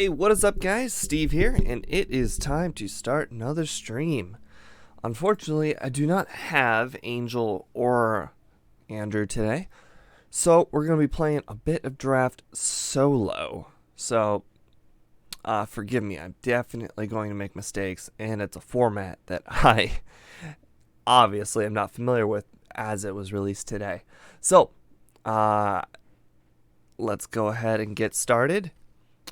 Hey, what is up guys? Steve here, and it is time to start another stream. Unfortunately, I do not have Angel or Andrew today, so we're going to be playing a bit of draft solo. So, forgive me, I'm definitely going to make mistakes, and it's a format that I obviously am not familiar with as it was released today. So, let's go ahead and get started.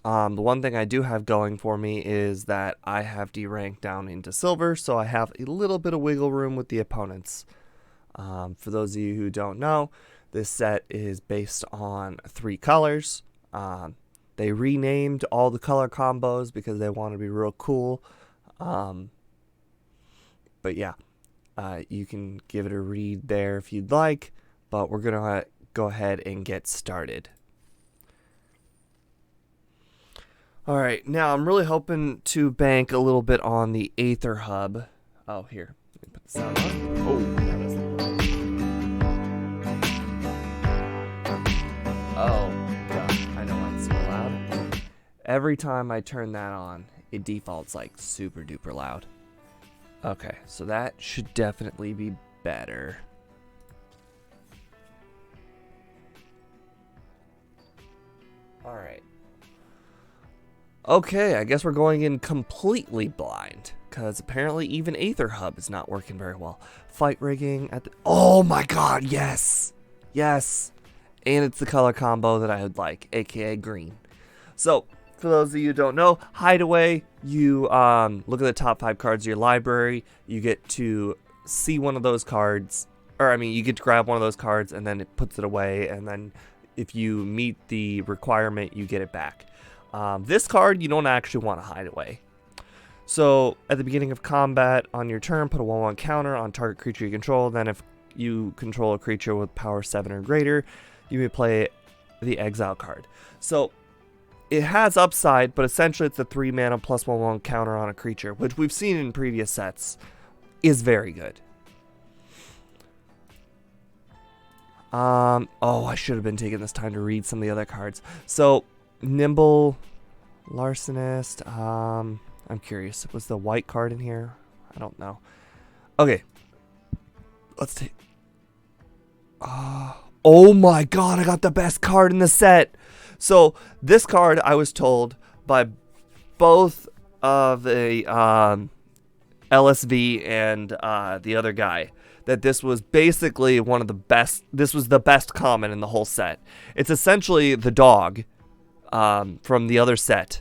The one thing I do have going for me is that I have D-ranked down into silver, so I have a little bit of wiggle room with the opponents. For those of you who don't know, this set is based on 3 colors. They renamed all the color combos because they want to be real cool. But yeah, you can give it a read there if you'd like, but we're going to go ahead and get started. Alright, now I'm really hoping to bank a little bit on the Aether hub. Oh, here. Let me put the sound on. Oh, that is... Oh, gosh. I know why it's super loud. Every time I turn that on, it defaults like super duper loud. Okay, so that should definitely be better. Alright. Okay, I guess we're going in completely blind, because apparently even Aether Hub is not working very well. Fight rigging at the... Oh my god, yes! Yes! And it's the color combo that I would like, aka green. So, for those of you who don't know, Hideaway, you look at the top 5 cards of your library, you get to see one of those cards, or I mean, you get to grab one of those cards, and then it puts it away, and then if you meet the requirement, you get it back. This card, you don't actually want to hide away. So, at the beginning of combat, on your turn, put a 1/1 counter on target creature you control. Then if you control a creature with power 7 or greater, you may play the exile card. So, it has upside, but essentially it's a 3 mana plus 1/1 counter on a creature, which we've seen in previous sets, is very good. Oh, I should have been taking this time to read some of the other cards. So, Nimble Larcenist, I'm curious, was the white card in here? I don't know. Okay, let's take... oh my god, I got the best card in the set! So, this card, I was told by both of the LSV and the other guy, that this was basically one of the best, this was the best common in the whole set. It's essentially the dog from the other set.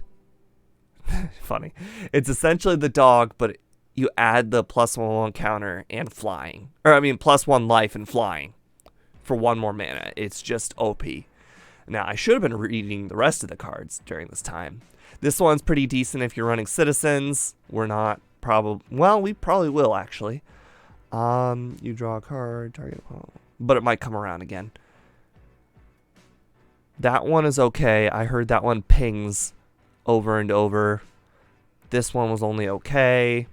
Funny. It's essentially the dog, but you add the plus 1/1 counter and flying. Or, I mean, plus 1 life and flying for 1 more mana. It's just OP. Now, I should have been reading the rest of the cards during this time. This one's pretty decent if you're running citizens. We're not probably... Well, we probably will, actually. You draw a card, target... But it might come around again. That one is okay. I heard that one pings over and over. This one was only okay.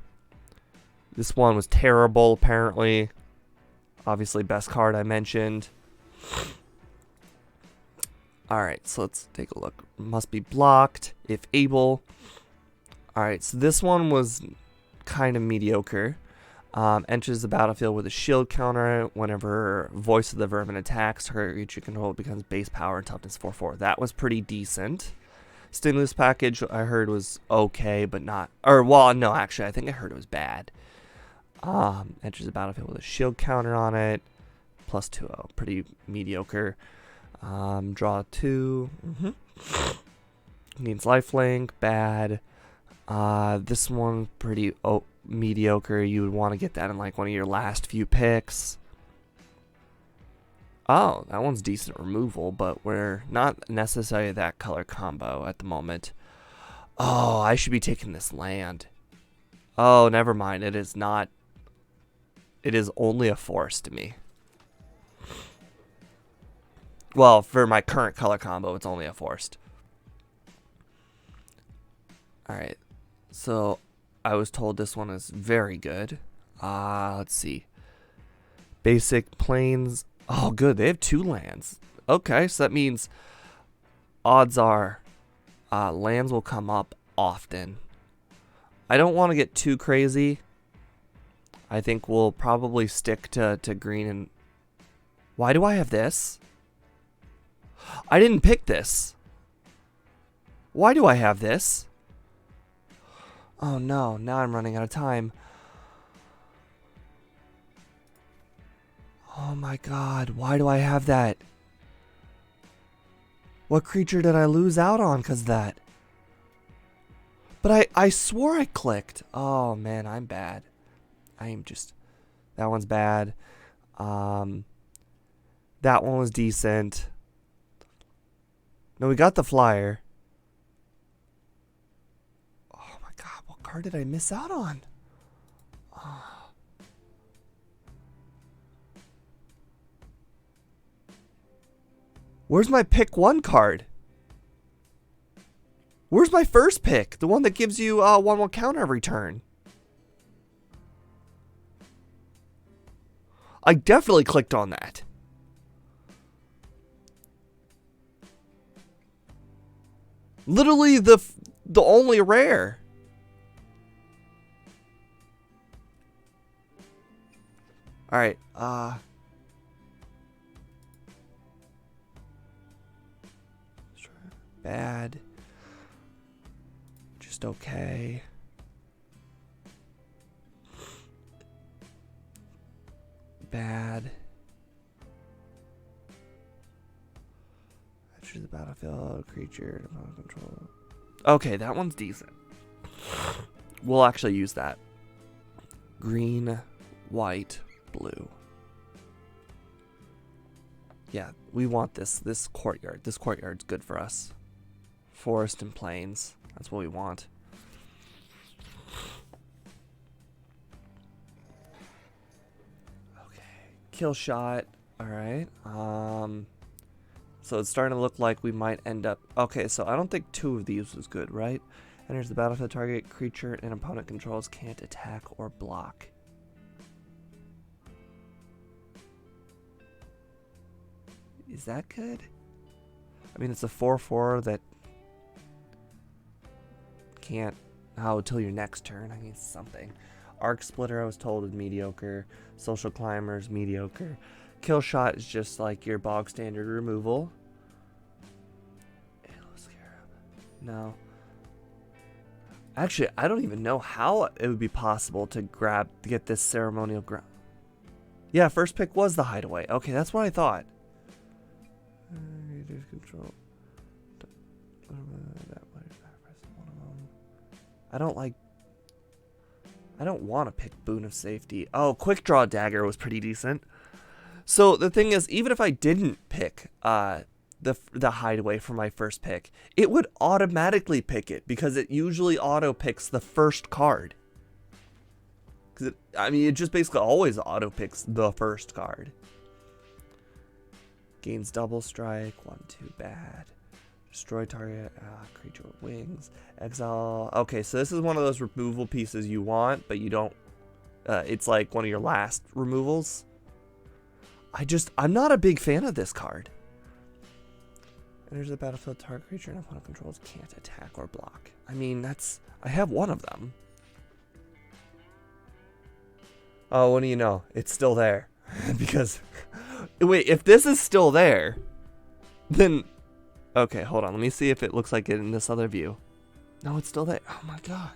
This one was terrible, apparently. Obviously, best card I mentioned. Alright, so let's take a look. Must be blocked, if able. Alright, so this one was kind of mediocre. Enters the battlefield with a shield counter. Whenever Voice of the Vermin attacks, target creature control becomes base power and toughness 4/4. That was pretty decent. Stimulus package I heard was okay, but not... Or, well, no, actually, I think I heard it was bad. Enters the battlefield with a shield counter on it. Plus 2/0. Pretty mediocre. Draw 2. Needs lifelink. Bad. This one pretty mediocre. You would want to get that in like one of your last few picks. Oh, that one's decent removal, but we're not necessarily that color combo at the moment. Oh, I should be taking this land. Oh, never mind. It is not. It is only a forest to me. Well, for my current color combo, it's only a forest. Alright. So, I was told this one is very good. Let's see. Basic plains. Oh, good. They have 2 lands. Okay, so that means odds are lands will come up often. I don't want to get too crazy. I think we'll probably stick to green and... Why do I have this? I didn't pick this. Why do I have this? Oh no, now I'm running out of time. Oh my god, why do I have that? What creature did I lose out on because of that? But I swore I clicked. Oh man, I'm bad. I am just... That one's bad. That one was decent. No, we got the flyer. Oh my god, what card did I miss out on? Oh. Where's my pick one card? Where's my first pick? The one that gives you 1/1 counter every turn. I definitely clicked on that. Literally the only rare. All right. Bad. Just okay. Bad. Choose the battlefield creature to control. Okay, that one's decent. We'll actually use that. Green, white, blue. Yeah, we want this courtyard. This courtyard's good for us. Forest and plains. That's what we want. Okay. Kill shot. Alright. So it's starting to look like we might end up... Okay, so I don't think 2 of these was good, right? Enters the battlefield, target creature an opponent controls can't attack or block. Is that good? I mean, it's a 4/4 that can't... Oh, until your next turn. I mean, something. Arc Splitter, I was told, is mediocre. Social Climber's mediocre. Kill Shot is just like your bog standard removal. No. Actually, I don't even know how it would be possible to get this ceremonial ground. Yeah, first pick was the hideaway. Okay, that's what I thought. Control. I don't want to pick Boon of Safety. Oh, Quick Draw Dagger was pretty decent. So the thing is, even if I didn't pick the hideaway for my first pick, it would automatically pick it because it usually auto picks the first card. I mean, it just basically always auto picks the first card. Gains double strike, 1/2 bad. Destroy target, creature with wings. Exile. Okay, so this is one of those removal pieces you want, but you don't. It's like one of your last removals. I'm not a big fan of this card. Enters the battlefield, target creature and opponent controls can't attack or block. I mean, I have one of them. Oh, what do you know? It's still there. Because, wait, if this is still there, then, okay, hold on. Let me see if it looks like it in this other view. No, it's still there. Oh my god.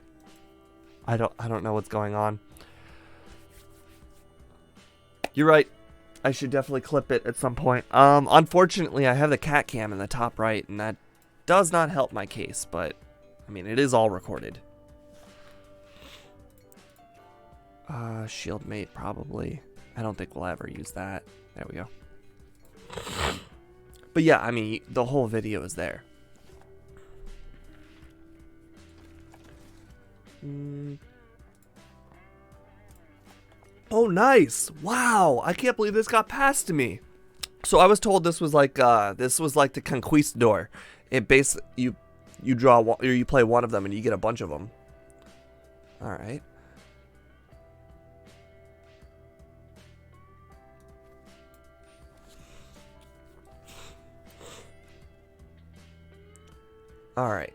I don't know what's going on. You're right. I should definitely clip it at some point. Unfortunately, I have the cat cam in the top right, and that does not help my case, but, I mean, it is all recorded. Shield Mate, probably. I don't think we'll ever use that. There we go. But yeah, I mean, the whole video is there. Oh, nice! Wow, I can't believe this got passed to me. So I was told this was like the Conquistador. It basically you draw one, or you play one of them and you get a bunch of them. All right. All right.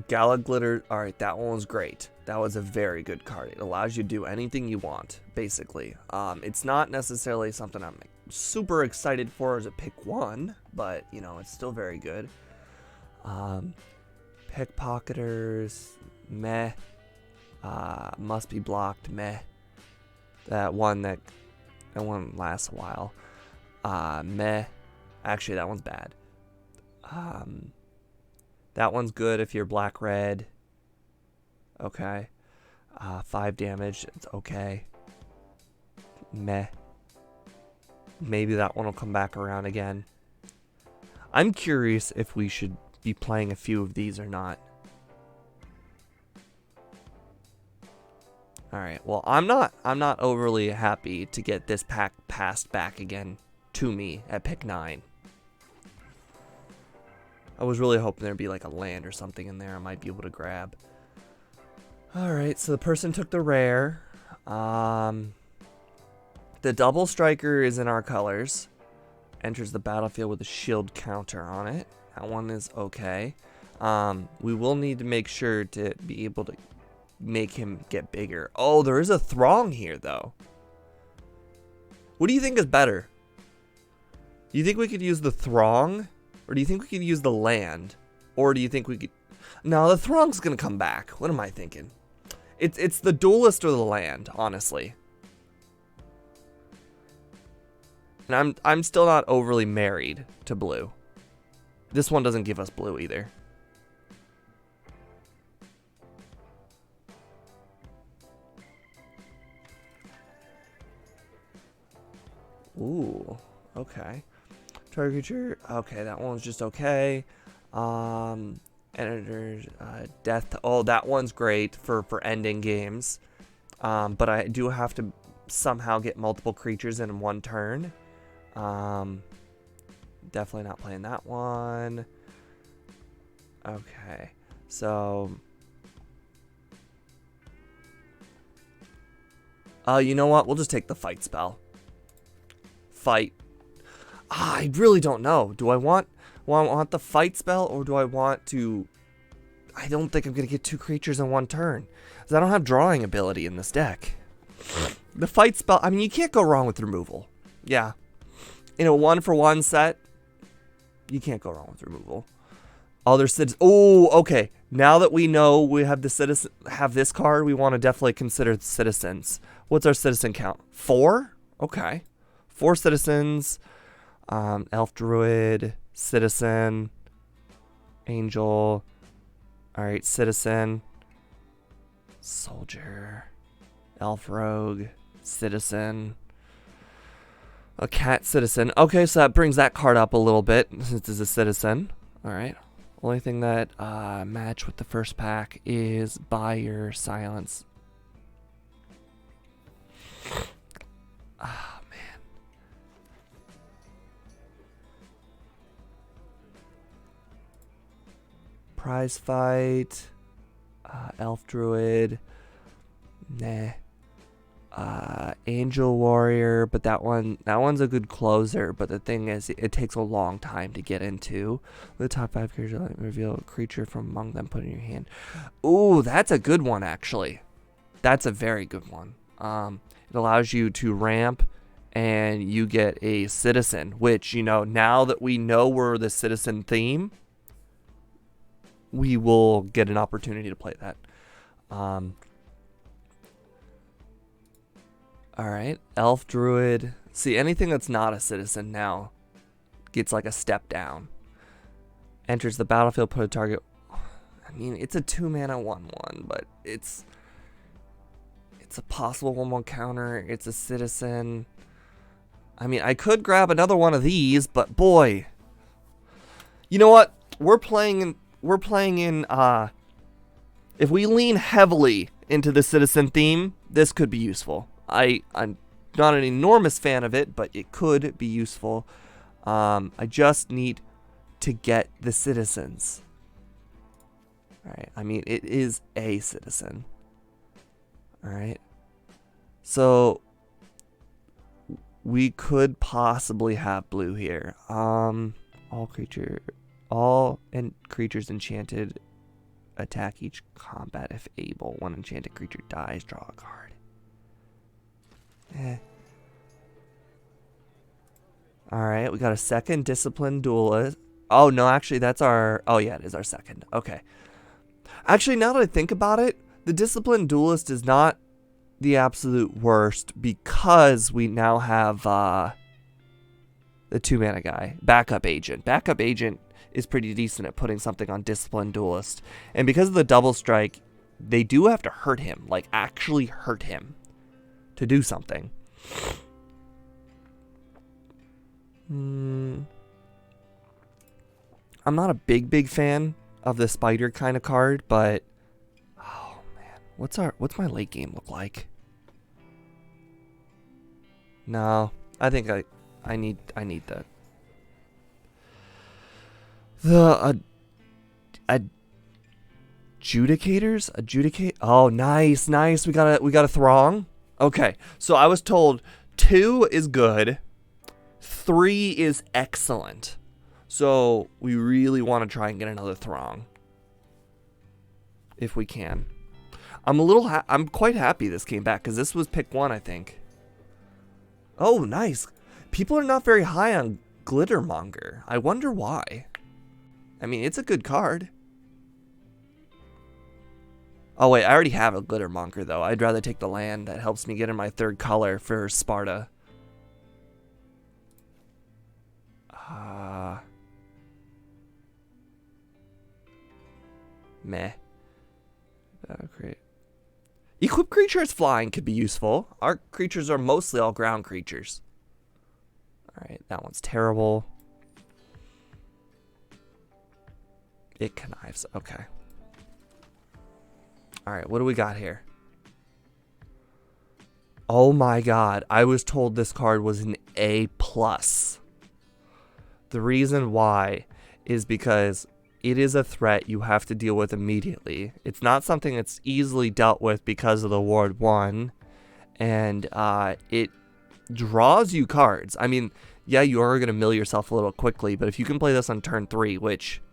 Gala Glitter. All right, that one was great. That was a very good card. It allows you to do anything you want, basically. It's not necessarily something I'm super excited for as a pick 1, but, you know, it's still very good. Pickpocketers, meh. Must be blocked, meh. That one lasts a while. Meh. Actually, that one's bad. That one's good if you're black-red. Okay. 5 damage. It's okay. Meh. Maybe that one will come back around again. I'm curious if we should be playing a few of these or not. Alright, well, I'm not overly happy to get this pack passed back again to me at pick 9. I was really hoping there'd be like a land or something in there I might be able to grab. Alright, so the person took the rare. The double striker is in our colors. Enters the battlefield with a shield counter on it. That one is okay. We will need to make sure to be able to make him get bigger. Oh, there is a throng here, though. What do you think is better? Do you think we could use the throng? Or do you think we could use the land? Or do you think we could... No, the throng's going to come back. What am I thinking? It's the duelist or the land, honestly. And I'm still not overly married to blue. This one doesn't give us blue either. Ooh, okay. Target creature, okay, that one's just okay. Editor, death, oh, that one's great for ending games. But I do have to somehow get multiple creatures in one turn. Definitely not playing that one. Okay, so... you know what? We'll just take the fight spell. Fight. I really don't know. Do I want the fight spell, or do I want to... I don't think I'm going to get 2 creatures in one turn, because I don't have drawing ability in this deck. The fight spell, I mean, you can't go wrong with removal. Yeah. In a 1-for-1 set, you can't go wrong with removal. Other citizens. Oh, okay. Now that we know we have the citizen, have this card, we want to definitely consider the citizens. What's our citizen count? 4? Okay. 4 citizens. Elf druid, citizen, angel. All right, citizen, soldier, elf rogue, citizen, a cat citizen. Okay, so that brings that card up a little bit since it's a citizen. All right. Only thing that match with the first pack is buy your silence. Ah, man. Prize fight, elf druid, nah. Angel warrior, but that one's a good closer. But the thing is, it takes a long time to get into. The top 5 creatures, reveal a creature from among them, put in your hand. Ooh, that's a good one, actually. That's a very good one. It allows you to ramp, and you get a citizen, which, you know, now that we know we're the citizen theme, we will get an opportunity to play that. Alright, elf druid. See, anything that's not a citizen now gets like a step down. Enters the battlefield, put a target. I mean, it's a 2-mana 1/1, but it's a possible 1/1 counter. It's a citizen. I mean, I could grab another one of these, but boy. You know what? We're playing in if we lean heavily into the citizen theme, this could be useful. I'm not an enormous fan of it, but it could be useful. I just need to get the citizens. Alright, I mean, it is a citizen. Alright. So, we could possibly have blue here. All creatures enchanted attack each combat if able. When enchanted creature dies, draw a card. Alright, we got a second disciplined duelist. Oh, no, actually, that's our... Oh, yeah, it is our second. Okay. Actually, now that I think about it, the disciplined duelist is not the absolute worst because we now have the 2-mana guy. Backup agent. Backup agent is pretty decent at putting something on disciplined duelist. And because of the double strike, they do have to hurt him. Like, actually hurt him to do something. I'm not a big fan of the spider kind of card, but oh man, what's my late game look like? No, I think I need the adjudicate. Oh, nice. We got a throng. Okay, so I was told 2 is good. 3 is excellent. So we really want to try and get another throng. If we can. I'm quite happy this came back because this was pick 1, I think. Oh, nice. People are not very high on Glittermonger. I wonder why. I mean, it's a good card. Oh wait, I already have a Glittermonger though. I'd rather take the land that helps me get in my 3rd color for Sparta. Meh. Oh, great. Equip creatures flying could be useful. Our creatures are mostly all ground creatures. Alright, that one's terrible. It connives. Okay. Alright, what do we got here? Oh my god. I was told this card was an A+. The reason why is because it is a threat you have to deal with immediately. It's not something that's easily dealt with because of the Ward 1. And it draws you cards. I mean, yeah, you are going to mill yourself a little quickly, but if you can play this on turn 3, which,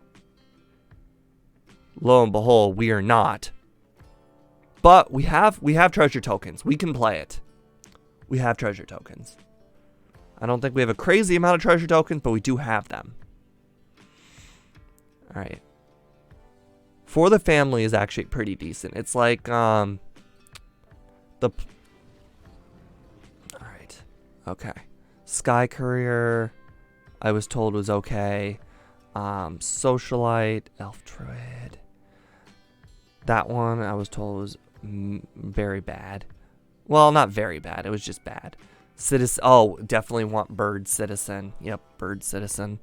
lo and behold, we are not. But we have treasure tokens. We can play it. We have treasure tokens. I don't think we have a crazy amount of treasure tokens, but we do have them. Alright. For the Family is actually pretty decent. It's like, Alright. Okay. Sky Courier, I was told was okay. Socialite, Elf Druid. That one I was told was very bad. Well, not very bad. It was just bad. Citizen. Oh, definitely want Bird Citizen. Yep, Bird Citizen.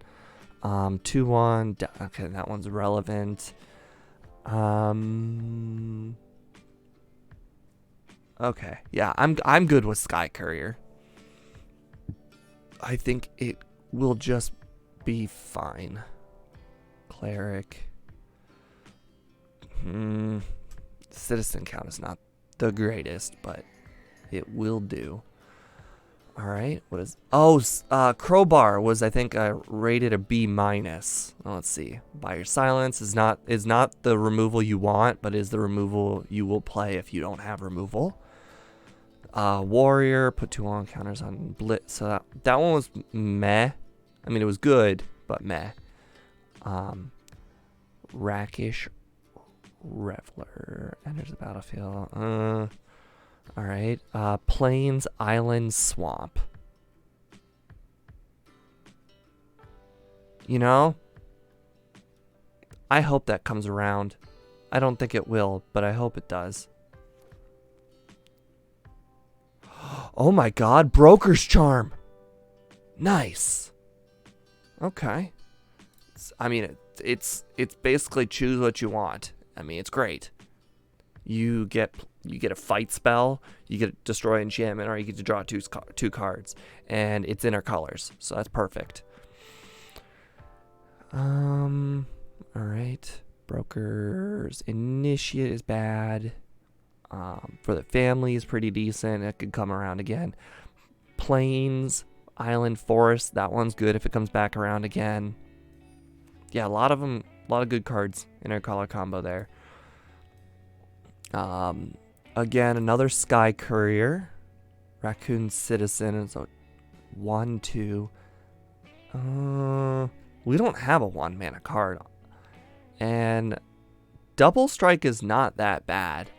2/1. Okay, that one's relevant. Okay, yeah, I'm good with Sky Courier. I think it will just be fine. Cleric. Citizen count is not the greatest, but it will do. Alright, what is... Oh, Crowbar was, I think, rated a B-. Oh, let's see. Buy Your Silence is not the removal you want, but is the removal you will play if you don't have removal. Warrior, put 2 on counters on Blitz. So that one was meh. I mean, it was good, but meh. Rakish Reveler enters the battlefield. Alright. Plains, Island, Swamp. You know? I hope that comes around. I don't think it will, but I hope it does. Oh my god, Broker's Charm! Nice! Okay. I mean, it's basically choose what you want. I mean, it's great. You get a fight spell, you get destroy enchantment, or you get to draw two cards, and it's in our colors, so that's perfect. All right, Broker's Initiate is bad. For the Family is pretty decent. It could come around again. Plains, Island, Forest, that one's good if it comes back around again. Yeah, a lot of good cards in our color combo there. Again, another Sky Courier. Raccoon Citizen. And so 1, 2. We don't have a 1 mana card. And Double Strike is not that bad.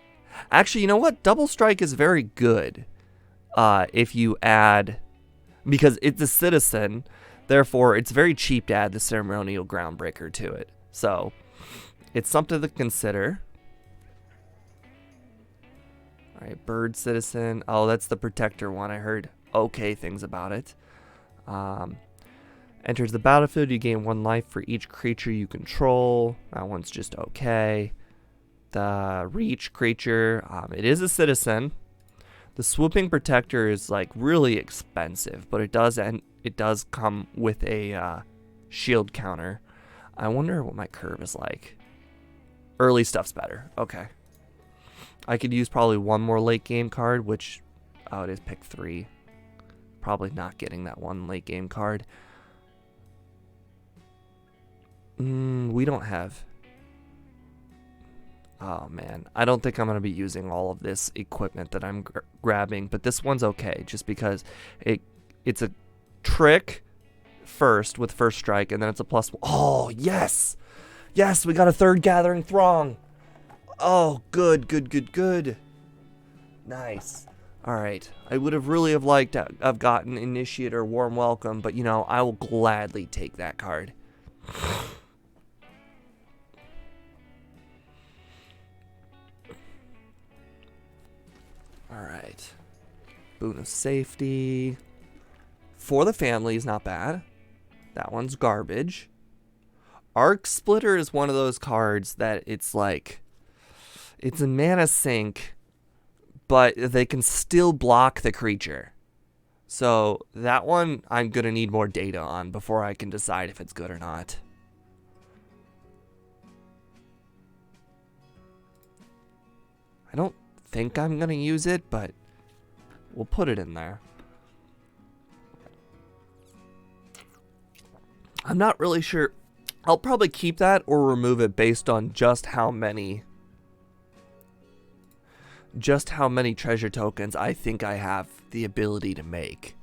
Actually, you know what? Double Strike is very good. If you add, because it's a citizen, therefore it's very cheap to add the Ceremonial Groundbreaker to it. So it's something to consider. All right, Bird Citizen. Oh, that's the Protector one. I heard okay things about it. Enters the battlefield, you gain 1 life for each creature you control. That one's just okay. The Reach creature, it is a citizen. The Swooping Protector is like really expensive, but it does come with a shield counter. I wonder what my curve is like. Early stuff's better. Okay. I could use probably 1 more late game card, which it is pick 3. Probably not getting that 1 late game card. We don't have. Oh man, I don't think I'm going to be using all of this equipment that I'm grabbing, but this one's okay just because it's a trick first with first strike, and then it's a +1. Oh, yes! Yes, we got a 3rd Gathering Throng! Oh, good. Nice. Alright, I would have really liked to have gotten Initiate or Warm Welcome, but you know, I will gladly take that card. Alright. Boon of Safety. For the Family is not bad. That one's garbage. Arc Splitter is one of those cards that it's like, it's a mana sink, but they can still block the creature. So that one I'm going to need more data on before I can decide if it's good or not. I don't think I'm going to use it, but we'll put it in there. I'm not really sure. I'll probably keep that or remove it based on just how many treasure tokens I think I have the ability to make.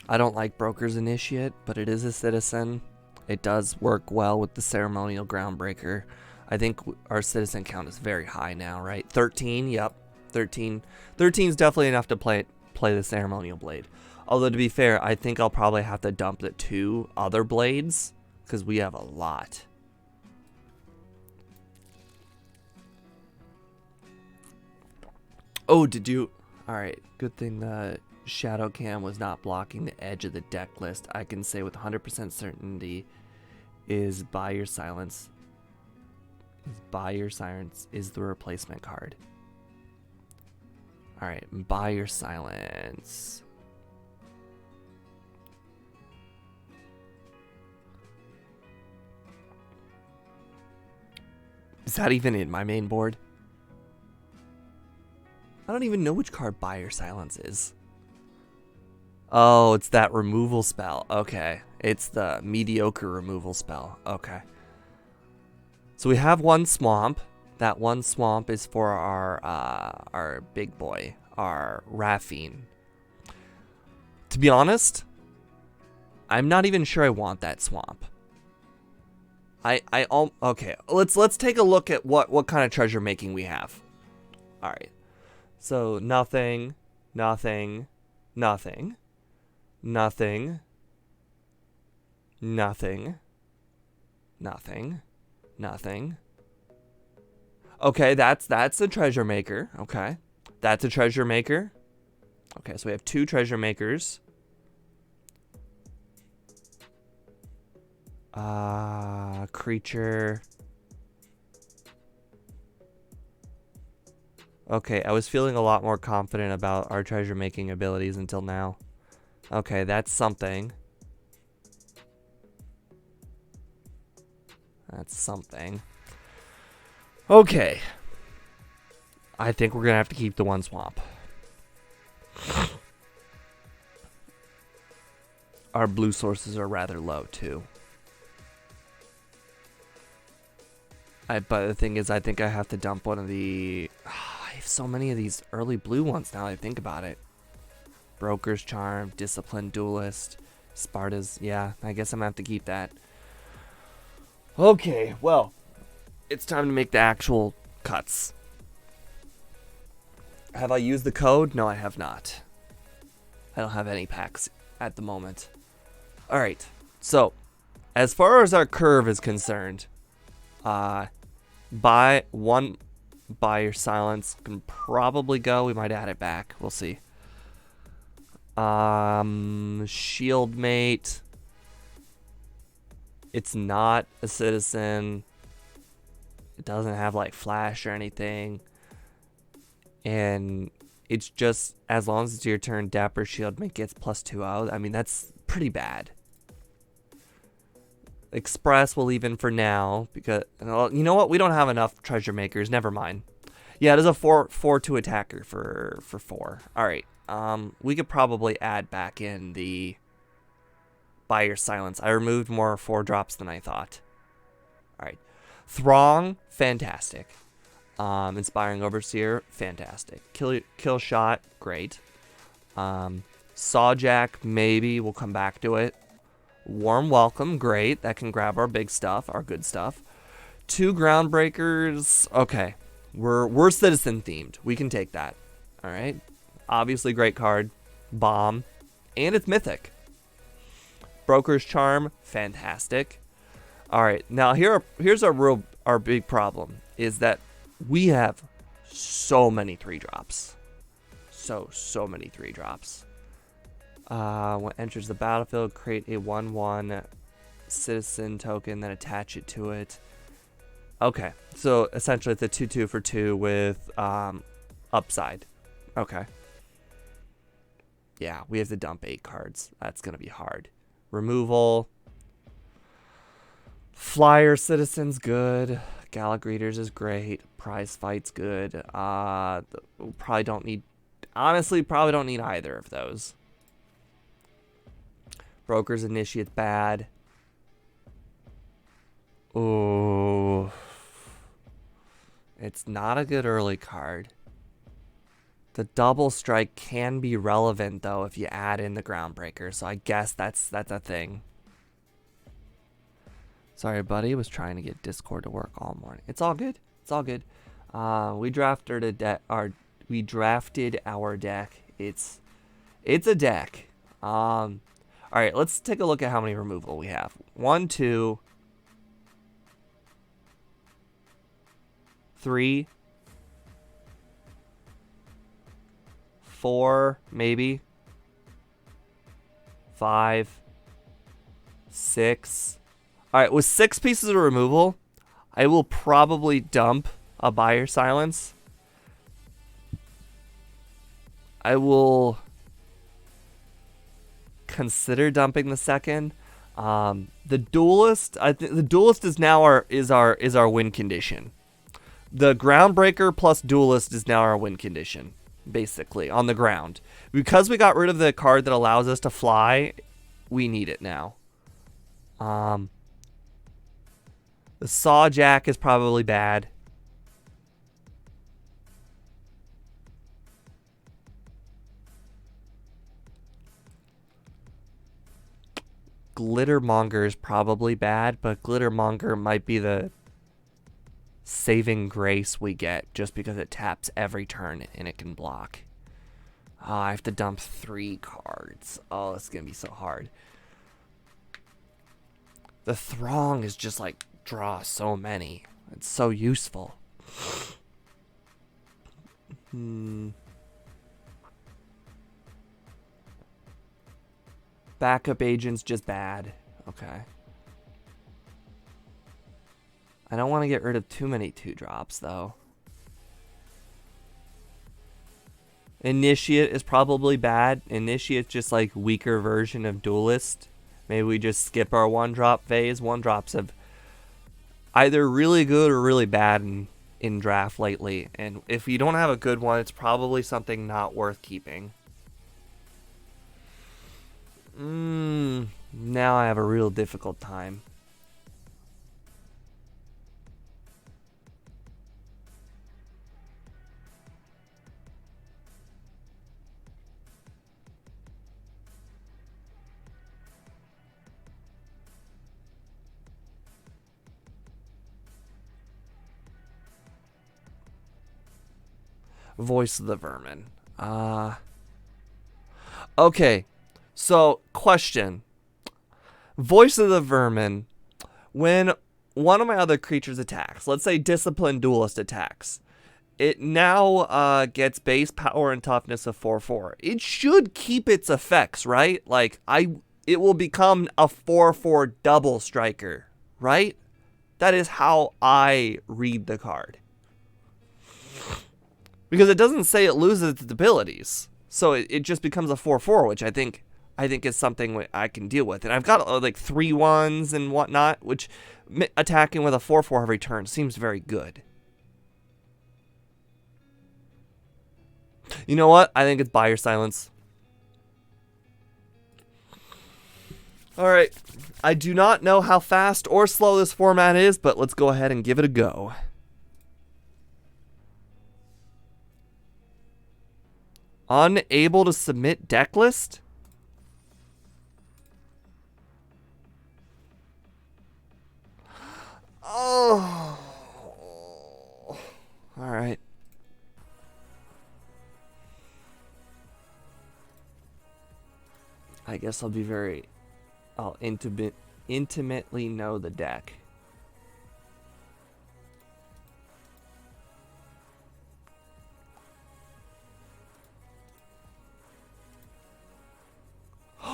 I don't like Broker's Initiate, but it is a citizen. It does work well with the Ceremonial Groundbreaker. I think our citizen count is very high now, right? 13, yep. 13 is definitely enough to play the Ceremonial Blade. Although, to be fair, I think I'll probably have to dump the 2 other blades, because we have a lot. Oh, did you... Alright, good thing the Shadow Cam was not blocking the edge of the deck list. I can say with 100% certainty is Buy Your Silence is the replacement card. Alright, Buy Your Silence. Is that even in my main board? I don't even know which card Buy Your Silence is. Oh, it's that removal spell. Okay. It's the mediocre removal spell. Okay. So we have 1 swamp. That 1 swamp is for our big boy, our Raffine. To be honest, I'm not even sure I want that swamp. Okay, let's take a look at what kind of treasure making we have. All right. So nothing. Okay, that's a treasure maker. Okay. That's a treasure maker. Okay, so we have 2 treasure makers. Creature. Okay, I was feeling a lot more confident about our treasure making abilities until now. Okay, that's something. That's something. Okay. I think we're gonna have to keep the 1 swamp. our blue sources are rather low too. But the thing is, I think I have to dump one of the... I have so many of these early blue ones now that I think about it. Broker's Charm, Disciplined Duelist, Sparta's... Yeah, I guess I'm going to have to keep that. Okay, well, it's time to make the actual cuts. Have I used the code? No, I have not. I don't have any packs at the moment. Alright, so, as far as our curve is concerned... Buy your silence can probably go. We might add it back. We'll see. Shield mate. It's not a citizen. It doesn't have like flash or anything. And it's just as long as it's your turn, Dapper Shield mate gets +2 out. I mean, that's pretty bad. Express we'll leave in for now because you know what, we don't have enough treasure makers. Never mind. Yeah, it is a 4/2 attacker for 4. All right. We could probably add back in the Buy Your Silence. I removed more 4 drops than I thought. All right. Throng, fantastic. Inspiring Overseer, fantastic. Kill Shot, great. Sawjack, maybe we'll come back to it. Warm Welcome, great. That can grab our big stuff, our good stuff. 2 Groundbreakers, okay. We're citizen themed. We can take that. All right. Obviously, great card. Bomb, and it's mythic. Broker's Charm, fantastic. All right. Now here's our big problem is that we have so many 3-drops. So many 3-drops. When enters the battlefield, create a 1/1 citizen token, then attach it to it. Okay, so essentially it's a 2/2 for 2 with upside. Okay. Yeah, we have to dump 8 cards. That's gonna be hard. Removal. Flyer Citizen's good. Gallic Readers is great. Prize Fight's good. Probably don't need. Honestly, probably don't need either of those. Broker's Initiate bad. Ooh. It's not a good early card. The double strike can be relevant though if you add in the Groundbreaker, so I guess that's a thing. Sorry, buddy. Was trying to get Discord to work all morning. It's all good. It's all good. We drafted our deck. It's a deck. All right, let's take a look at how many removal we have. 1, 2, 3, 4, maybe 5, 6. All right, with 6 pieces of removal, I will probably dump a Buy Your Silence. I will consider dumping the second. The Duelist, I think the Duelist is now our win condition. The Groundbreaker plus Duelist is now our win condition, basically, on the ground. Because we got rid of the card that allows us to fly, we need it now. The Sawjack is probably bad. Glittermonger is probably bad, but Glittermonger might be the saving grace we get just because it taps every turn and it can block. Oh, I have to dump 3 cards. Oh, it's going to be so hard. The Throng is just like draw so many. It's so useful. Backup agent's just bad. Okay. I don't want to get rid of too many 2-drops, though. Initiate is probably bad. Initiate's just like weaker version of Duelist. Maybe we just skip our 1-drop phase. 1-drops have either really good or really bad in draft lately. And if you don't have a good one, it's probably something not worth keeping. Now I have a real difficult time. Voice of the Vermin. Okay. So, question. Voice of the Vermin. When one of my other creatures attacks, let's say Disciplined Duelist attacks, it now gets base power and toughness of 4/4. It should keep its effects, right? Like, it will become a 4/4 double striker, right? That is how I read the card. Because it doesn't say it loses its abilities. So it just becomes a 4/4, which I think is something I can deal with. And I've got like 3/1s and whatnot, which attacking with a 4/4 every turn seems very good. You know what? I think it's Buy Your Silence. Alright. I do not know how fast or slow this format is, but let's go ahead and give it a go. Unable to submit deck list? Oh. Alright. I guess I'll intimately know the deck.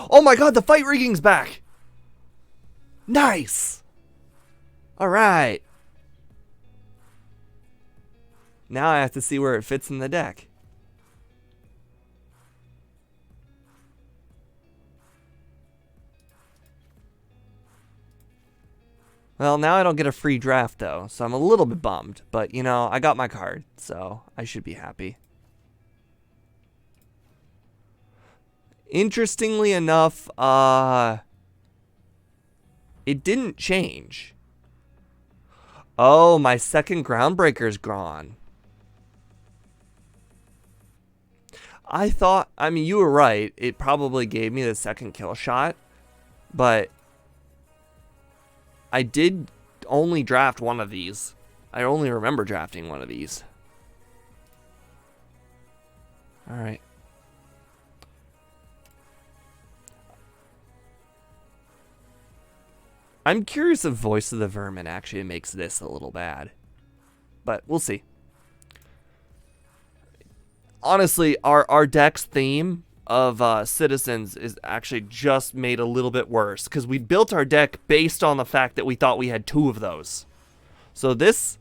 Oh my god, the fight rigging's back! Nice! Alright. Now I have to see where it fits in the deck. Well, now I don't get a free draft, though, so I'm a little bit bummed. But, you know, I got my card, so I should be happy. Interestingly enough, it didn't change. Oh, my second Groundbreaker's gone. I mean, you were right. It probably gave me the second kill shot, but I did only draft one of these. I only remember drafting one of these. All right. I'm curious if Voice of the Vermin actually makes this a little bad. But we'll see. Honestly, our deck's theme of citizens is actually just made a little bit worse. Because we built our deck based on the fact that we thought we had 2 of those. So this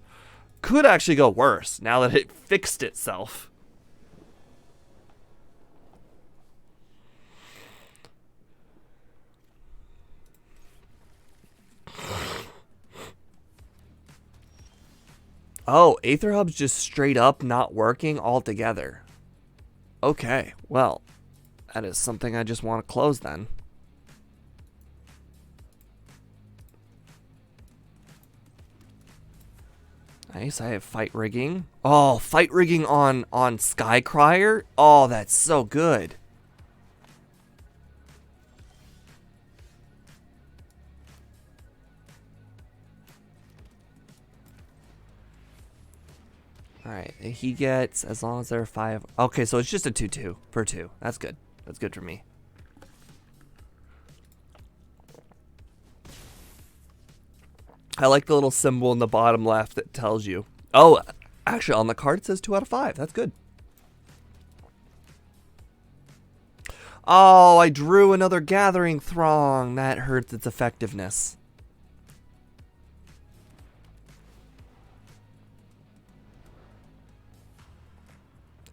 could actually go worse now that it fixed itself. Oh, Aether Hub's just straight up not working altogether. Okay, well, that is something I just want to close then. Nice, I have fight rigging. Oh, fight rigging on Skycrier? Oh, that's so good. Alright, he gets, as long as there are 5. Okay, so it's just a 2/2 for 2. That's good. That's good for me. I like the little symbol in the bottom left that tells you. Oh, actually, on the card it says 2 out of 5. That's good. Oh, I drew another Gathering Throng. That hurts its effectiveness.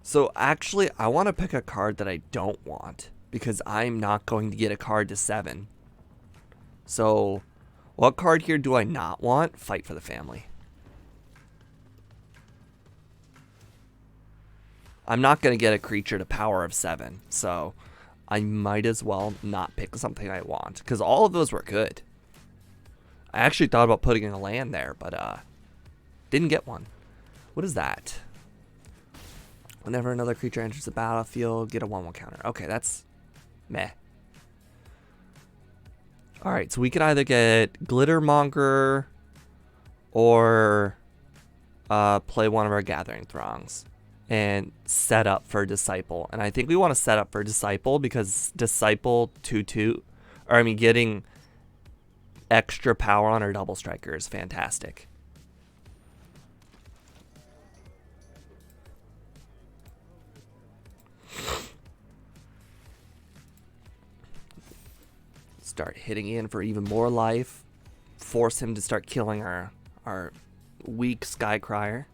So actually, I want to pick a card that I don't want, because I'm not going to get a card to 7. So, what card here do I not want? Fight for the Family. I'm not going to get a creature to power of 7, so I might as well not pick something I want, because all of those were good. I actually thought about putting in a land there, but didn't get one. What is that? Whenever another creature enters the battlefield, get a 1/1 counter. Okay, that's meh. Alright, so we could either get Glittermonger or play one of our Gathering Throngs and set up for Disciple. And I think we want to set up for Disciple because Disciple 2/2, or I mean getting extra power on our Double Striker is fantastic. Start hitting in for even more life. Force him to start killing our weak Skycrier.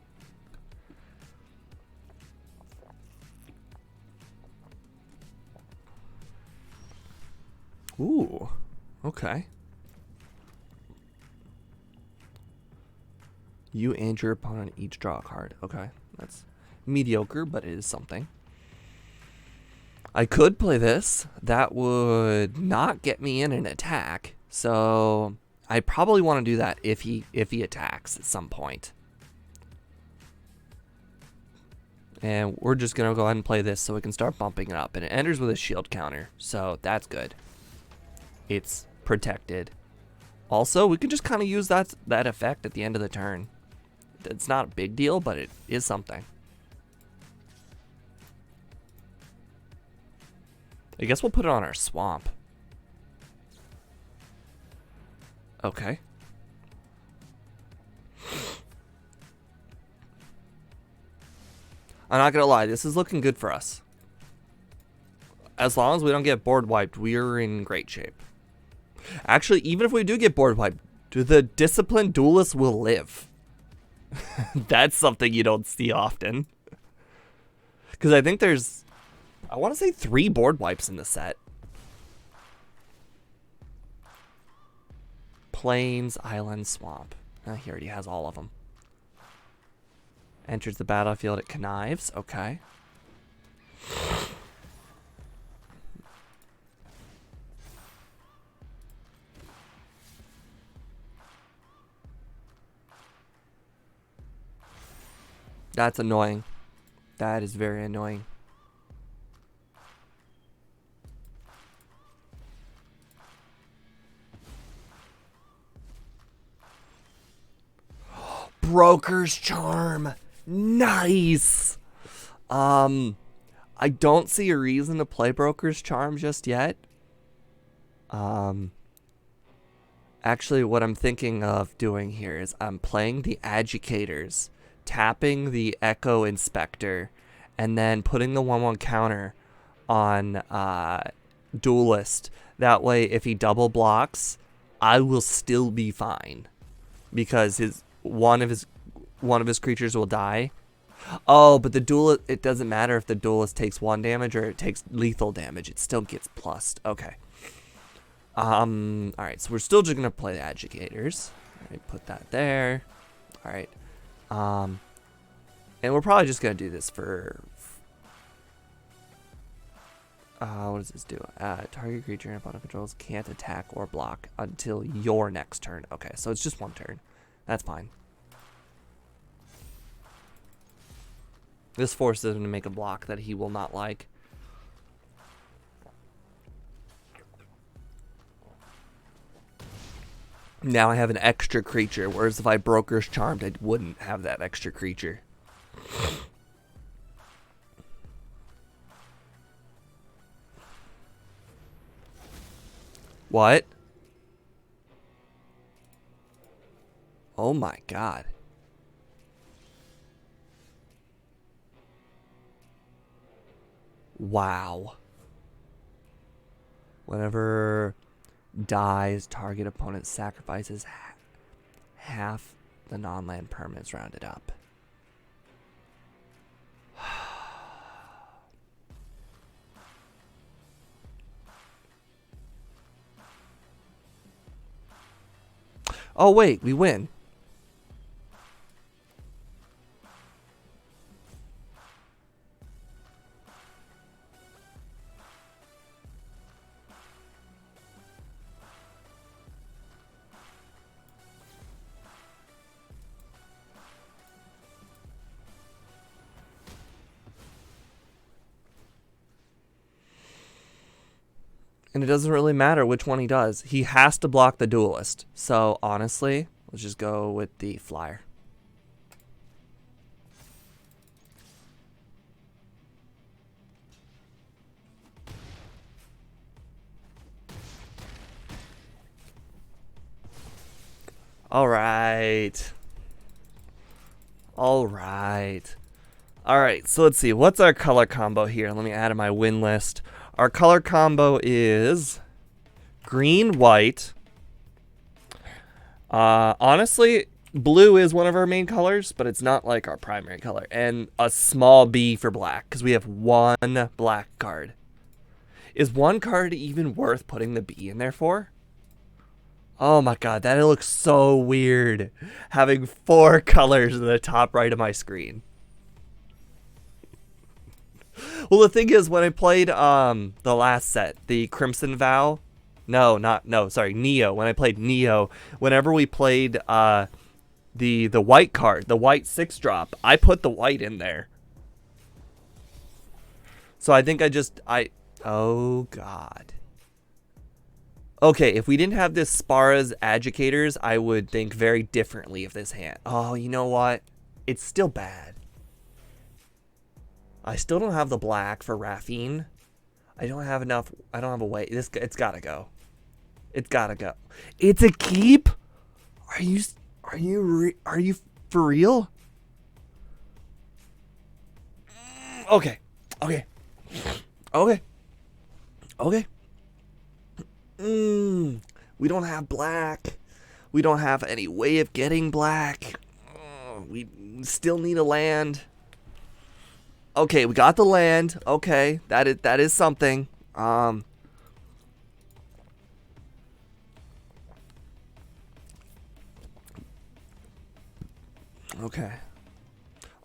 Ooh, okay. You and your opponent each draw a card. Okay, that's mediocre, but it is something. I could play this. That would not get me in an attack. So I probably want to do that if he attacks at some point. And we're just going to go ahead and play this so we can start bumping it up. And it enters with a shield counter, so that's good. It's protected. Also, we can just kind of use that effect at the end of the turn. It's not a big deal, but it is something. I guess we'll put it on our swamp. Okay. I'm not gonna lie, this is looking good for us. As long as we don't get board wiped, we're in great shape. Actually, even if we do get board wiped, the disciplined duelist will live. That's something you don't see often. Because I think there's, I want to say 3 board wipes in the set. Plains, Island, Swamp. He already has all of them. Enters the battlefield, it connives. Okay. That's annoying. That is very annoying. Broker's Charm. Nice. I don't see a reason to play Broker's Charm just yet. Actually, what I'm thinking of doing here is I'm playing the Educators, tapping the Echo Inspector, and then putting the 1/1 counter on Duelist. That way, if he double blocks, I will still be fine because one of his creatures will die. Oh, but the duelist, it doesn't matter if the duelist takes 1 damage or it takes lethal damage. It still gets plussed. Okay. Alright, so we're still just gonna play the Educators. Alright, put that there. Alright. And we're probably just gonna do this for what does this do? Target creature and opponent controls can't attack or block until your next turn. Okay, so it's just 1 turn. That's fine. This forces him to make a block that he will not like. Now I have an extra creature, whereas if I Broker's Charmed, I wouldn't have that extra creature. What? Oh my god. Wow. Whenever dies, target opponent sacrifices half the non-land permanents rounded up. Oh wait, we win. And it doesn't really matter which one he does. He has to block the duelist. So, honestly, let's just go with the flyer. Alright. Alright. Alright, so let's see. What's our color combo here? Let me add to my win list. Our color combo is green, white. Honestly, blue is one of our main colors, but it's not like our primary color. And a small B for black, because we have one black card. Is one card even worth putting the B in there for? Oh my god, that looks so weird. Having 4 colors in the top right of my screen. Well, the thing is, when I played the last set, the Crimson Vow, Neo. When I played Neo, whenever we played the white card, the white 6-drop, I put the white in there. So I think oh god. Okay, if we didn't have this Spara's Agitators, I would think very differently of this hand. Oh, you know what? It's still bad. I still don't have the black for Raffine. I don't have enough. I don't have a way. It's gotta go. It's gotta go. It's a keep? Are you for real? Okay. Okay. Okay. Okay. We don't have black. We don't have any way of getting black. We still need a land. Okay, we got the land. Okay, that is something. Okay.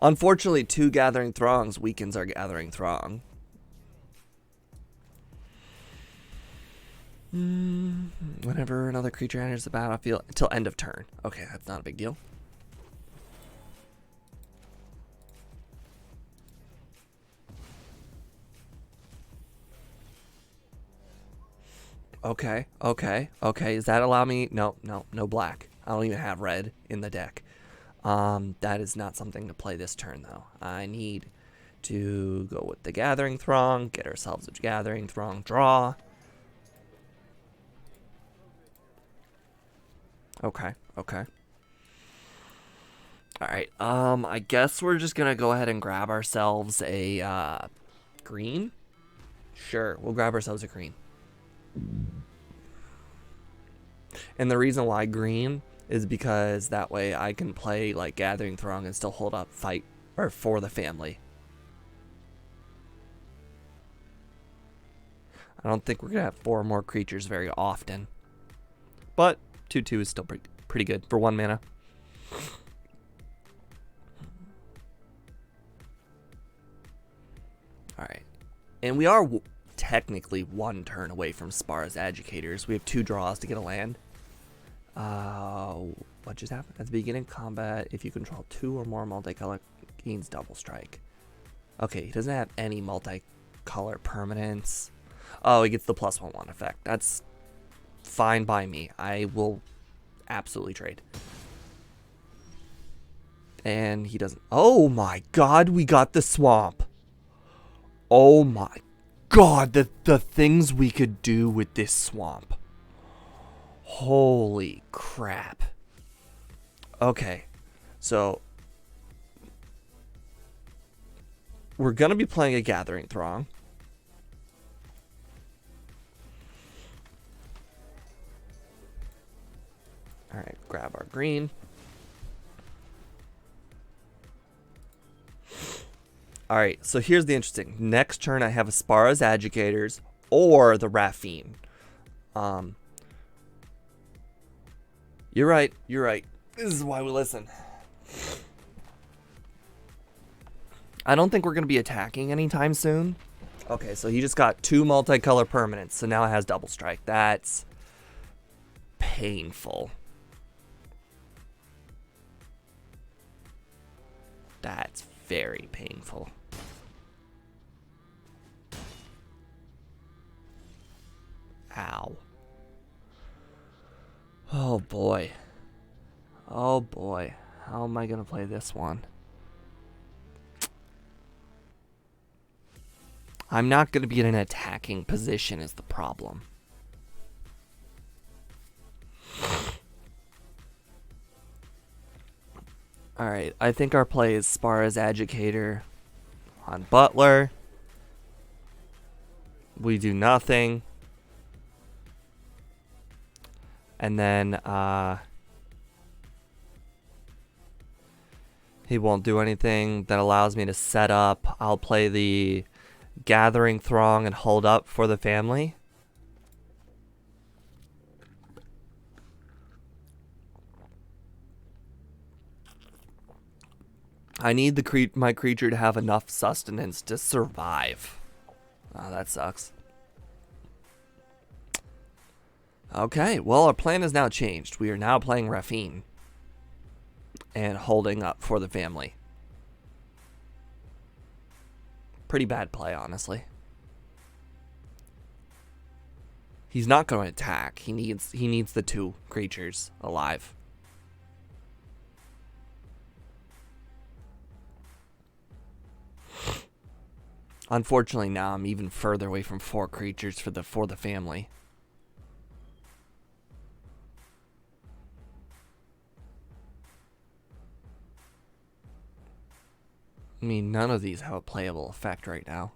Unfortunately, 2 Gathering Throngs weakens our Gathering Throng. Whenever another creature enters the battlefield until end of turn. Okay, that's not a big deal. Okay. Does that allow me? No black. I don't even have red in the deck. That is not something to play this turn, though. I need to go with the Gathering Throng, get ourselves a Gathering Throng draw. Okay. Alright, I guess we're just gonna go ahead and grab ourselves a, green? Sure, we'll grab ourselves a green. And the reason why green is because that way I can play, like, Gathering Throng and still hold up fight, or for the family. I don't think we're gonna have 4 more creatures very often. But 2/2 is still pretty good for 1 mana. Alright. And we are technically 1 turn away from Spara's Agitators. We have 2 draws to get a land. What just happened? At the beginning of combat, if you control 2 or more multicolor, gains double strike. Okay, he doesn't have any multicolor permanents. Oh, he gets the +1/1 effect. That's fine by me. I will absolutely trade. And he doesn't. Oh my god, we got the swamp. Oh my god, the things we could do with this swamp. Holy crap. Okay, so we're gonna be playing a Gathering Throng. Alright, grab our green. Alright, so here's the interesting. Next turn I have a Spara's Agitators or the Raffine. You're right. This is why we listen. I don't think we're going to be attacking anytime soon. Okay, so he just got 2 multicolor permanents, so now it has double strike. That's painful. That's very painful. Ow. Oh boy. Oh boy. How am I gonna play this one? I'm not gonna be in an attacking position is the problem. Alright, I think our play is Spara's Agitator on Butler. We do nothing. And then, he won't do anything that allows me to set up. I'll play the Gathering Throng and hold up for the family. I need my creature to have enough sustenance to survive. Oh, that sucks. Okay, well, our plan has now changed. We are now playing Raffine and holding up for the family. Pretty bad play, honestly. He's not going to attack. He needs the 2 creatures alive. Unfortunately, now I'm even further away from 4 creatures for the family. I mean, none of these have a playable effect right now.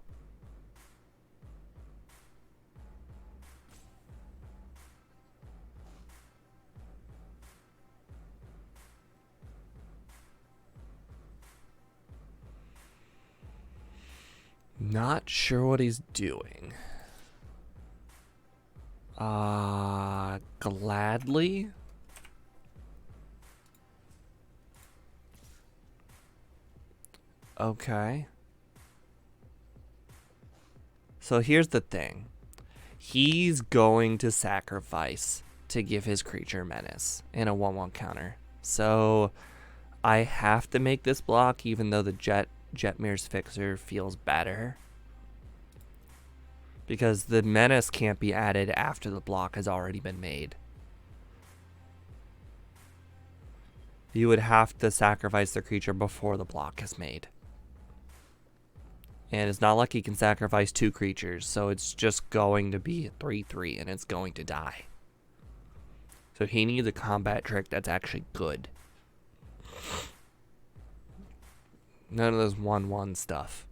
Not sure what he's doing. Gladly? Okay. So here's the thing. He's going to sacrifice to give his creature menace and a 1/1 counter. So I have to make this block even though the Jetmir's Fixer feels better. Because the menace can't be added after the block has already been made. You would have to sacrifice the creature before the block is made. And it's not like he can sacrifice 2 creatures, so it's just going to be a 3/3 and it's going to die. So he needs a combat trick that's actually good. None of this 1/1 stuff.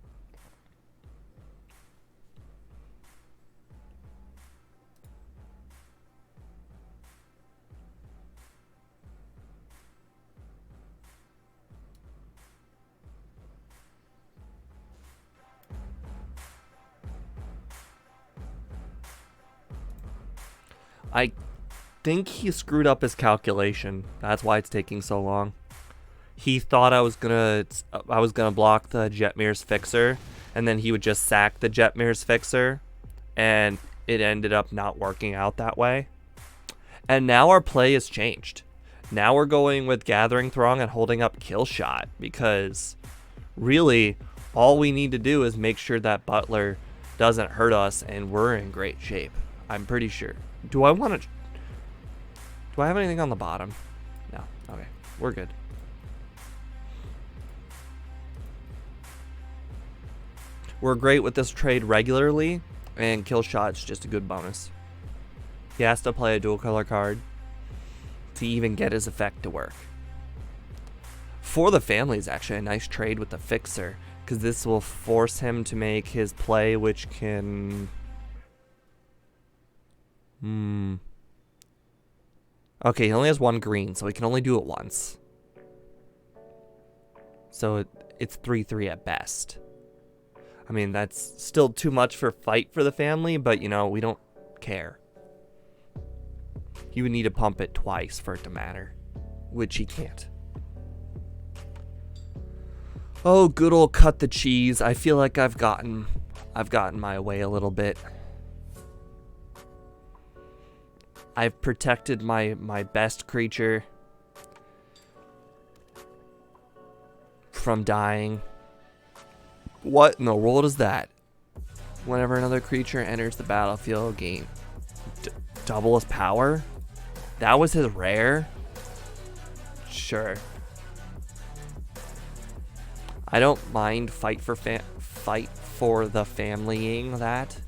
I think he screwed up his calculation. That's why it's taking so long. He thought I was gonna block the Jetmir's Fixer, and then he would just sack the Jetmir's Fixer, and it ended up not working out that way. And now our play has changed. Now we're going with Gathering Throng and holding up Kill Shot, because really all we need to do is make sure that Butler doesn't hurt us, and we're in great shape. I'm pretty sure. Do I have anything on the bottom? No. Okay. We're good. We're great with this trade regularly, and Kill Shot's just a good bonus. He has to play a dual color card to even get his effect to work. For the family is actually a nice trade with the Fixer, because this will force him to make his play, which can... Okay, he only has 1 green, so he can only do it once. So it's 3/3 at best. I mean, that's still too much for fight for the family, but, you know, we don't care. He would need to pump it twice for it to matter, which he can't. Oh, good old cut the cheese. I feel like I've gotten my way a little bit. I've protected my best creature from dying. What in the world is that? Whenever another creature enters the battlefield, gain Double his power? That was his rare? Sure. I don't mind fight for the familying that,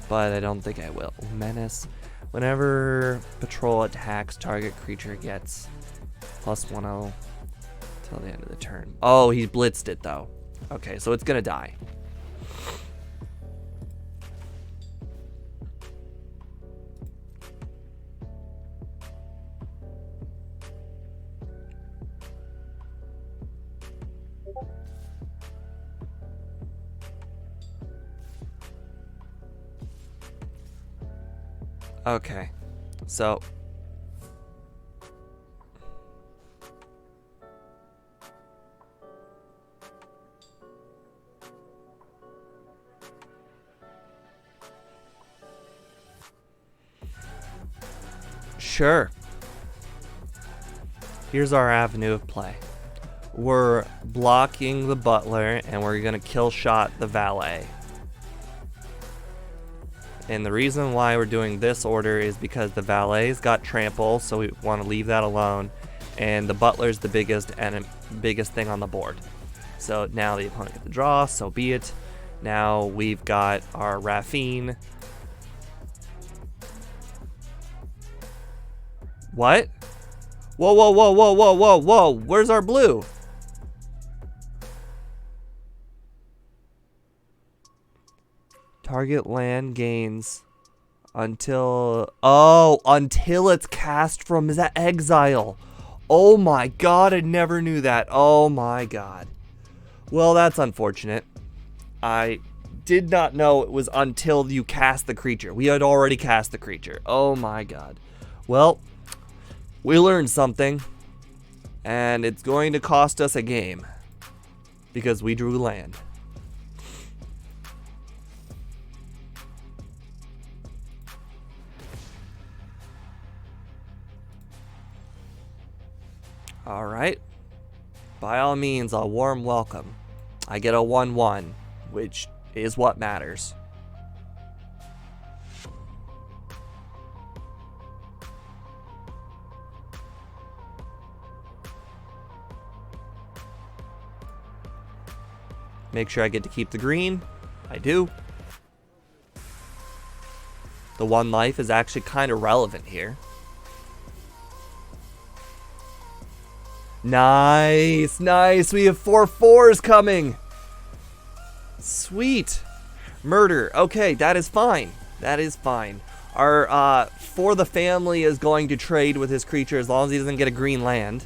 but I don't think I will. Menace. Whenever patrol attacks, target creature gets +1/0 till the end of the turn. Oh, he blitzed it though. Okay, so it's gonna die. Okay, so sure. Here's our avenue of play. We're blocking the butler and we're gonna kill shot the valet. And the reason why we're doing this order is because the valet's got trample, so we want to leave that alone. And the butler's the biggest thing on the board. So now the opponent gets the draw, so be it. Now we've got our Raffine. What? Whoa, whoa, whoa, whoa, whoa, whoa, whoa. Where's our blue? Target land gains until it's cast from, is that exile? Oh my god, I never knew that. Oh my god. Well, that's unfortunate. I did not know it was until you cast the creature. We had already cast the creature. Oh my god. Well, we learned something, and it's going to cost us a game because we drew land. Alright. By all means, a warm welcome. I get a 1/1, which is what matters. Make sure I get to keep the green. I do. The 1 life is actually kind of relevant here. Nice, nice. We have 4 4s coming. Sweet. Murder. Okay, that is fine. That is fine. Our for the family is going to trade with his creature as long as he doesn't get a green land.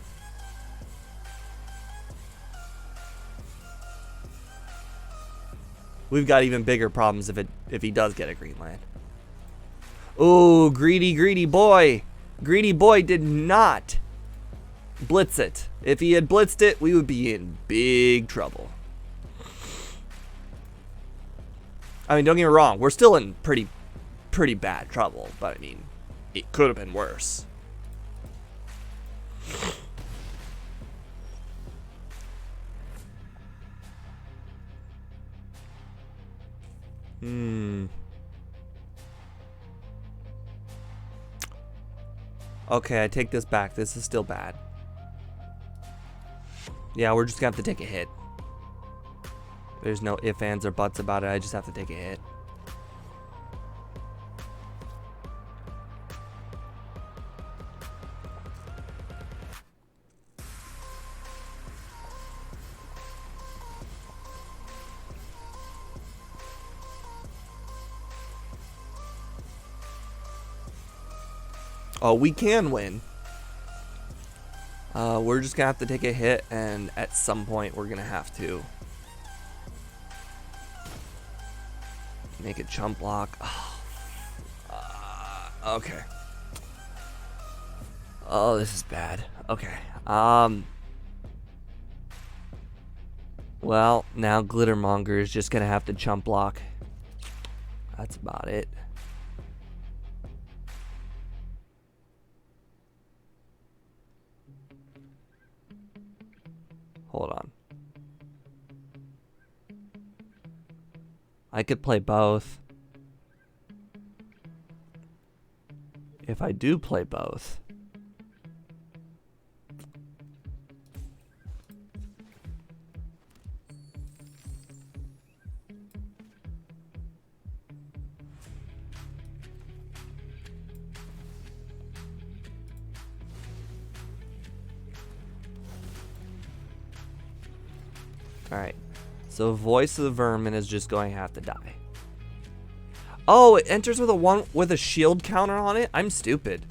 We've got even bigger problems if he does get a green land. Ooh, greedy boy. Greedy boy did not blitz it. If he had blitzed it, we would be in big trouble. I mean, don't get me wrong, we're still in pretty bad trouble, but I mean, it could have been worse. Okay, I take this back. This is still bad. Yeah, we're just gonna have to take a hit. There's no ifs, ands, or buts about it. I just have to take a hit. Oh, we can win. We're just gonna have to take a hit, and at some point we're gonna have to make a chump block. Okay. Oh, this is bad. Okay. Well, now Glittermonger is just gonna have to chump block. That's about it. Hold on. I could play both. if I do play both. Alright, so Voice of the Vermin is just going to have to die. Oh, it enters with a shield counter on it? I'm stupid.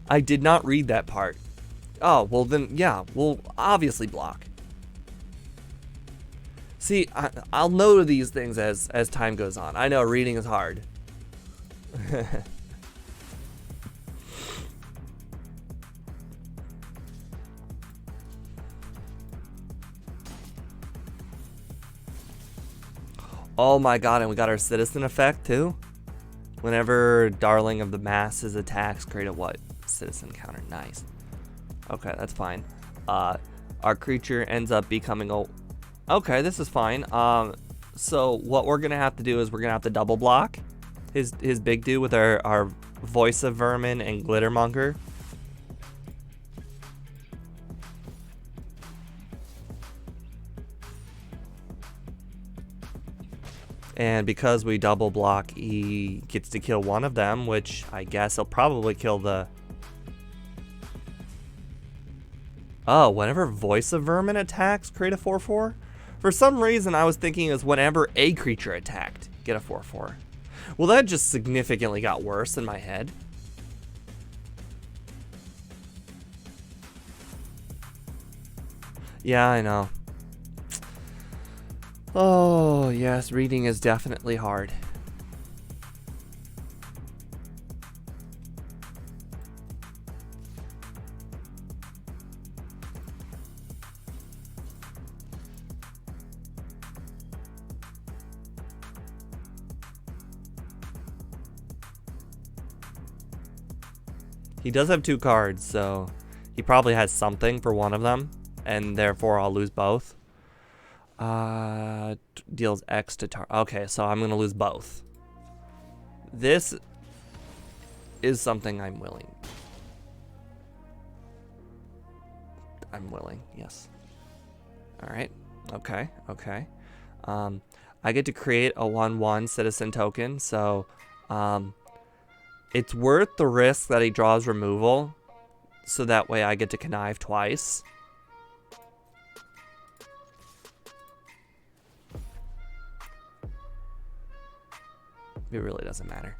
I did not read that part. Oh, well then, yeah, we'll obviously block. See, I'll know these things as time goes on. I know reading is hard. Oh my god, and we got our citizen effect too? Whenever Darling of the Masses attacks, create a what? Citizen counter. Nice. Okay, that's fine. Our creature ends up becoming a... Okay, this is fine. So what we're gonna have to do is we're gonna have to double block his big dude with our Voice of Vermin and Glittermonger. And because we double block, he gets to kill one of them, which I guess he'll probably kill the... Oh, whenever Voice of Vermin attacks, create a 4/4? For some reason, I was thinking it was whenever a creature attacked, get a 4/4. Well, that just significantly got worse in my head. Yeah, I know. Oh, yes, reading is definitely hard. He does have 2 cards, so he probably has something for one of them, and therefore I'll lose both. Deals X to tar. Okay, so I'm gonna lose both. This is something I'm willing. Yes. Alright, okay. I get to create a 1/1 citizen token, so it's worth the risk that he draws removal, so that way I get to connive twice. It really doesn't matter.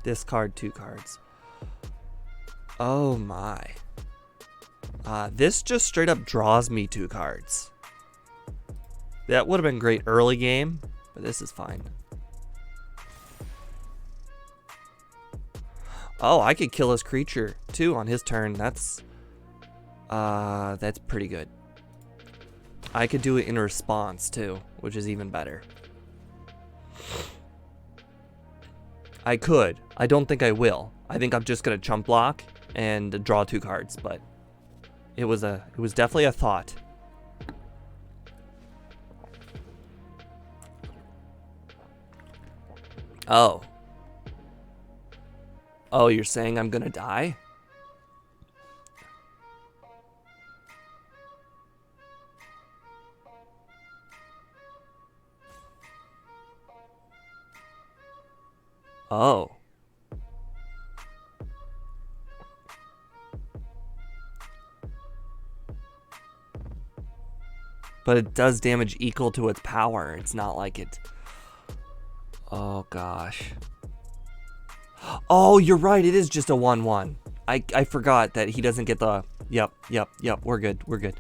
Discard 2 cards. Oh my. This just straight up draws me 2 cards. That would have been great early game, but this is fine. Oh, I could kill his creature too on his turn. That's pretty good. I could do it in response too, which is even better. I could. I don't think I will. I think I'm just gonna chump block and draw 2 cards, but it was definitely a thought. Oh. Oh, you're saying I'm gonna die? Oh. But it does damage equal to its power. It's not like it... Oh, gosh. Oh, you're right. It is just a 1/1. I forgot that he doesn't get the... Yep. We're good.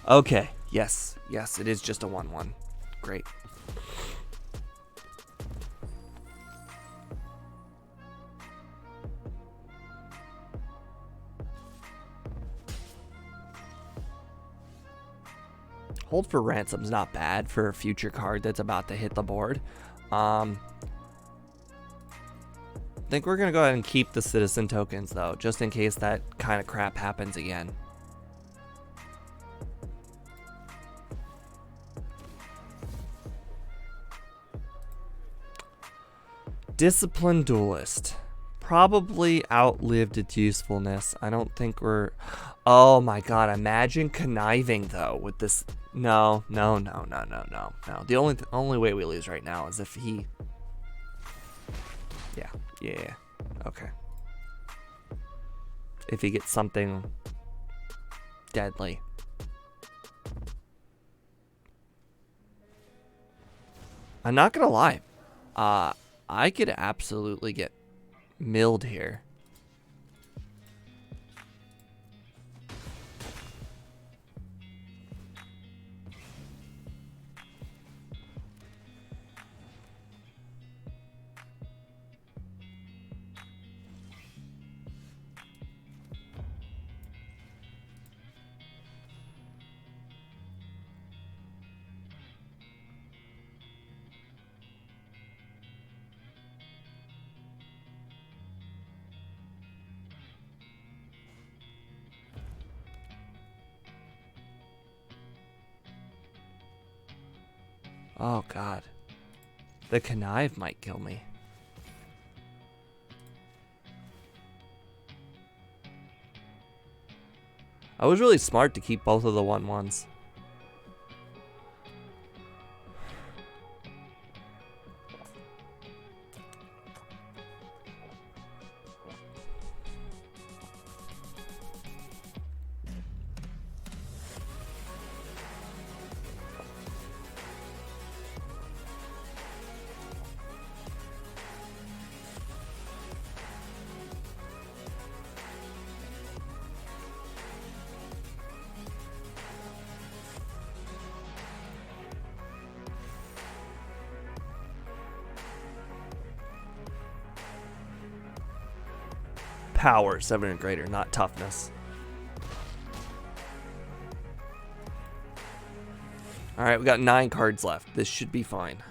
Okay. Yes, it is just a 1/1. Great. Hold for Ransom's not bad for a future card that's about to hit the board. I think we're gonna go ahead and keep the citizen tokens though, just in case that kind of crap happens again. Disciplined Duelist. Probably outlived its usefulness. I don't think we're... Oh my god, imagine conniving though with this... No. The only way we lose right now is if he... Yeah. Okay. If he gets something deadly. I'm not gonna lie. I could absolutely get milled here. Oh god. The connive might kill me. I was really smart to keep both of the 1/1s. Power, 7 or greater, not toughness. Alright, we got 9 cards left. This should be fine.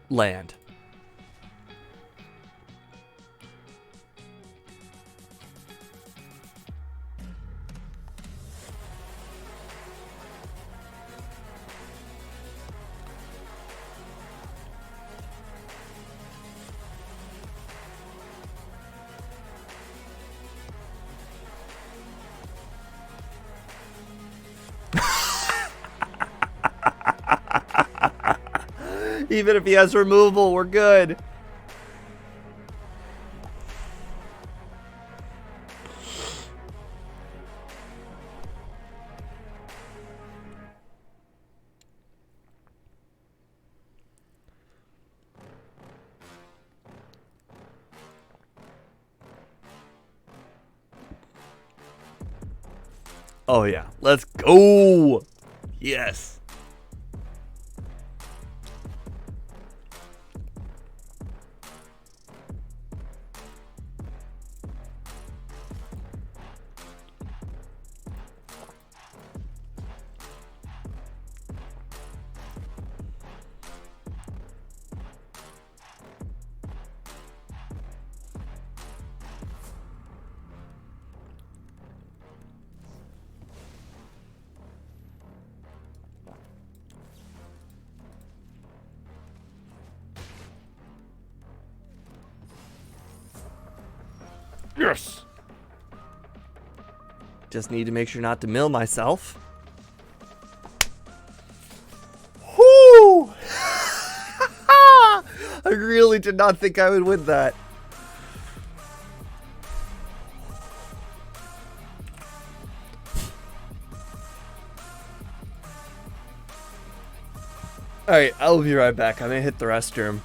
Land. Even if he has removal, we're good. Oh yeah, let's go. Yes. Yes. Just need to make sure not to mill myself. Whoo! I really did not think I would win that. Alright, I'll be right back. I'm gonna hit the restroom.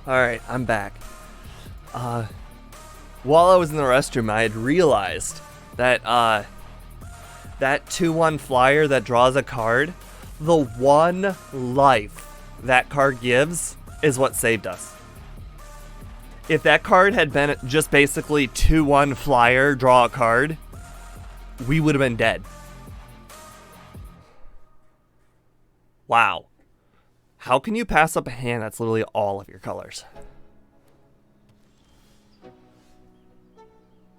Alright, I'm back. While I was in the restroom, I had realized that, that 2/1 flyer that draws a card, the one life that card gives is what saved us. If that card had been just basically 2/1 flyer, draw a card, we would have been dead. Wow. How can you pass up a hand that's literally all of your colors?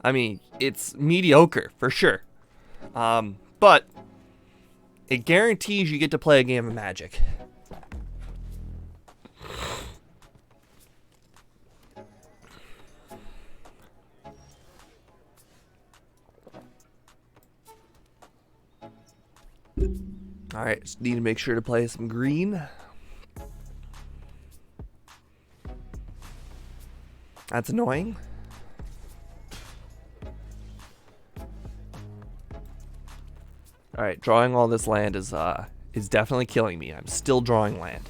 I mean, it's mediocre, for sure. But it guarantees you get to play a game of Magic. Alright, just need to make sure to play some green. That's annoying. Alright, drawing all this land is definitely killing me. I'm still drawing land.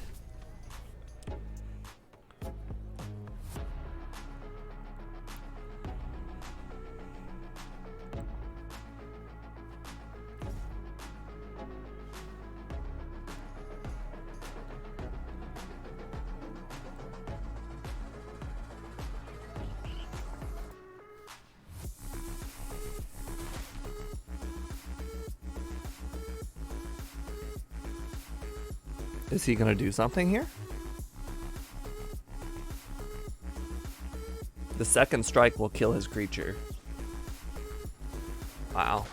Is he gonna do something here? The second strike will kill his creature. Wow.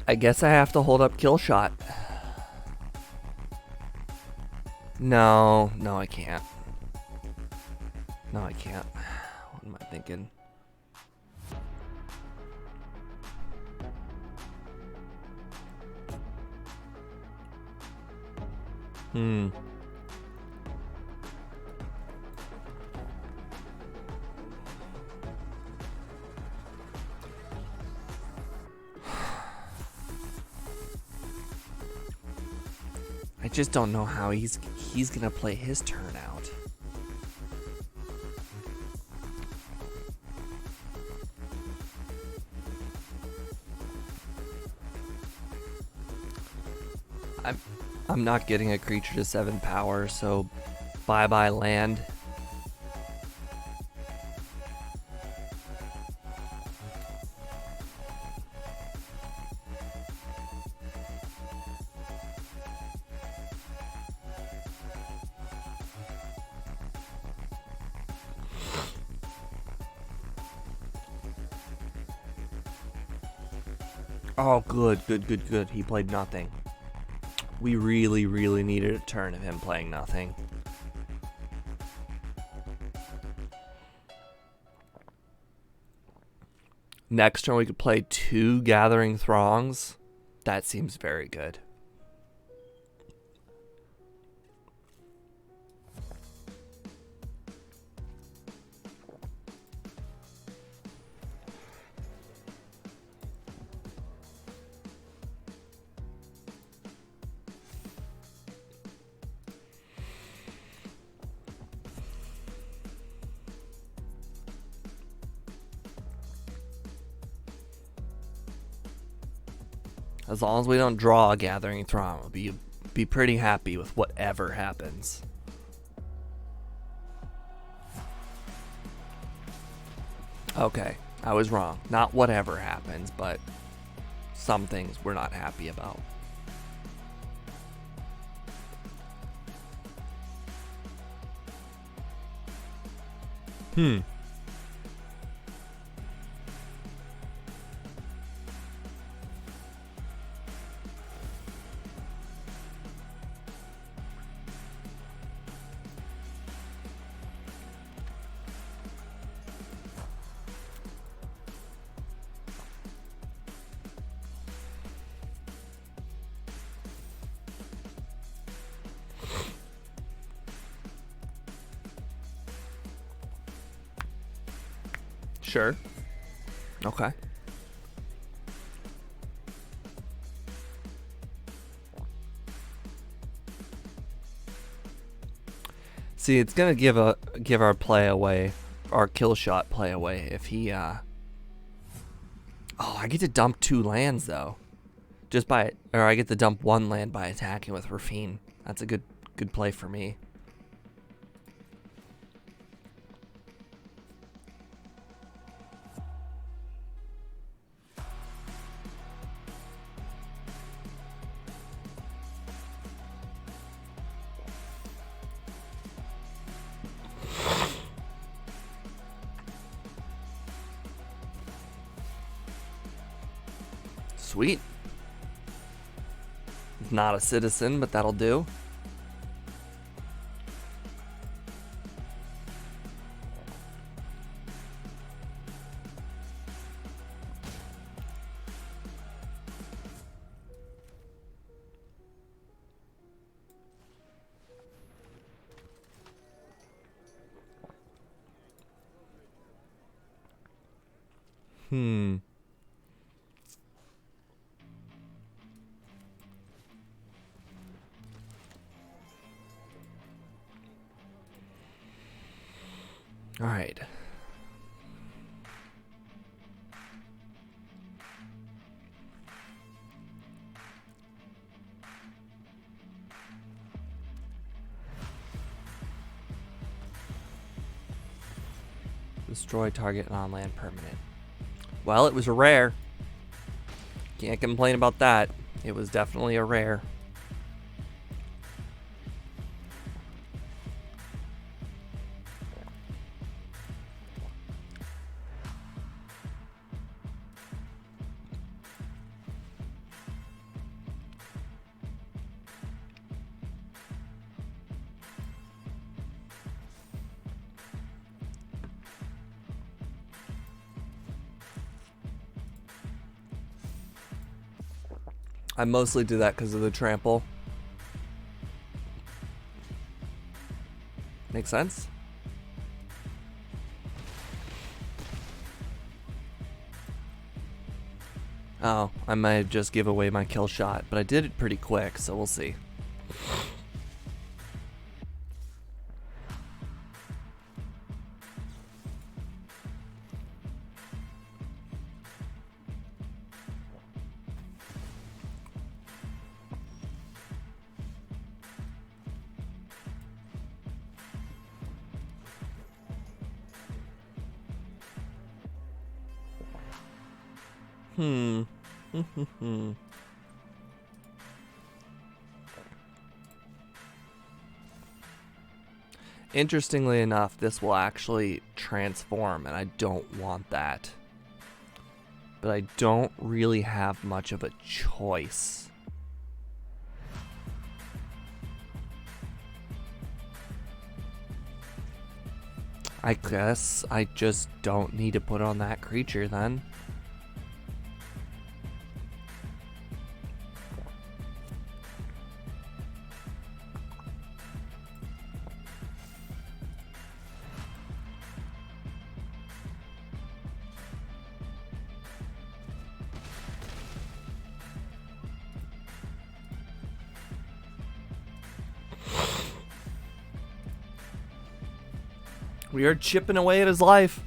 I guess I have to hold up kill shot. No, I can't. No, I can't. What am I thinking? I just don't know how he's gonna play his turn out. I'm not getting a creature to 7 power, so bye-bye land. Oh, good. He played nothing. We really needed a turn of him playing nothing. Next turn we could play 2 Gathering Throngs. That seems very good. As long as we don't draw a Gathering Throng, we'll be pretty happy with whatever happens. Okay, I was wrong. Not whatever happens, but some things we're not happy about. Sure. Okay. See, it's gonna give our play away, our kill shot play away if he. Oh, I get to dump 2 lands though, or I get to dump 1 land by attacking with Rafine. That's a good play for me. Sweet. Not a citizen, but that'll do. All right. Destroy target non-land permanent. Well, it was a rare. Can't complain about that. It was definitely a rare. I mostly do that because of the trample. Make sense? Oh, I might just give away my kill shot, but I did it pretty quick, so we'll see. Interestingly enough, this will actually transform, and I don't want that. But I don't really have much of a choice. I guess I just don't need to put on that creature then. We are chipping away at his life.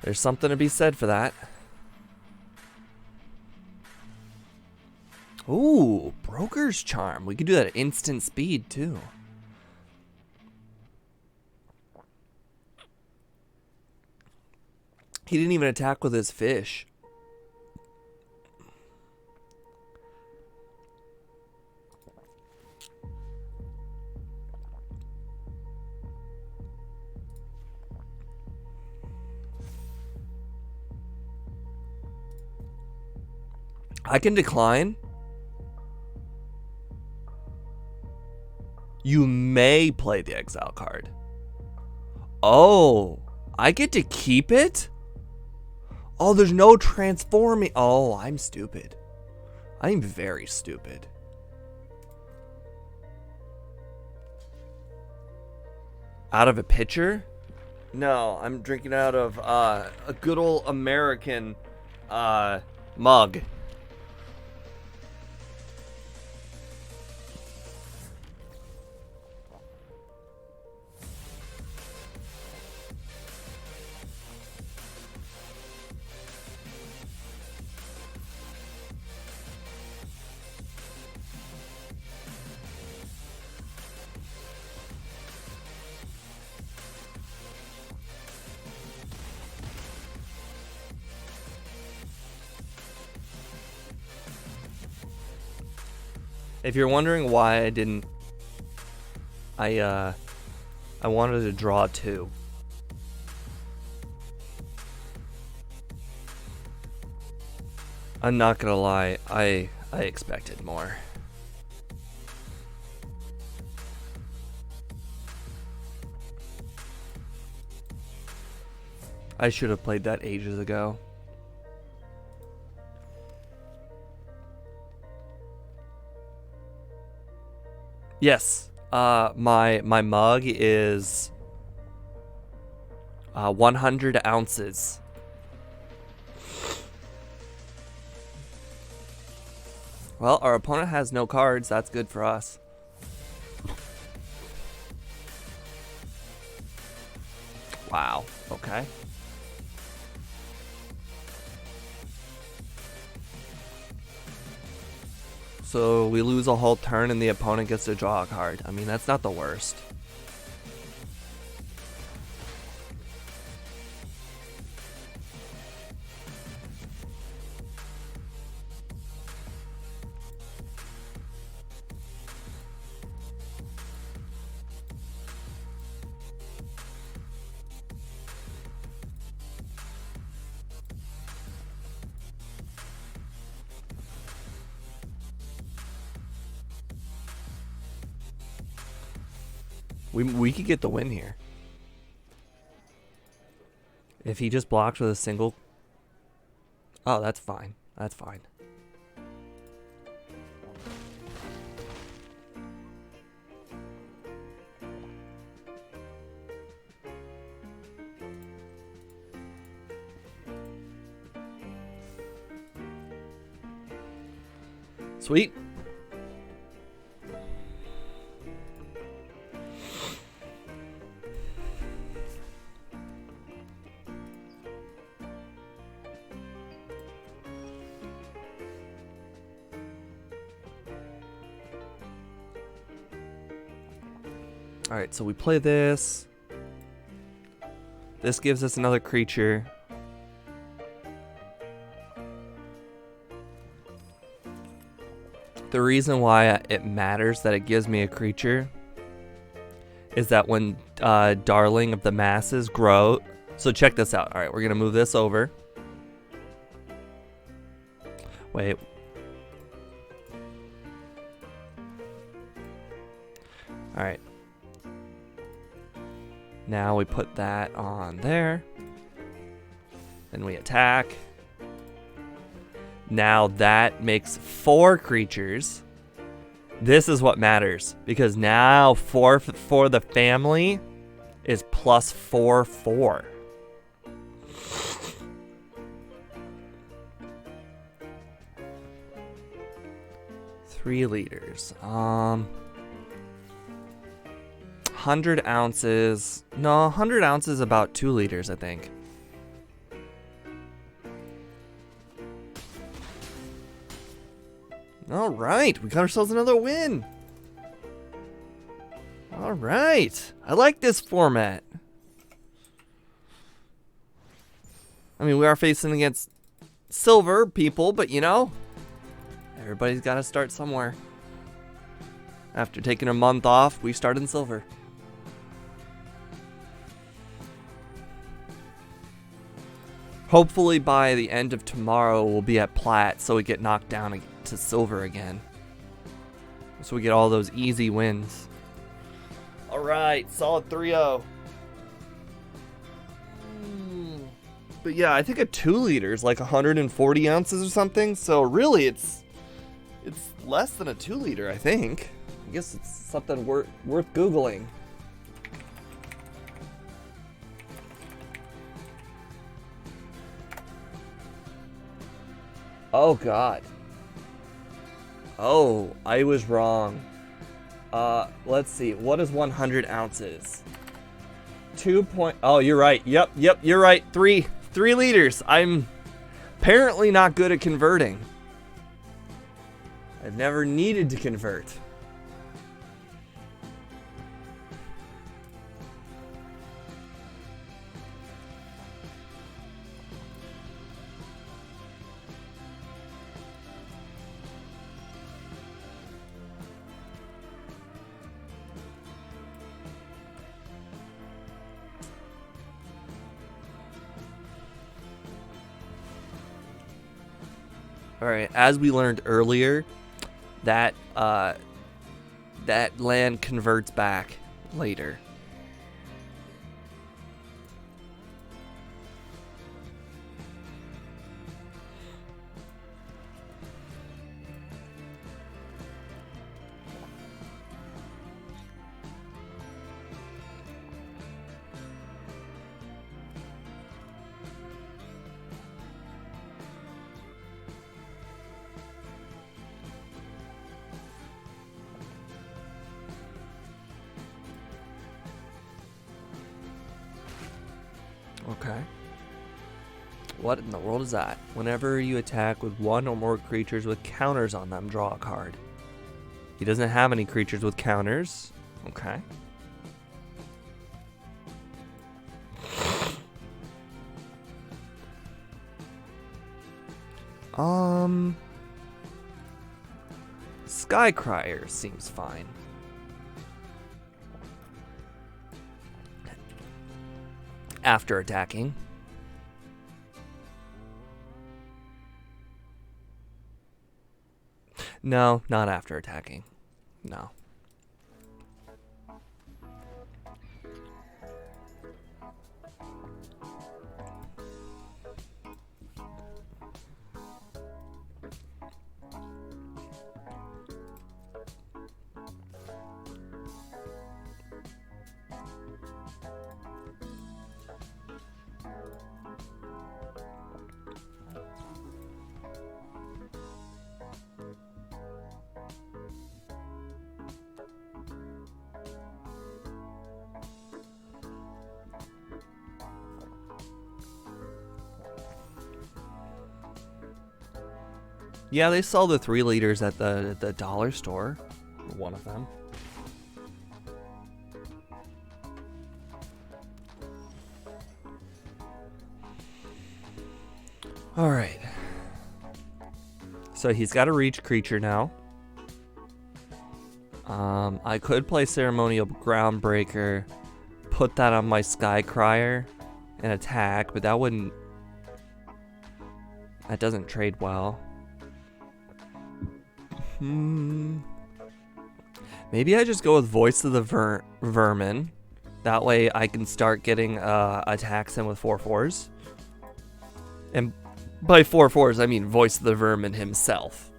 There's something to be said for that. Ooh, Broker's Charm. We could do that at instant speed too. He didn't even attack with his fish. I can decline. You may play the exile card. Oh, I get to keep it? Oh, there's no transforming. Oh, I'm stupid. I'm very stupid. Out of a pitcher? No, I'm drinking out of a good old American mug. If you're wondering why I didn't, I wanted to draw 2. I'm not gonna lie, I expected more. I should have played that ages ago. Yes, my mug is 100 ounces. Well, our opponent has no cards. That's good for us. Wow. Okay. So we lose a whole turn and the opponent gets to draw a card. I mean, that's not the worst. We could get the win here. If he just blocks with a single... Oh, that's fine. That's fine. Sweet. Alright, so we play this. This gives us another creature. The reason why it matters that it gives me a creature is that when Darling of the Masses grow... So check this out. Alright, we're going to move this over. Wait. Alright. Now we put that on there. Then we attack. Now that makes 4 creatures. This is what matters, because now 4 for the family is plus 4/4. Three liters. 100 ounces. No, 100 ounces about 2 liters, I think. All right, we got ourselves another win. All right, I like this format. I mean, we are facing against silver people, but you know, everybody's got to start somewhere. After taking a month off, we start in silver. Hopefully by the end of tomorrow, we'll be at plat, so we get knocked down to silver again. So we get all those easy wins. All right, solid 3-0. But yeah, I think a 2 liter is like 140 ounces or something. So really, it's less than a 2 liter, I think. I guess it's something worth Googling. Oh God. Oh, I was wrong. Let's see. What is 100 ounces? 2 Oh, you're right. Yep, you're right. 3 liters. I'm apparently not good at converting. I've never needed to convert. Alright, as we learned earlier, that that land converts back later. Okay. What in the world is that? Whenever you attack with one or more creatures with counters on them, draw a card. He doesn't have any creatures with counters. Okay. Skycrier seems fine. After attacking. No, not after attacking. No. Yeah, they sell the 3 liters at the dollar store. One of them. All right. So he's got a reach creature now. I could play Ceremonial Groundbreaker, put that on my Skycrier, and attack, but that wouldn't. That doesn't trade well. Maybe I just go with Voice of the Vermin. That way I can start getting attacks in with 4/4s. And by 4/4s, I mean Voice of the Vermin himself.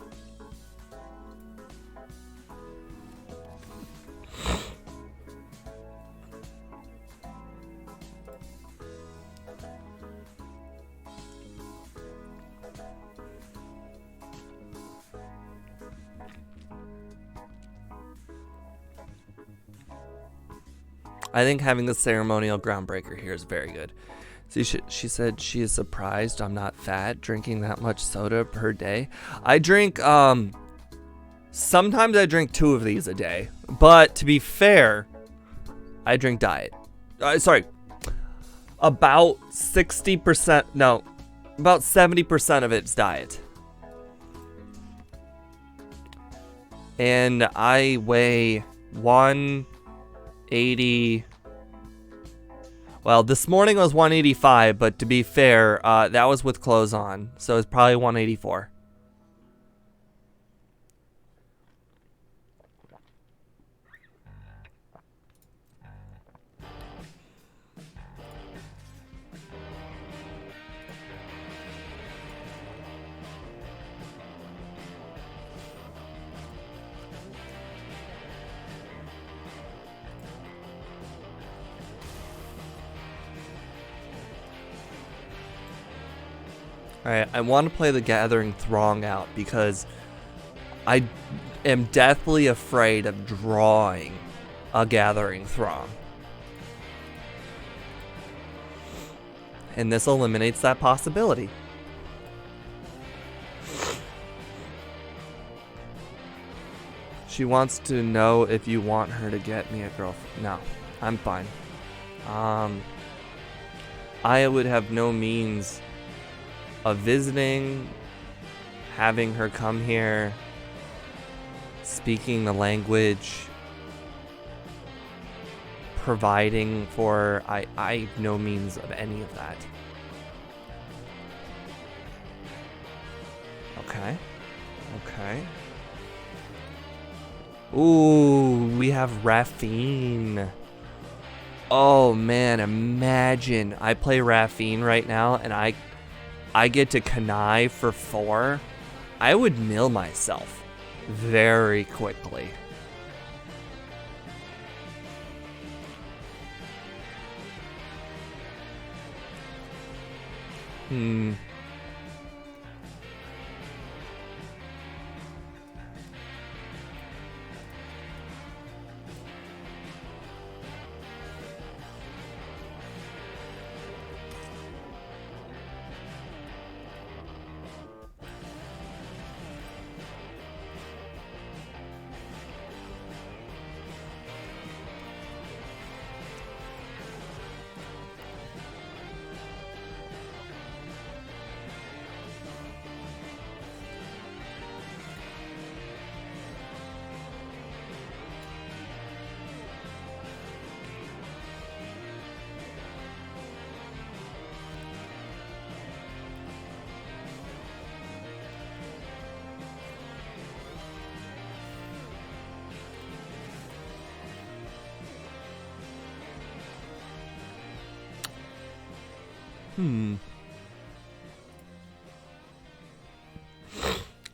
I think having the Ceremonial Groundbreaker here is very good. See, she said she is surprised I'm not fat, drinking that much soda per day. I drink, sometimes I drink 2 of these a day. But to be fair, I drink diet. Sorry, about 60%, no, about 70% of it's diet. And I weigh 180. Well, this morning was 185, but to be fair, that was with clothes on, so it's probably 184. Alright, I want to play the Gathering Throng out because I am deathly afraid of drawing a Gathering Throng. And this eliminates that possibility. She wants to know if you want her to get me a girlfriend. No, I'm fine. I would have no means of visiting, having her come here, speaking the language, providing for. I have no means of any of that. Oh, Okay. Okay. Ooh, we have Raffine. Oh man, imagine I play Raffine right now and I get to connive for 4. I would mill myself very quickly. Hmm.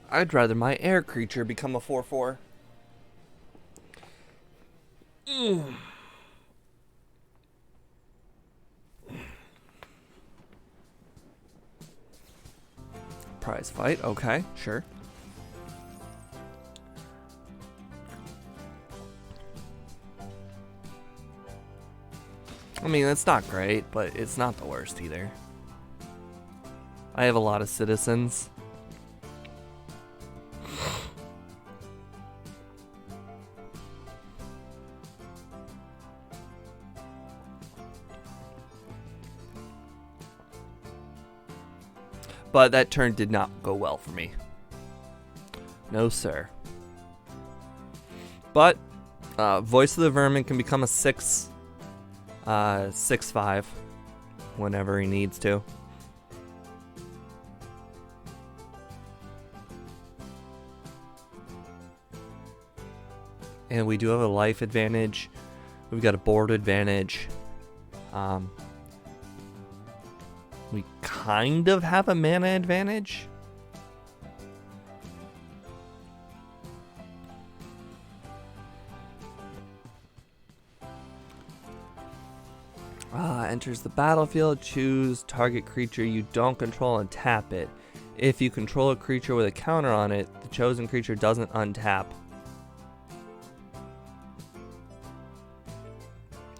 I'd rather my air creature become a 4/4. Prize fight, okay, sure. I mean, it's not great, but it's not the worst either. I have a lot of citizens. But that turn did not go well for me. No, sir. But Voice of the Vermin can become a 6/5 whenever he needs to. And we do have a life advantage. We've got a board advantage. We kind of have a mana advantage. Enters the battlefield. Choose target creature you don't control and tap it. If you control a creature with a counter on it, the chosen creature doesn't untap.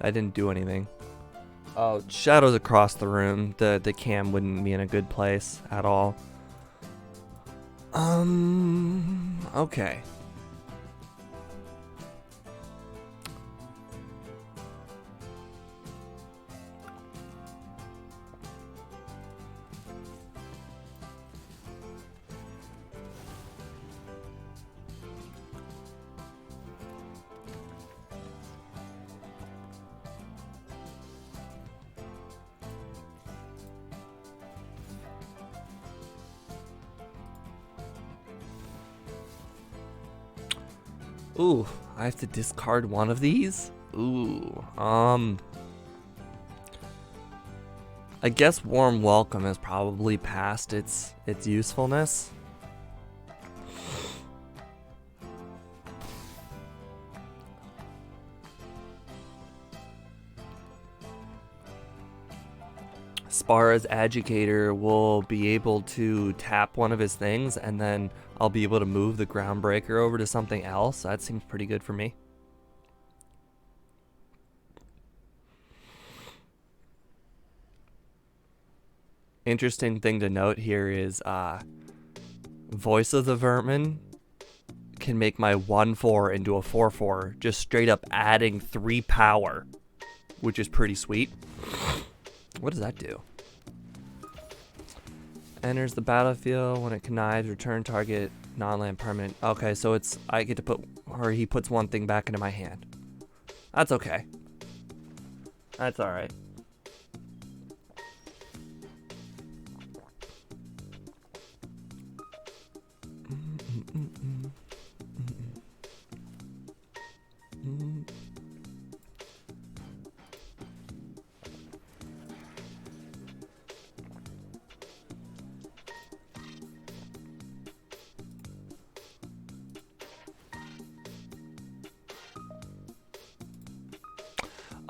I didn't do anything. Oh, shadows across the room. The cam wouldn't be in a good place at all. Okay. Ooh, I have to discard one of these? Ooh, I guess Warm Welcome has probably passed its usefulness. Spara's Agitator will be able to tap one of his things, and then I'll be able to move the Groundbreaker over to something else. That seems pretty good for me. Interesting thing to note here is Voice of the Vermin can make my 1/4 into a 4/4, just straight up adding 3 power, which is pretty sweet. What does that do? Enters the battlefield when it connives, return target non-land permanent. Okay, so it's I get to put, or he puts one thing back into my hand. That's okay. That's alright.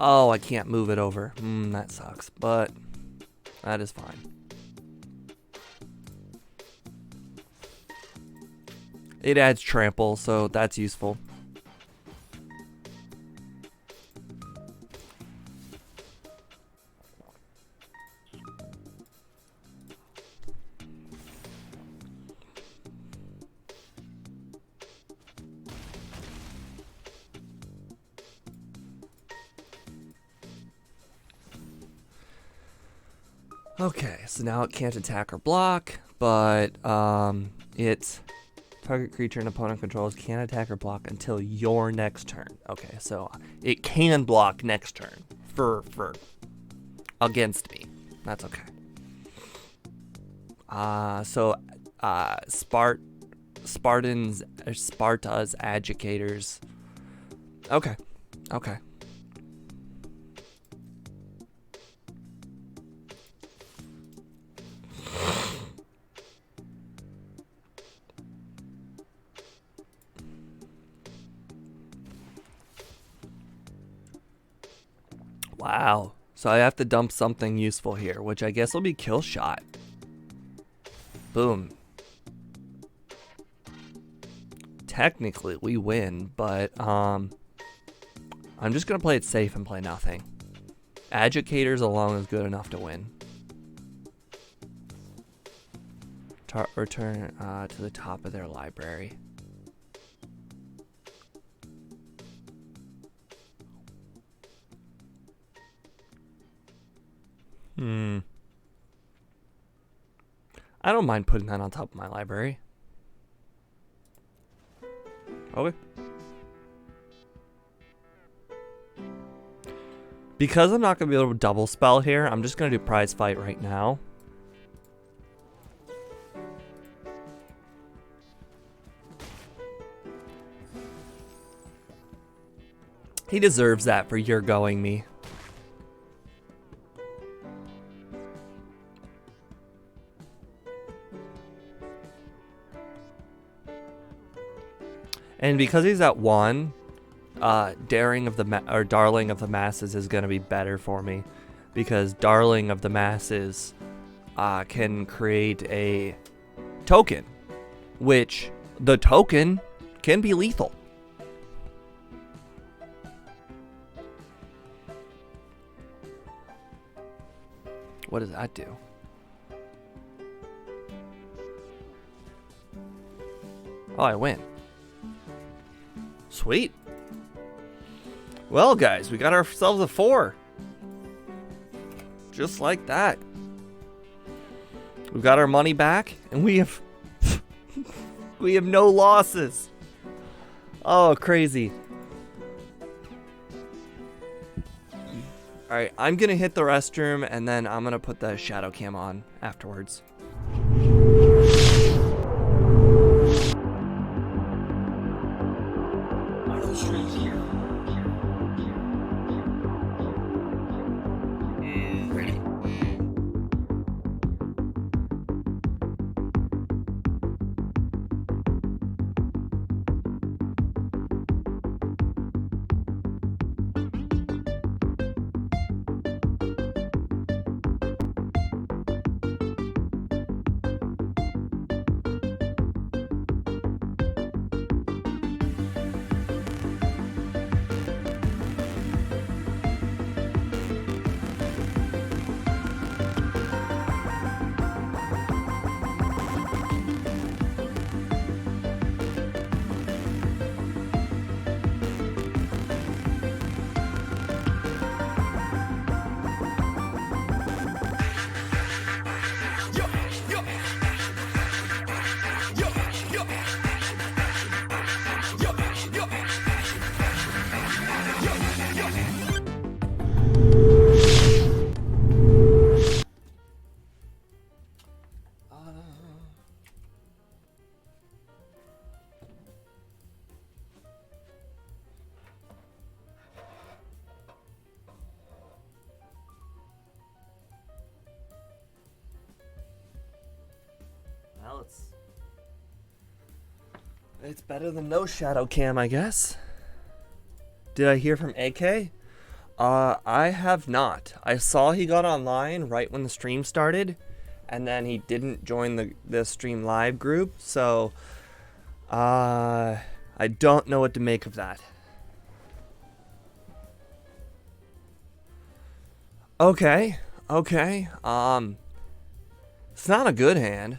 Oh, I can't move it over. That sucks, but that is fine. It adds trample, so that's useful. Okay, so now it can't attack or block, but it target creature an opponent controls can't attack or block until your next turn. Okay, so it can block next turn for against me. That's okay. Sparta's Educators. Okay. Okay. Wow. So I have to dump something useful here, which I guess will be Kill Shot. Boom. Technically, we win, but I'm just going to play it safe and play nothing. Educators alone is good enough to win. Return to the top of their library. I don't mind putting that on top of my library. Okay. Because I'm not going to be able to double spell here, I'm just going to do prize fight right now. He deserves that for you're going me. And because he's at 1, Darling of the Masses is going to be better for me, because Darling of the Masses can create a token, which the token can be lethal. What does that do? Oh, I win. Sweet. Well, guys, we got ourselves a 4. Just like that. We've got our money back, and we have we have no losses. Oh, crazy. All right, I'm gonna hit the restroom, and then I'm gonna put the shadow cam on afterwards. Well, it's better than no shadow cam, I guess. Did I hear from AK? I have not. I saw he got online right when the stream started, and then he didn't join the stream live group, so I don't know what to make of that. Okay, okay. It's not a good hand,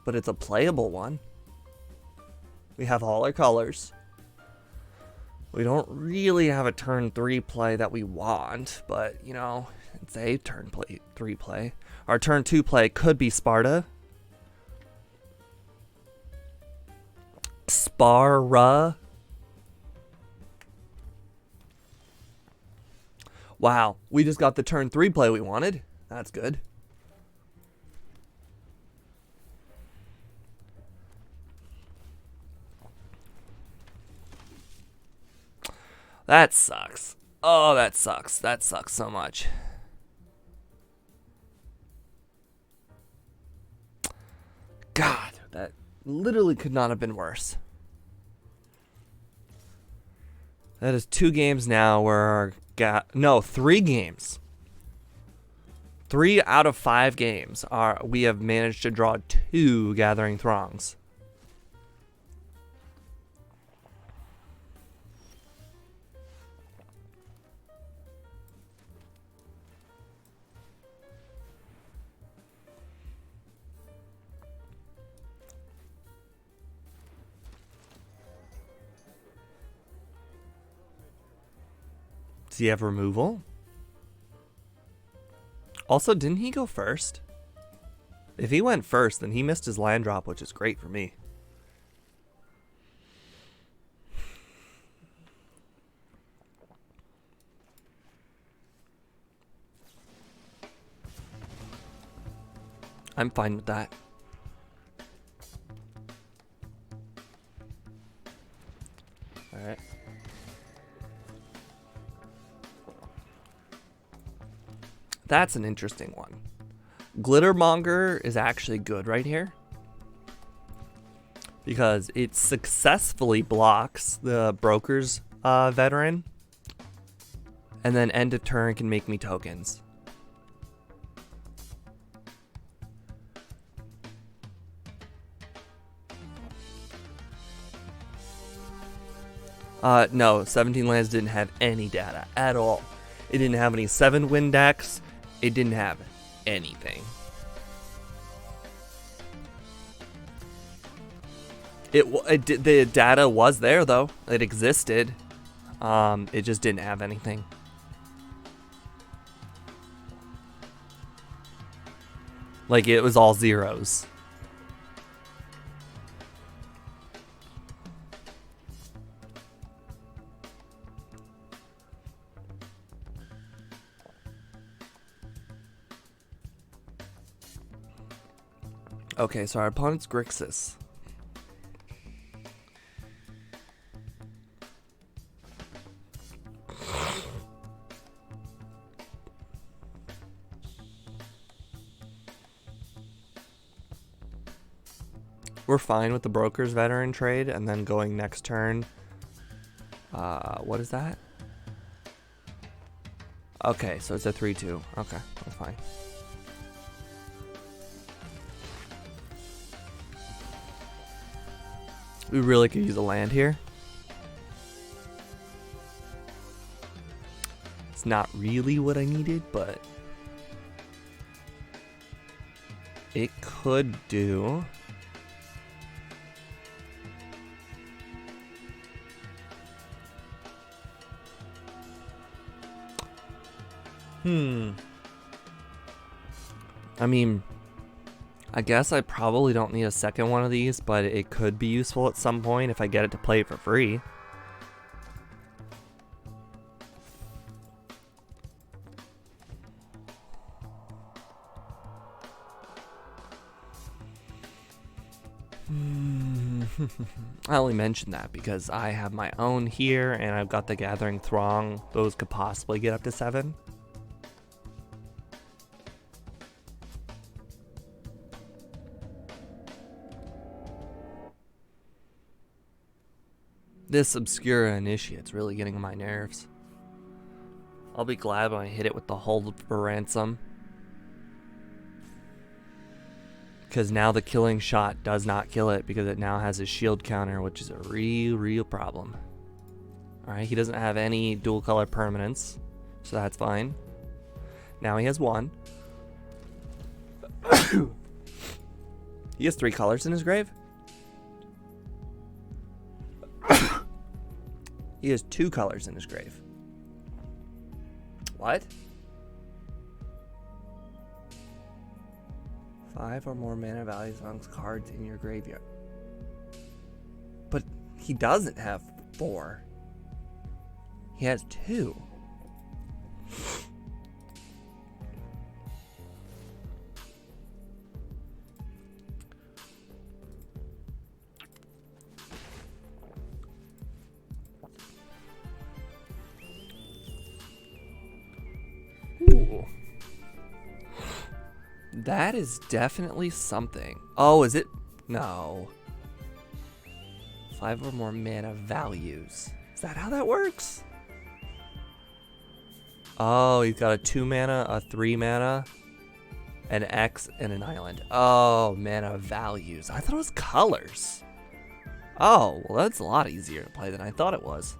but it's a playable one. We have all our colors. We don't really have a turn 3 play that we want, but, you know, it's a turn 3 play. Our turn 2 play could be Sparta. Spara. Wow, we just got the turn 3 play we wanted. That's good. That sucks. Oh, that sucks. That sucks so much. God, that literally could not have been worse. That is 2 games now where no, 3 games. 3 out of 5 games we have managed to draw 2 Gathering Throngs. Does he have removal? Also, didn't he go first? If he went first, then he missed his land drop, which is great for me. I'm fine with that. All right. That's an interesting one. Glittermonger is actually good right here because it successfully blocks the Broker's veteran, and then end of turn can make me tokens. No, 17 lands didn't have any data at all. It didn't have any 7-win decks. It didn't have anything. The data was there though. It existed. It just didn't have anything. Like it was all zeros. Okay, so our opponent's Grixis. We're fine with the Broker's veteran trade and then going next turn. What is that? Okay, so it's a 3-2. Okay, that's fine. We really could use a land here. It's not really what I needed, but it could do. I mean, I guess I probably don't need a second one of these, but it could be useful at some point if I get it to play for free. I only mentioned that because I have my own here and I've got the Gathering Throng. Those could possibly get up to 7. This Obscura Initiate's really getting on my nerves. I'll be glad when I hit it with the hold for ransom. Because now the killing shot does not kill it because it now has a shield counter, which is a real problem. Alright, he doesn't have any dual color permanents, so that's fine. Now he has one. He has 3 colors in his grave. He has 2 colors in his grave. What? 5 or more mana values amongst cards in your graveyard. But he doesn't have 4. He has 2. Ooh. That is definitely something. Oh, is it? No. 5 or more mana values. Is that how that works? Oh, he's got a 2 mana, a 3 mana, an X, and an island. Oh, mana values. I thought it was colors. Oh, well, that's a lot easier to play than I thought it was.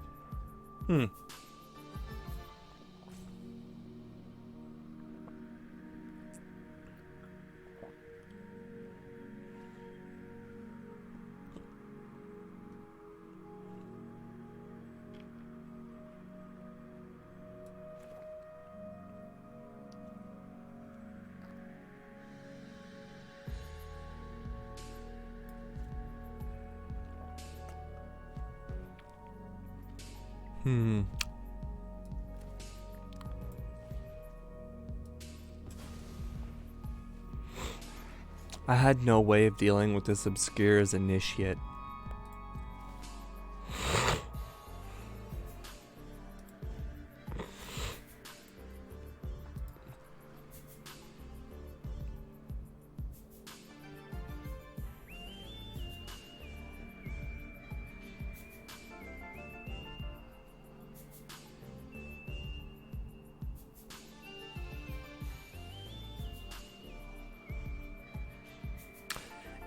I had no way of dealing with this obscure as initiate.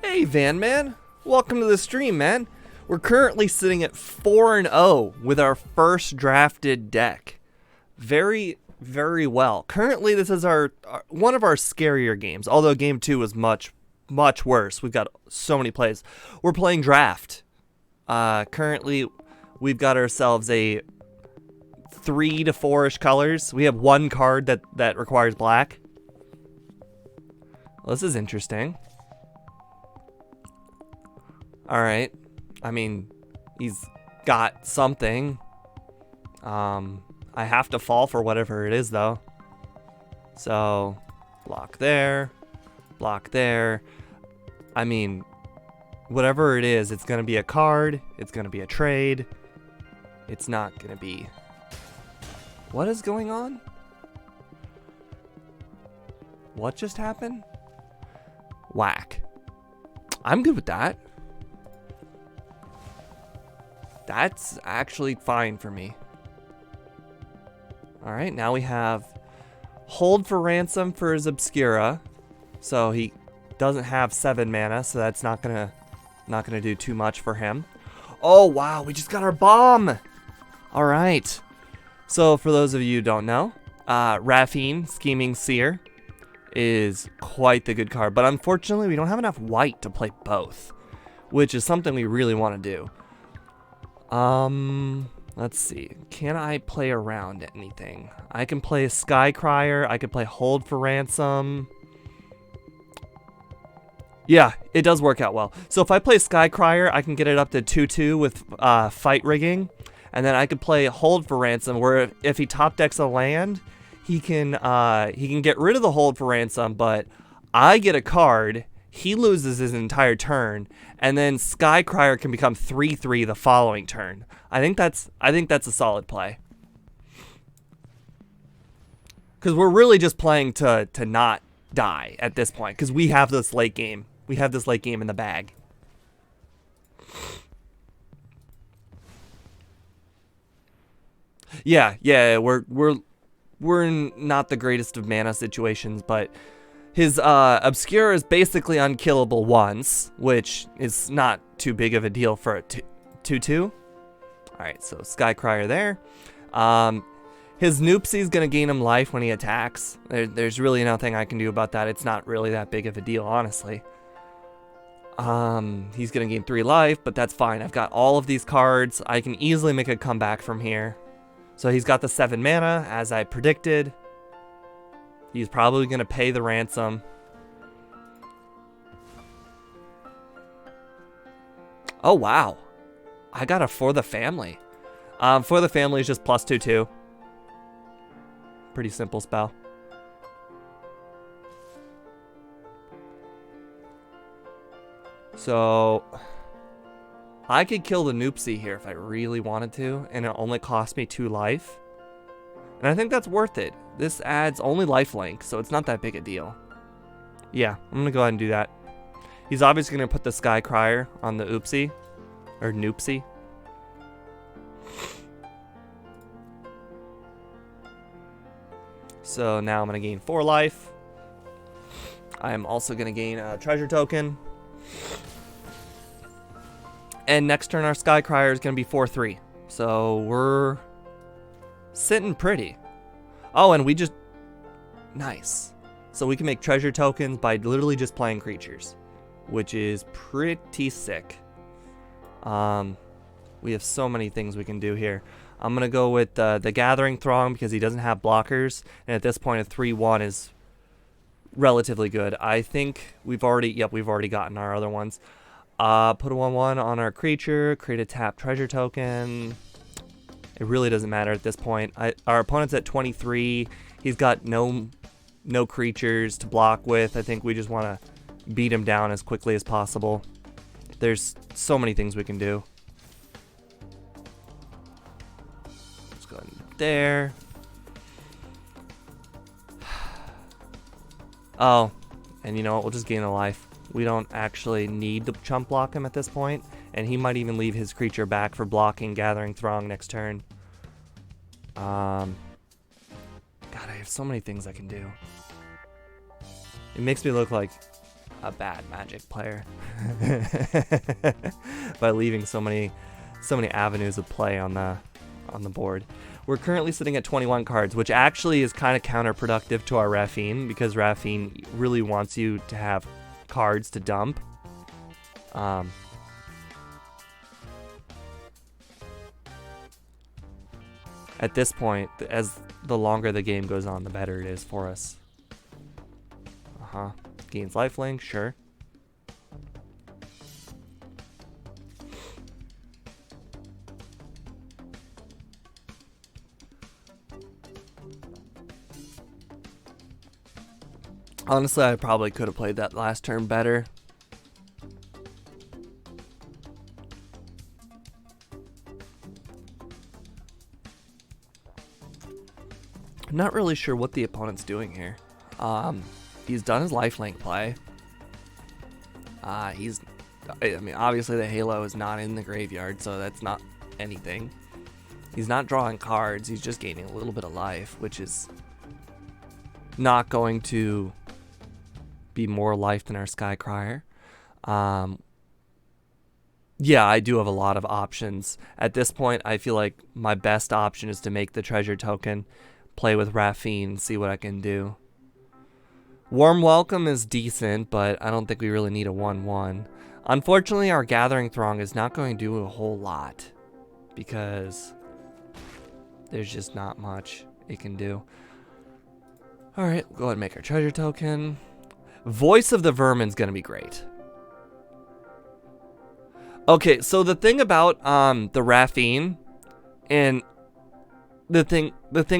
Hey Van Man, welcome to the stream, man. We're currently sitting at 4-0 with our first drafted deck. Very, very well. Currently, this is our one of our scarier games, although game 2 was much worse. We've got so many plays. We're playing draft. Currently, we've got ourselves a 3 to 4-ish colors. We have 1 card that requires black. Well, this is interesting. Alright. I mean, he's got something. I have to fall for whatever it is, though. So, block there. Block there. I mean, whatever it is, it's going to be a card. It's going to be a trade. It's not going to be... What is going on? What just happened? Whack. I'm good with that. That's actually fine for me. Alright, now we have hold for ransom for his Obscura. So he doesn't have 7 mana, so that's not gonna do too much for him. Oh wow, we just got our bomb! Alright. So for those of you who don't know, Raffine, Scheming Seer, is quite the good card. But unfortunately, we don't have enough white to play both, which is something we really want to do. Let's see. Can I play around anything? I can play Skycrier. I can play Hold for Ransom. Yeah, it does work out well. So if I play Skycrier, I can get it up to 2/2 with Fight Rigging. And then I could play Hold for Ransom, where if he top decks a land, he can get rid of the Hold for Ransom, but I get a card. He loses his entire turn, and then Skycrier can become 3/3 the following turn. I think that's a solid play. Because we're really just playing to not die at this point, because we have this late game. We have this late game in the bag. Yeah, we're we're in not the greatest of mana situations, but his Obscure is basically unkillable once, which is not too big of a deal for a 2/2. Alright, so Skycrier there. His Noopsie is going to gain him life when he attacks. There's really nothing I can do about that. It's not really that big of a deal, honestly. He's going to gain 3 life, but that's fine. I've got all of these cards. I can easily make a comeback from here. So he's got the 7 mana, as I predicted. He's probably going to pay the ransom. Oh, wow. I got a For the Family. For the Family is just +2/2. Pretty simple spell. So I could kill the Noopsie here if I really wanted to, and it only cost me 2 life. And I think that's worth it. This adds only lifelink, so it's not that big a deal. Yeah, I'm going to go ahead and do that. He's obviously going to put the Skycrier on the Oopsie. Or Noopsie. So now I'm going to gain 4 life. I am also going to gain a treasure token. And next turn our Skycrier is going to be 4/3. So we're sitting pretty. Oh, and we just... Nice. So we can make treasure tokens by literally just playing creatures, which is pretty sick. We have so many things we can do here. I'm going to go with the Gathering Throng because he doesn't have blockers. And at this point, a 3/1 is relatively good. I think we've already... Yep, we've already gotten our other ones. Put a 1/1 on our creature. Create a tap treasure token. It really doesn't matter at this point. Our opponent's at 23. He's got no creatures to block with. I think we just want to beat him down as quickly as possible. There's so many things we can do. Let's go ahead and there. Oh, and you know what? We'll just gain a life. We don't actually need to chump block him at this point, and he might even leave his creature back for blocking Gathering Throng next turn. God, I have so many things I can do. It makes me look like a bad Magic player by leaving so many avenues of play on the board. We're currently sitting at 21 cards, which actually is kind of counterproductive to our Raffine, because Raffine really wants you to have cards to dump. At this point, as the longer the game goes on, the better it is for us. Gains lifelink, sure. Honestly, I probably could have played that last turn better. I'm not really sure what the opponent's doing here. He's done his lifelink play. I mean, obviously the Halo is not in the graveyard, so that's not anything. He's not drawing cards, he's just gaining a little bit of life, which is not going to be more life than our Skycrier. Yeah, I do have a lot of options. At this point, I feel like my best option is to make the treasure token, play with Raffine, see what I can do. Warm Welcome is decent, but I don't think we really need a 1/1. Unfortunately, our Gathering Throng is not going to do a whole lot, because there's just not much it can do. Alright, we'll go ahead and make our treasure token. Voice of the Vermin's gonna be great. Okay, so the thing about the Raffine, and the thing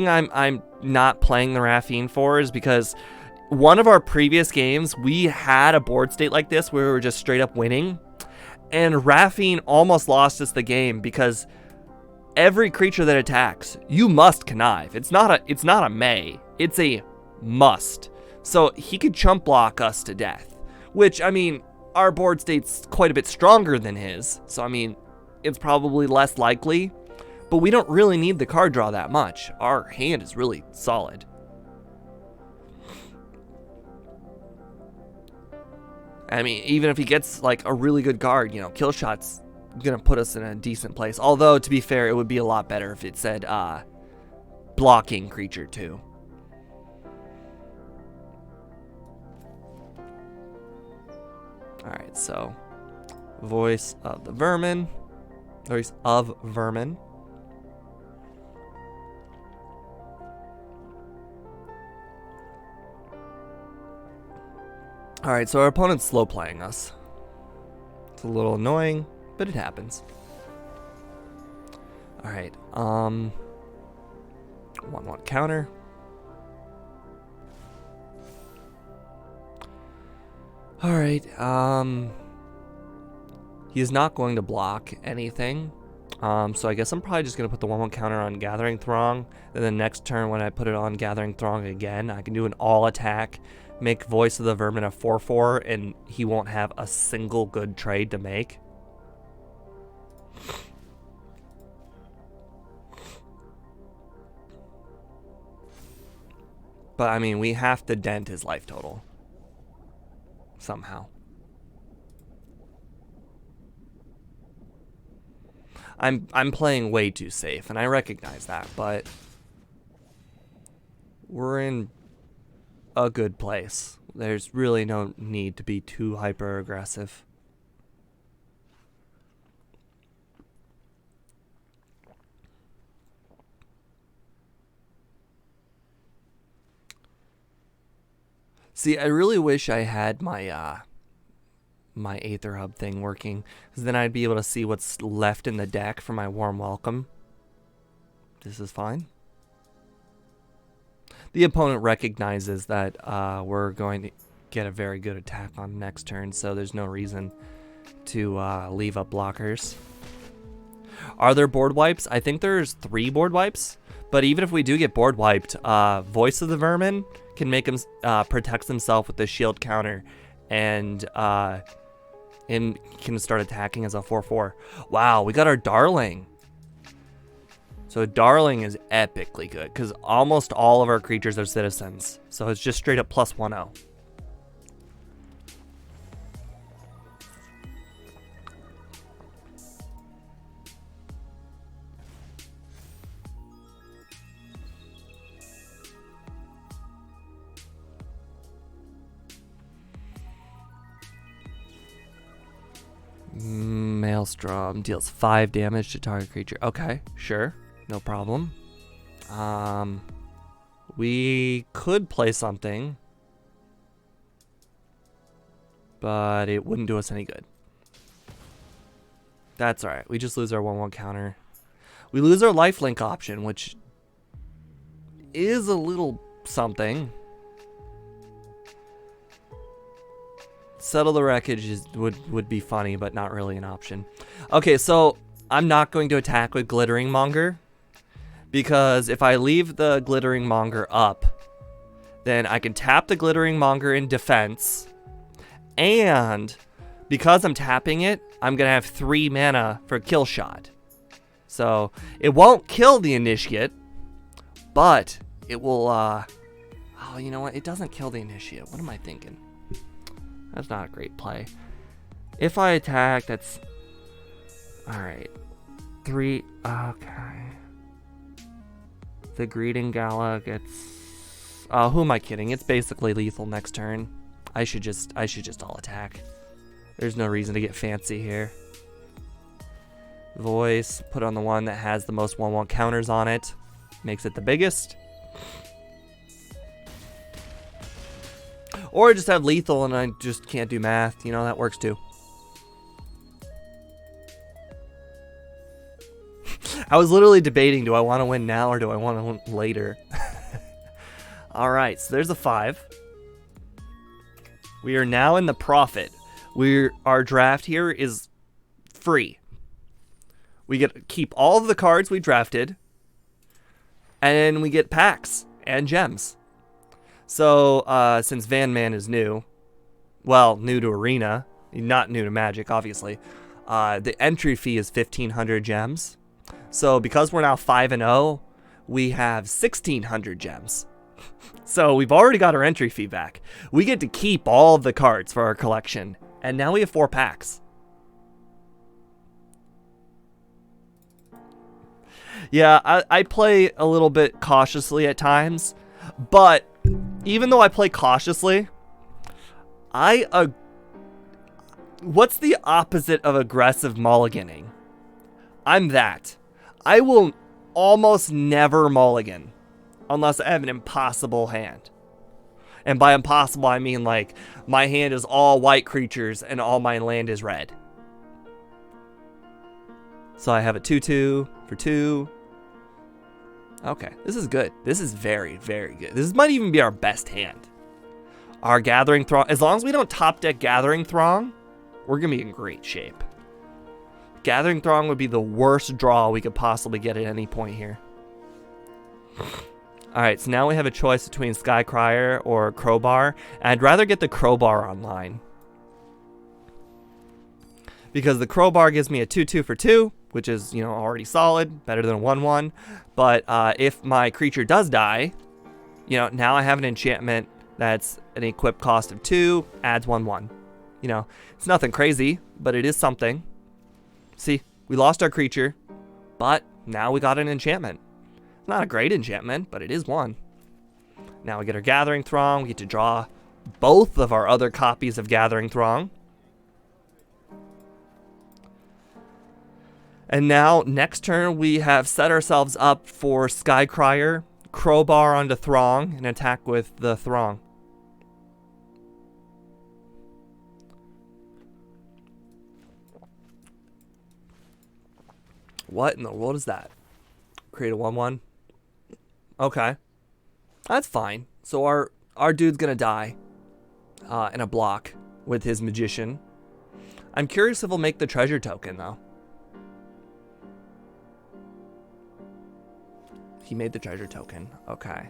I'm not playing the Raffine for is because one of our previous games, we had a board state like this where we were just straight up winning, and Raffine almost lost us the game because every creature that attacks, you must connive. It's not a may, it's a must. So he could chump block us to death, which, I mean, our board state's quite a bit stronger than his, so I mean, it's probably less likely, But we don't really need the card draw that much. Our hand is really solid. I mean, even if he gets like a really good card, you know, kill shot's gonna put us in a decent place. Although, to be fair, it would be a lot better if it said blocking creature too. Alright, so Voice of the Vermin. Voice of Vermin. Alright, so our opponent's slow playing us. It's a little annoying, but it happens. Alright, 1/1 counter. Alright, he is not going to block anything. So I guess I'm probably just going to put the 1/1 counter on Gathering Throng. Then the next turn when I put it on Gathering Throng again, I can do an all attack, make Voice of the Vermin a 4/4, and he won't have a single good trade to make. But I mean, we have to dent his life total somehow. I'm playing way too safe, and I recognize that, but we're in a good place. There's really no need to be too hyper aggressive. See, I really wish I had my my Aether Hub thing working, because then I'd be able to see what's left in the deck for my Warm Welcome. This is fine. The opponent recognizes that we're going to get a very good attack on next turn, so there's no reason to leave up blockers. Are there board wipes? I think there's 3 board wipes, but even if we do get board wiped, Voice of the Vermin can make him protects himself with the shield counter, and can start attacking as a 4/4. Wow, we got our Darling. So Darling is epically good, because almost all of our creatures are citizens. So it's just straight up +1/0. Maelstrom deals 5 damage to target creature. Okay, sure. No problem. We could play something, but it wouldn't do us any good. That's alright. We just lose our 1/1 counter. We lose our lifelink option, which is a little something. Settle the Wreckage would be funny, but not really an option. Okay, so I'm not going to attack with Glittering Monger, because if I leave the Glittering Monger up, then I can tap the Glittering Monger in defense, and because I'm tapping it, I'm going to have 3 mana for Kill Shot. So it won't kill the Initiate, but it will, oh, you know what? It doesn't kill the Initiate. What am I thinking? That's not a great play. If I attack, that's... Alright. 3... Okay. The Greeting Gala gets... Oh, who am I kidding? It's basically lethal next turn. I should just all attack. There's no reason to get fancy here. Voice. Put on the one that has the most 1/1 counters on it. Makes it the biggest. Or just have lethal and I just can't do math. You know, that works too. I was literally debating, do I want to win now or do I want to win later? Alright, so there's a 5. We are now in the profit. Our draft here is free. We get to keep all of the cards we drafted. And we get packs and gems. So, since Van Man is new, well, new to Arena, not new to Magic, obviously, the entry fee is 1,500 gems. So because we're now 5-0, we have 1,600 gems. So we've already got our entry fee back. We get to keep all of the cards for our collection. And now we have 4 packs. Yeah, I play a little bit cautiously at times. But even though I play cautiously, what's the opposite of aggressive mulliganing? I'm that. I will almost never mulligan unless I have an impossible hand. And by impossible, I mean like my hand is all white creatures and all my land is red. So I have a 2/2 for 2. Okay, this is good. This is very, very good. This might even be our best hand. Our Gathering Throng, as long as we don't top deck Gathering Throng, we're going to be in great shape. Gathering Throng would be the worst draw we could possibly get at any point here. Alright, so now we have a choice between Skycrier or Crowbar. And I'd rather get the Crowbar online. Because the Crowbar gives me a 2/2 for 2, which is, you know, already solid, better than a 1/1. But if my creature does die, you know, now I have an enchantment that's an equip cost of 2, adds 1/1. You know, it's nothing crazy, but it is something. See, we lost our creature, but now we got an enchantment. It's not a great enchantment, but it is one. Now we get our Gathering Throng. We get to draw both of our other copies of Gathering Throng. And now, next turn, we have set ourselves up for Skycrier, Crowbar onto Throng, and attack with the Throng. What in the world is that? Create a 1/1? Okay. That's fine. So our dude's gonna die in a block with his Magician. I'm curious if he'll make the treasure token, though. He made the treasure token. Okay.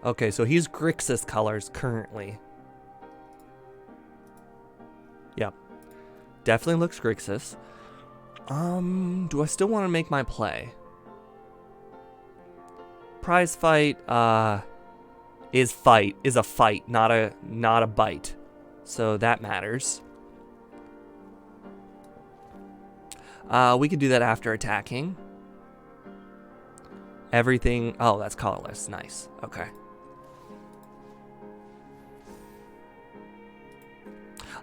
Okay, so he's Grixis colors currently. Yep. Definitely looks Grixis. Do I still want to make my play? Prize fight is a fight, not a bite. So that matters. We could do that after attacking. Everything. Oh, that's colorless. Nice. Okay.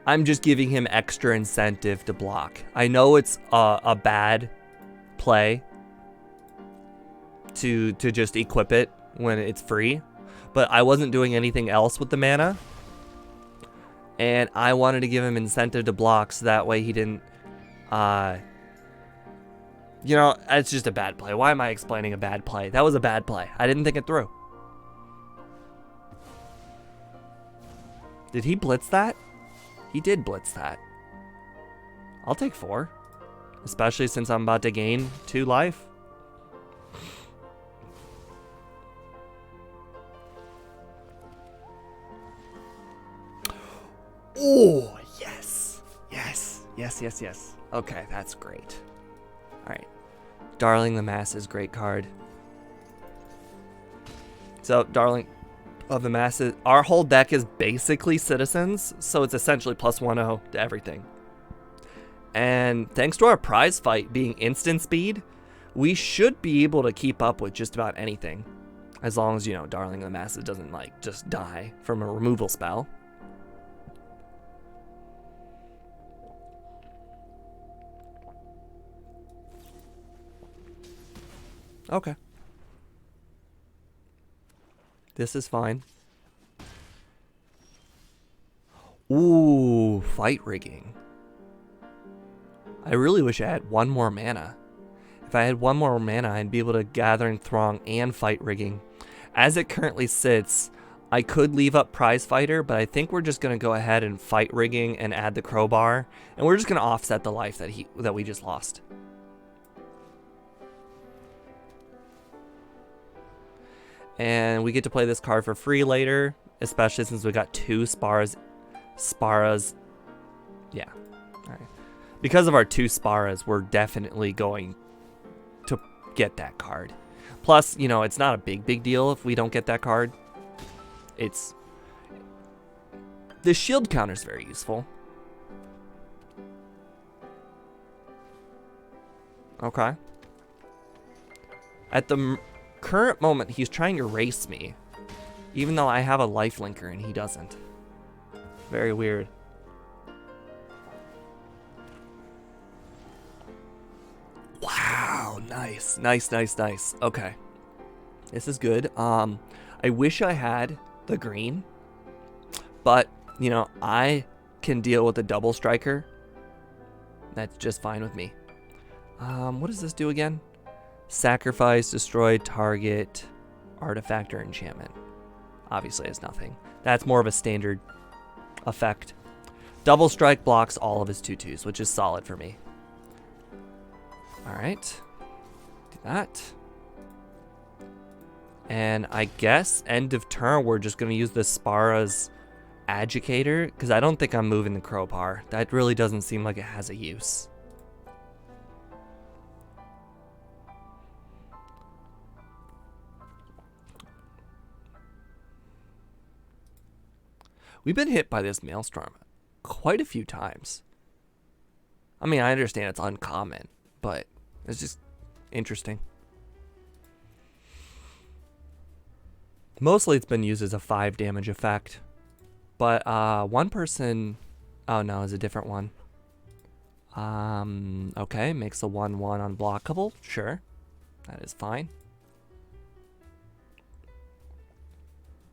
I'm just giving him extra incentive to block. I know it's a bad play to just equip it when it's free, but I wasn't doing anything else with the mana, and I wanted to give him incentive to block so that way he didn't. You know, it's just a bad play. Why am I explaining a bad play? That was a bad play. I didn't think it through. Did he blitz that? He did blitz that. I'll take 4. Especially since I'm about to gain 2 life. Oh, yes. Yes. Yes, yes, yes. Okay, that's great. Alright. Darling the Masses, great card. So, Darling of the Masses, our whole deck is basically Citizens, so it's essentially +1/0 to everything. And thanks to our prize fight being instant speed, we should be able to keep up with just about anything. As long as, you know, Darling of the Masses doesn't, like, just die from a removal spell. Okay. This is fine. Ooh, fight rigging. I really wish I had 1 more mana. If I had 1 more mana, I'd be able to Gathering Throng and fight rigging. As it currently sits, I could leave up Prize Fighter, but I think we're just going to go ahead and fight rigging and add the Crowbar, and we're just going to offset the life that we just lost. And we get to play this card for free later, especially since we got 2 Sparas. Yeah. All right. Because of our 2 Sparas, we're definitely going to get that card. Plus, you know, it's not a big deal if we don't get that card. It's... The shield counter is very useful. Okay. At the current moment, he's trying to race me. Even though I have a life linker and he doesn't. Very weird. Wow, nice. Nice. Okay. This is good. I wish I had the green. But, you know, I can deal with a double striker. That's just fine with me. What does this do again? Sacrifice, destroy target, artifact, or enchantment. Obviously it's nothing. That's more of a standard effect. Double strike blocks all of his 2/2s, which is solid for me. Alright. Do that. And I guess end of turn we're just going to use the Spara's Agitator, because I don't think I'm moving the Crowbar. That really doesn't seem like it has a use. We've been hit by this Maelstrom quite a few times. I mean, I understand it's uncommon, but it's just interesting. Mostly it's been used as a 5 damage effect. But one person... Oh no, it's a different one. Okay, makes a 1/1 unblockable. Sure. That is fine.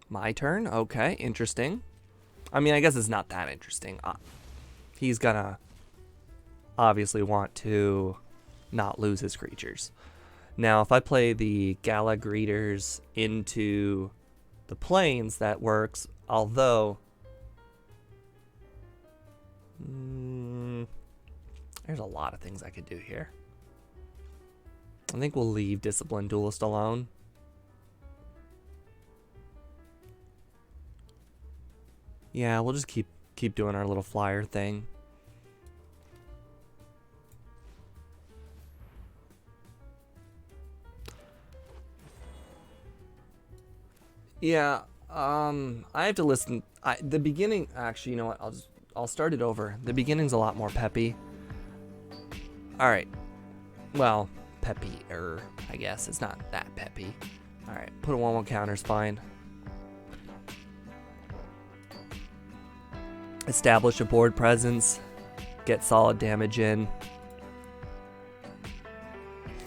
My turn. Okay, interesting. I mean, I guess it's not that interesting. He's gonna obviously want to not lose his creatures. Now, if I play the Gala Greeters into the plains, that works. Although, there's a lot of things I could do here. I think we'll leave Disciplined Duelist alone. Yeah, we'll just keep doing our little flyer thing. Yeah, I have to listen. The beginning, actually, you know what? I'll start it over. The beginning's a lot more peppy. All right. Well, peppy-er, I guess. It's not that peppy. All right, put a 1/1 counter's fine. Establish a board presence. Get solid damage in.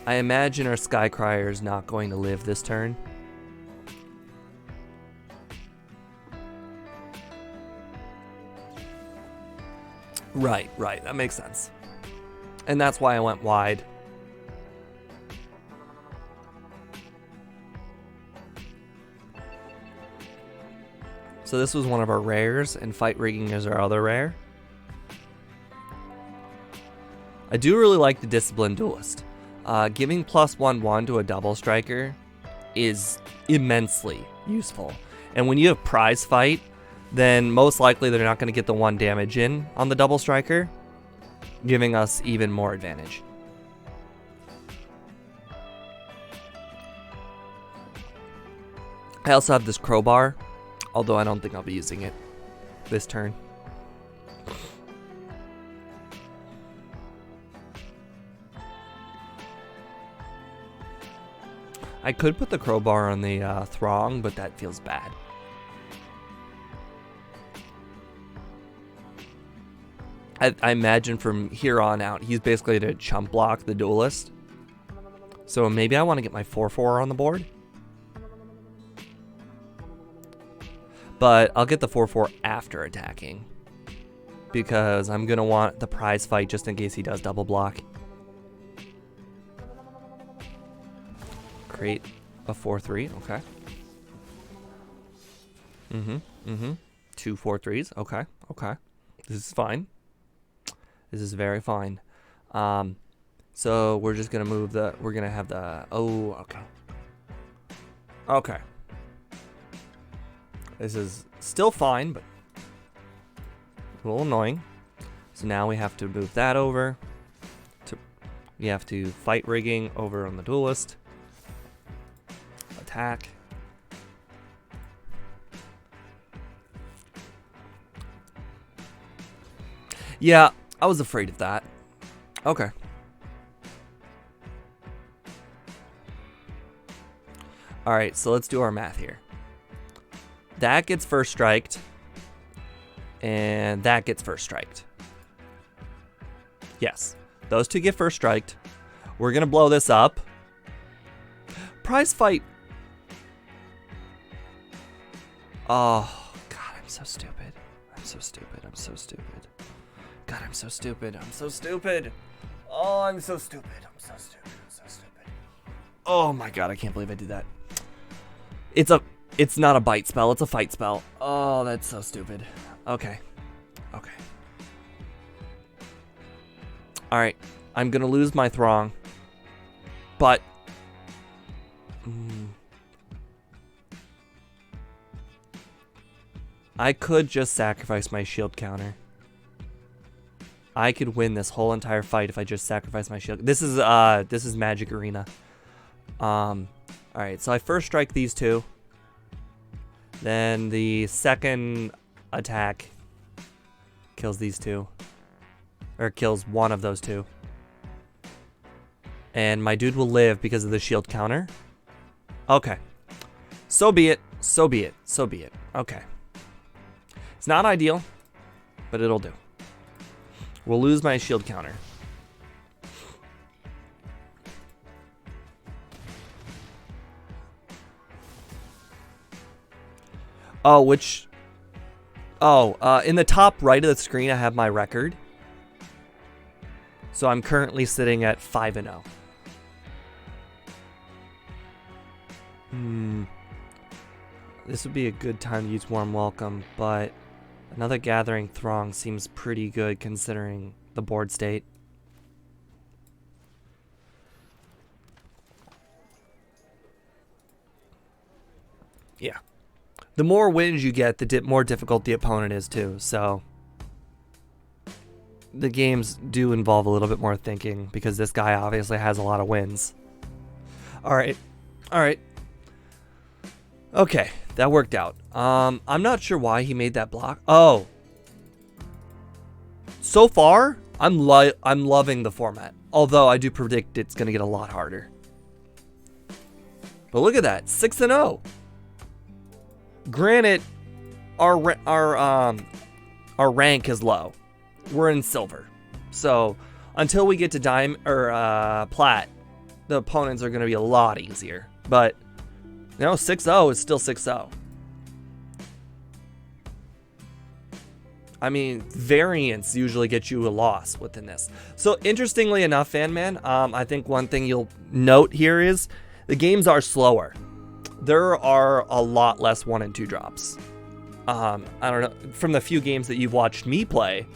I imagine our Skycrier is not going to live this turn. Right, that makes sense. And that's why I went wide. So this was one of our rares, and Fight Rigging is our other rare. I do really like the Disciplined Duelist. Giving +1/1 to a double striker is immensely useful. And when you have prize fight, then most likely they're not going to get the 1 damage in on the double striker, giving us even more advantage. I also have this Crowbar, although I don't think I'll be using it this turn. I could put the Crowbar on the Throng, but that feels bad. I imagine from here on out, he's basically to chump block the Duelist. So maybe I want to get my 4/4 on the board. But I'll get the 4/4 after attacking, because I'm going to want the prize fight just in case he does double block. Create a 4/3, okay. 2 4/3s, okay. This is fine. This is very fine. So we're just gonna move we're gonna have the, okay. This is still fine, but a little annoying. So now we have to move that over. We have to fight rigging over on the duelist. Attack. Yeah, I was afraid of that. Okay. Alright, so let's do our math here. That gets first striked. And that gets first striked. Yes. Those two get first striked. We're going to blow this up. Prize fight. Oh, God, I'm so stupid. I'm so stupid. I'm so stupid. God, I'm so stupid. I'm so stupid. Oh, I'm so stupid. I'm so stupid. I'm so stupid. Oh my God, I can't believe I did that. It's not a bite spell. It's a fight spell. Oh, that's so stupid. Okay. Okay. All right. I'm going to lose my Throng. But I could just sacrifice my shield counter. I could win this whole entire fight if I just sacrifice my shield. This is Magic Arena. All right, so I first strike these two. Then the second attack kills these two. Or kills one of those two. And my dude will live because of the shield counter. Okay. So be it. So be it. So be it. Okay. It's not ideal, but it'll do. We'll lose my shield counter. Oh, which... Oh, in the top right of the screen, I have my record. So I'm currently sitting at 5-0. This would be a good time to use Warm Welcome, but another Gathering Throng seems pretty good considering the board state. Yeah. The more wins you get, the more difficult the opponent is too, so the games do involve a little bit more thinking because this guy obviously has a lot of wins. All right. All right. Okay, that worked out. I'm not sure why he made that block. Oh. So far, I'm loving the format. Although I do predict it's going to get a lot harder. But look at that, 6-0. Granted, our rank is low. We're in silver. So, until we get to plat, the opponents are going to be a lot easier. But, 6-0 is still 6-0. I mean, variance usually gets you a loss within this. So, interestingly enough, FanMan, I think one thing you'll note here is the games are slower. There are a lot less 1 and 2 drops. I don't know, from the few games that you've watched me play,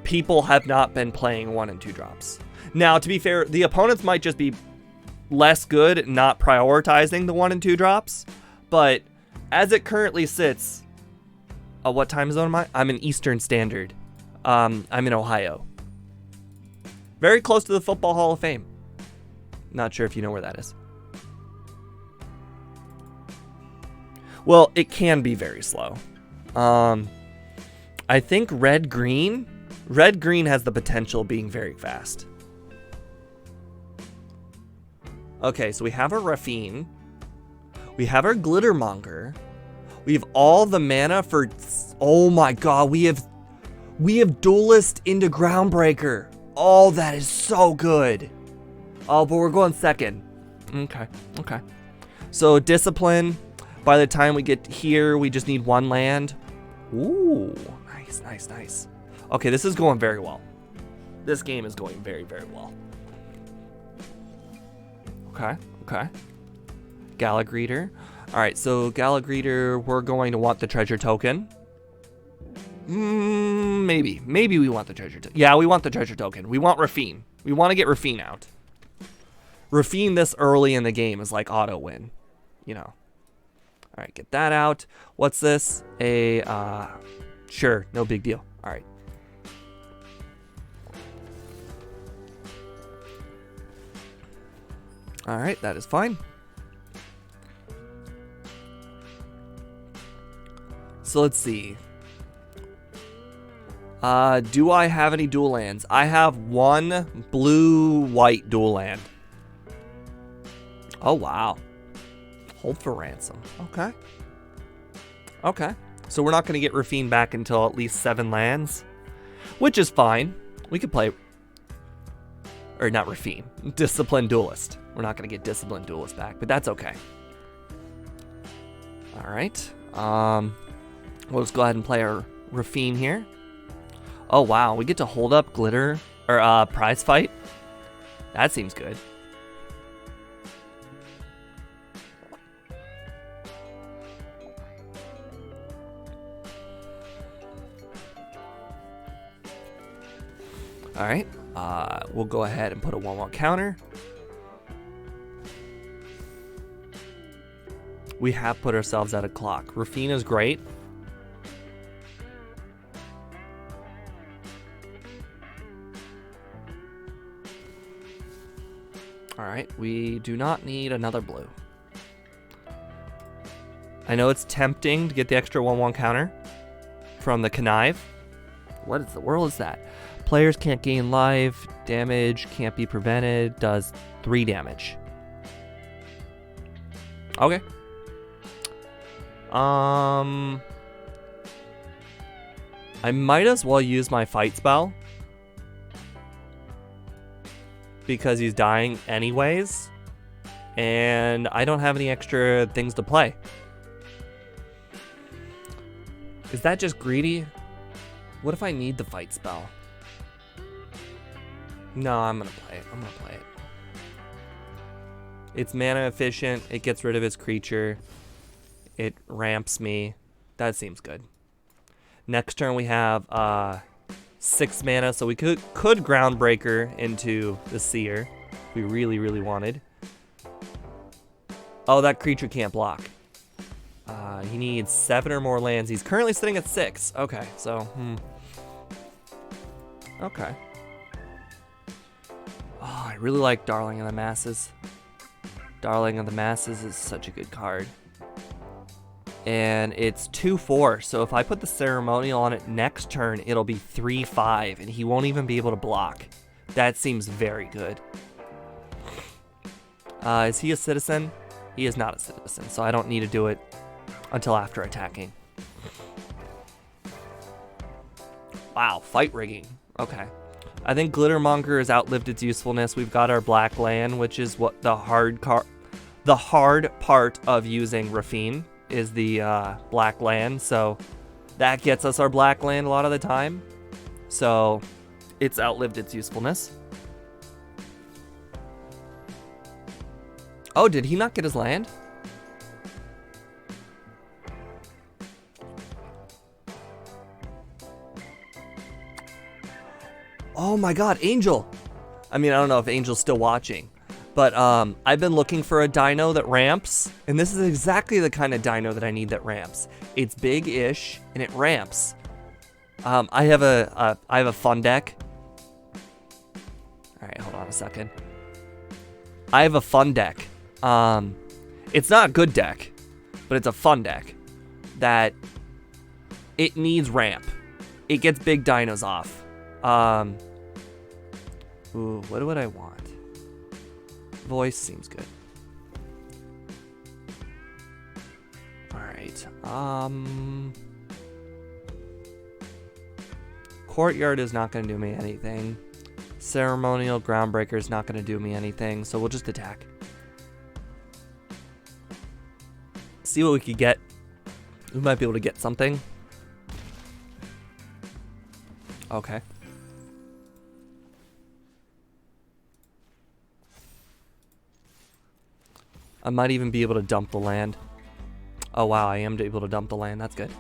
people have not been playing 1 and 2 drops. Now, to be fair, the opponents might just be less good at not prioritizing the 1 and 2 drops, but as it currently sits, what time zone am I? I'm in Eastern Standard. I'm in Ohio. Very close to the Football Hall of Fame. Not sure if you know where that is. Well, it can be very slow. I think red-green has the potential of being very fast. Okay, so we have our Raffine. We have our Glittermonger. We have all the mana for... Oh my god, we have Duelist into Groundbreaker. Oh, that is so good. Oh, but we're going second. Okay. So Discipline, by the time we get here, we just need 1 land. Ooh, nice. Okay, this is going very well. This game is going very, very well. Okay. Galagreeter. Alright, so Galagreeter, we're going to want the treasure token. Maybe we want the treasure token. Yeah, we want the treasure token. We want Raffine. We want to get Raffine out. Raffine this early in the game is like auto win. Alright, get that out. What's this? Sure, no big deal. Alright. Alright, that is fine. So let's see. Do I have any dual lands? I have one blue-white dual land. Oh, wow. Hold for ransom. Okay. Okay. So we're not going to get Rafine back until at least 7 lands, which is fine. We could play... Or not Rafine. Disciplined Duelist. We're not going to get Disciplined Duelist back, but that's okay. Alright. We'll just go ahead and play our Rafine here. Oh, wow. We get to hold up Glitter... Or, Prize Fight. That seems good. Alright, we'll go ahead and put a 1/1 counter. We have put ourselves at a clock. Rafine is great. Alright, we do not need another blue. I know it's tempting to get the extra 1/1 counter from the Connive. What in the world is that? Players can't gain life, damage can't be prevented, does 3 damage. Okay. I might as well use my fight spell. Because he's dying anyways. And I don't have any extra things to play. Is that just greedy? What if I need the fight spell? No, I'm gonna play it. I'm gonna play it. It's mana efficient. It gets rid of his creature. It ramps me. That seems good. Next turn we have 6 mana, so we could Groundbreaker into the Seer if we really, really wanted. Oh, that creature can't block. He needs 7 or more lands. He's currently sitting at 6. Okay, so okay. Oh, I really like Darling of the Masses. Darling of the Masses is such a good card. And it's 2/4, so if I put the Ceremonial on it next turn, it'll be 3/5, and he won't even be able to block. That seems very good. Is he a citizen? He is not a citizen, so I don't need to do it until after attacking. Wow, fight rigging. Okay. I think Glittermonger has outlived its usefulness. We've got our black land, which is what the hard part of using Rafine is the black land. So that gets us our black land a lot of the time. So it's outlived its usefulness. Oh, did he not get his land? Oh my god, Angel! I mean, I don't know if Angel's still watching, but I've been looking for a dino that ramps, and this is exactly the kind of dino that I need that ramps. It's big-ish, and it ramps. I have a fun deck. Alright, hold on a second. I have a fun deck. It's not a good deck, but it's a fun deck that it needs ramp. It gets big dinos off. Ooh, what would I want? Voice seems good. Alright, Courtyard is not going to do me anything. Ceremonial Groundbreaker is not going to do me anything, so we'll just attack. See what we could get. We might be able to get something. Okay. I might even be able to dump the land. Oh wow, I am able to dump the land. That's good.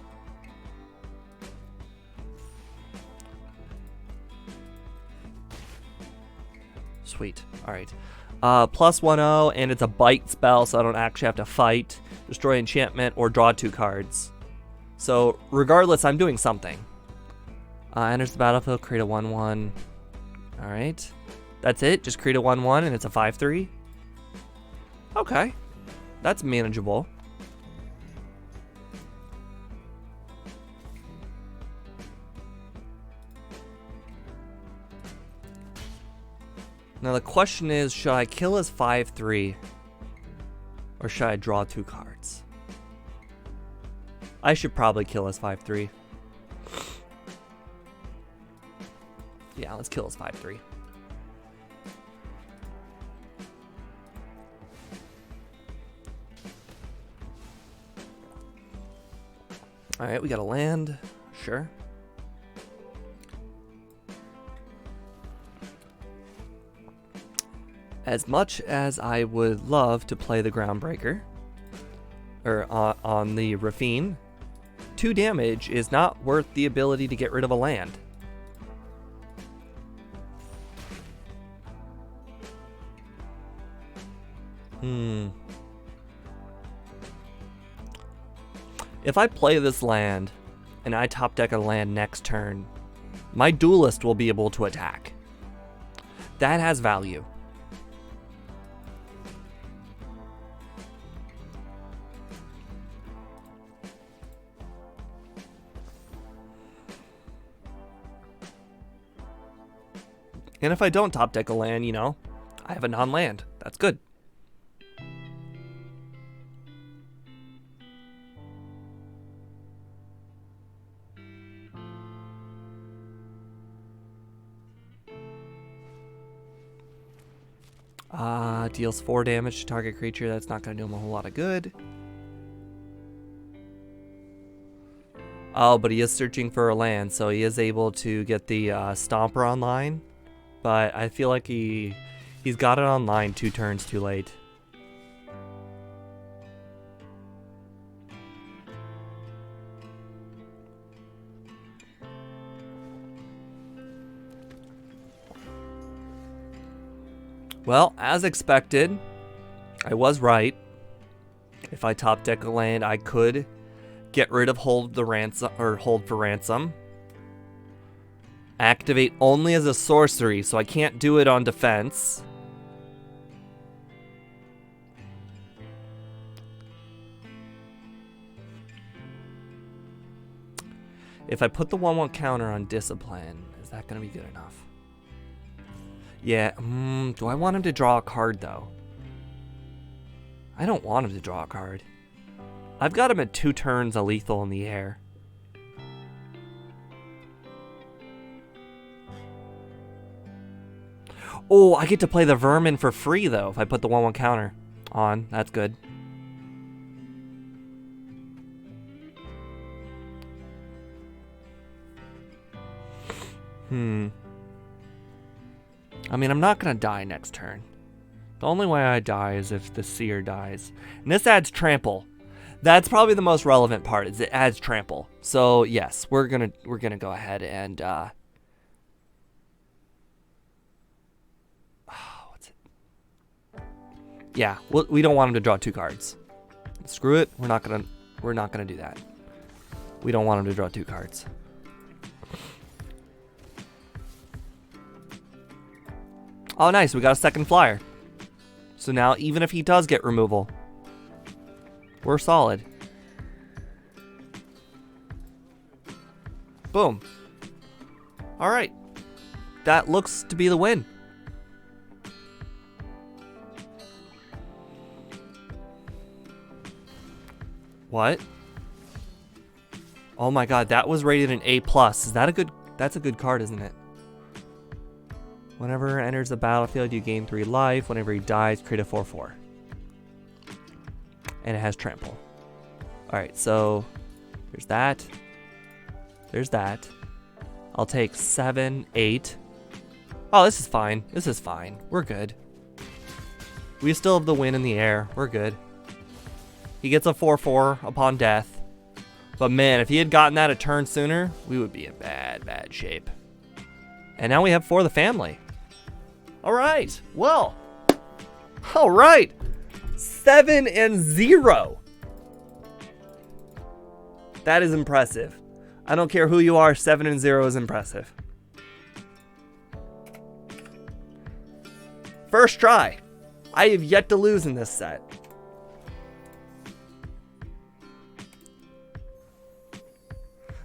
Sweet. Alright. Plus 1/0, and it's a bite spell, so I don't actually have to fight. Destroy enchantment or draw 2 cards. So, regardless, I'm doing something. Enters the battlefield, create a 1/1. Alright. That's it? Just create a 1/1 and it's a 5/3? Okay. That's manageable. Now the question is, should I kill his 5/3? Or should I draw 2 cards? I should probably kill his 5/3. Yeah, let's kill his 5/3. Alright, we got a land. Sure. As much as I would love to play the Groundbreaker, or on the Raffine, 2 damage is not worth the ability to get rid of a land. If I play this land, and I top deck a land next turn, my duelist will be able to attack. That has value. And if I don't top deck a land, you know, I have a non-land. That's good. Deals 4 damage to target creature. That's not going to do him a whole lot of good. Oh, but he is searching for a land, so he is able to get the Stomper online. But I feel like he's got it online 2 turns too late. Well, as expected, I was right. If I top deck a land, I could get rid of Hold for Ransom. Activate only as a sorcery, so I can't do it on defense. If I put the 1/1 counter on Discipline, is that going to be good enough? Yeah, do I want him to draw a card, though? I don't want him to draw a card. I've got him at 2 turns a lethal in the air. Oh, I get to play the Vermin for free, though, if I put the 1/1 counter on. That's good. I mean, I'm not going to die next turn. The only way I die is if the Seer dies. And this adds Trample. That's probably the most relevant part, is it adds Trample. So, yes, we're gonna go ahead and what's it? Yeah, we don't want him to draw 2 cards. Screw it. We're not going to do that. We don't want him to draw 2 cards. Oh, nice. We got a second flyer. So now, even if he does get removal, we're solid. Boom. All right. That looks to be the win. What? Oh my god, that was rated an A+. Is that a good... That's a good card, isn't it? Whenever enters the battlefield, you gain 3 life. Whenever he dies, create a 4/4. And it has Trample. Alright, so there's that. There's that. I'll take 7, 8. Oh, this is fine. This is fine. We're good. We still have the win in the air. We're good. He gets a 4/4 upon death. But man, if he had gotten that a turn sooner, we would be in bad, bad shape. And now we have 4 of the family. All right. Well. All right. 7-0. That is impressive. I don't care who you are, 7-0 is impressive. First try. I have yet to lose in this set.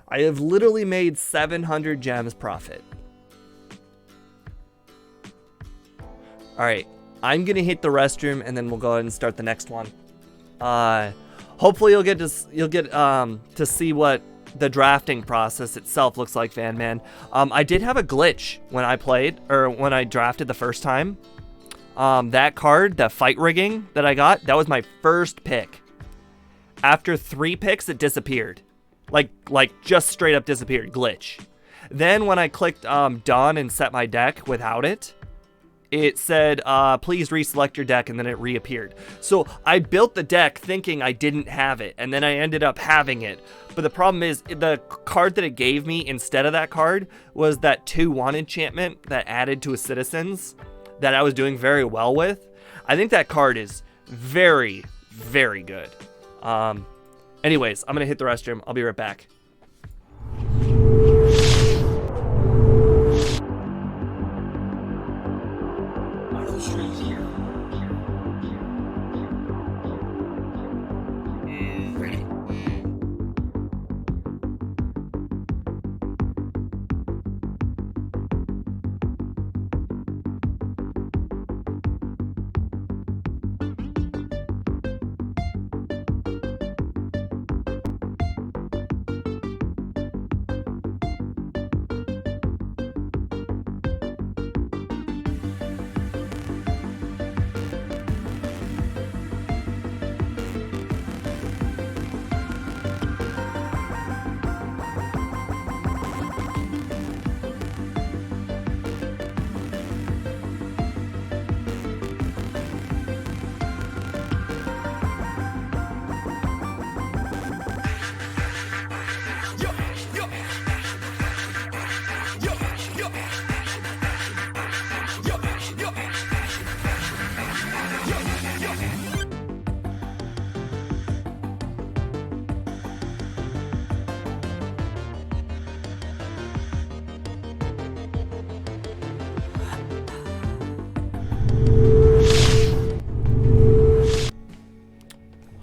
I have literally made 700 gems profit. Alright, I'm gonna hit the restroom and then we'll go ahead and start the next one. Hopefully you'll get to see what the drafting process itself looks like, Fan Man. I did have a glitch when I played, or when I drafted the first time. That card, the fight rigging that I got, that was my first pick. After 3 picks, it disappeared. Like just straight up disappeared, glitch. Then when I clicked done and set my deck without it, it said, please reselect your deck, and then it reappeared. So I built the deck thinking I didn't have it, and then I ended up having it. But the problem is, the card that it gave me instead of that card was that 2/1 enchantment that added to a Citizens that I was doing very well with. I think that card is very, very good. Anyways, I'm going to hit the restroom. I'll be right back.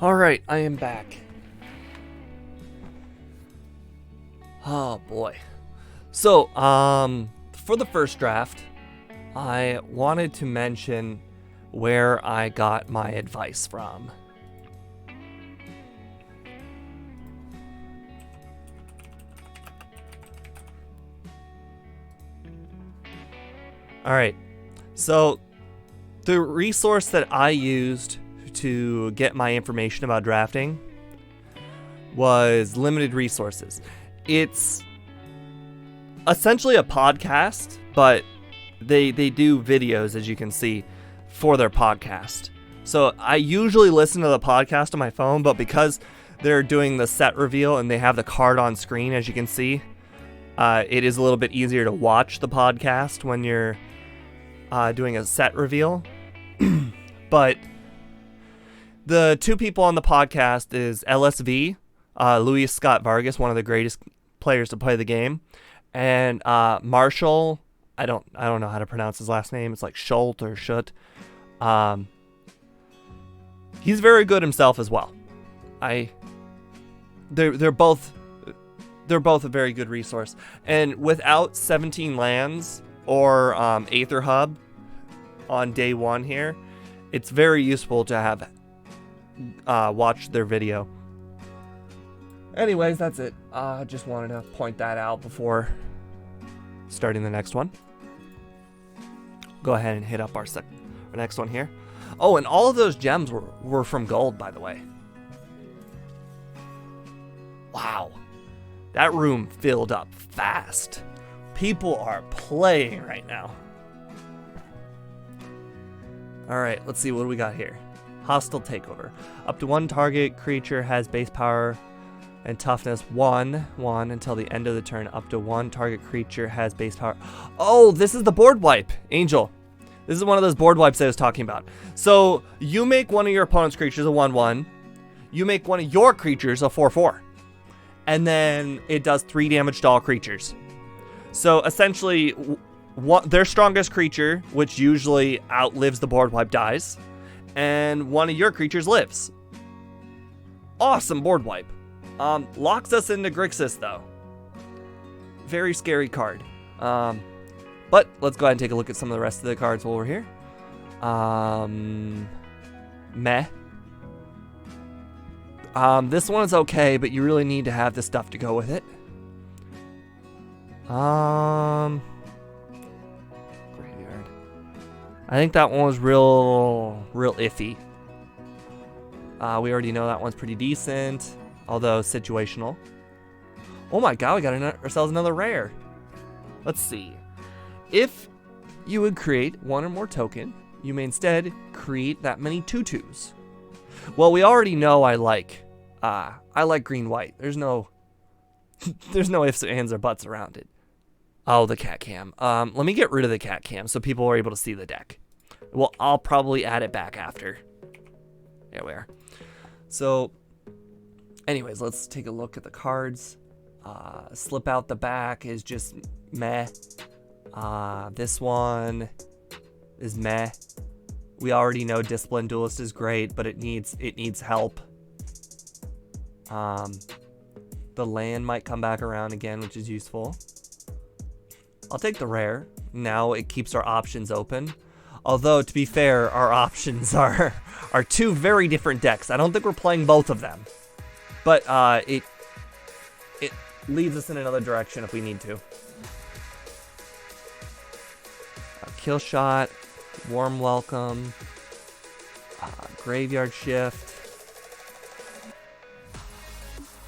Alright, I am back. Oh boy. So, for the first draft, I wanted to mention where I got my advice from. Alright, so the resource that I used to get my information about drafting was Limited Resources. It's essentially a podcast, but they do videos, as you can see, for their podcast. So I usually listen to the podcast on my phone, but because they're doing the set reveal and they have the card on screen, as you can see, it is a little bit easier to watch the podcast when you're doing a set reveal. But the two people on the podcast is LSV, Luis Scott Vargas, one of the greatest players to play the game, and Marshall. I don't know how to pronounce his last name. It's like Schult or Schut. He's very good himself as well. They're both a very good resource. And without 17 lands or Aether Hub on day 1 here, it's very useful to have watched their video. Anyways, that's it. Just wanted to point that out before starting the next one. Go ahead and hit up our next one here. Oh, and all of those gems were from gold, by the way. Wow. That room filled up fast. People are playing right now. Alright, let's see what we got here. Hostile Takeover. Up to 1 target creature has base power and toughness 1 until the end of the turn. Up to 1 target creature has base power. Oh, this is the board wipe, Angel. This is one of those board wipes I was talking about. So you make one of your opponent's creatures a 1/1. You make one of your creatures a 4/4. And then it does 3 damage to all creatures. So essentially, their strongest creature, which usually outlives the board wipe, dies. and one of your creatures lives. Awesome board wipe. Locks us into Grixis though. Very scary card. But let's go ahead and take a look at some of the rest of the cards while we're here. Meh. This one is okay, but you really need to have the stuff to go with it. Graveyard. I think that one was real iffy. We already know that one's pretty decent, although situational. Oh my god, we got ourselves another rare. Let's see. If you would create one or more token, you may instead create that many tutus. Well, we already know I like green-white. There's no ifs, ands, or buts around it. Oh, the cat cam. Let me get rid of the cat cam so people are able to see the deck. Well, I'll probably add it back after. There we are. So, anyways, let's take a look at the cards. Slip out the back is just meh. This one is meh. We already know Discipline Duelist is great, but it needs help. The land might come back around again, which is useful. I'll take the rare. Now it keeps our options open. Although, to be fair, our options are two very different decks. I don't think we're playing both of them. But it leads us in another direction if we need to. Kill shot, warm welcome, graveyard shift.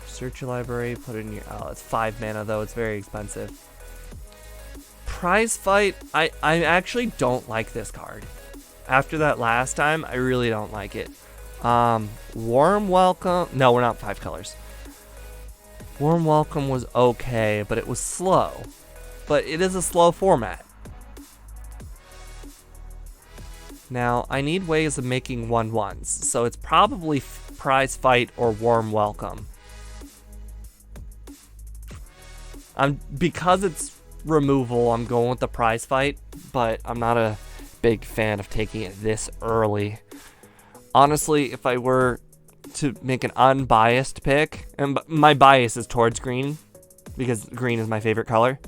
Search your library, put it in your... Oh, it's 5 mana though, it's very expensive. Prize fight, I actually don't like this card. After that last time, I really don't like it. Warm welcome, no, we're not 5 colors. Warm welcome was okay, but it was slow. But it is a slow format. Now, I need ways of making 1/1s, so it's probably prize fight or warm welcome. Because it's removal, I'm going with the prize fight, but I'm not a big fan of taking it this early. Honestly, if I were to make an unbiased pick, and my bias is towards green, because green is my favorite color,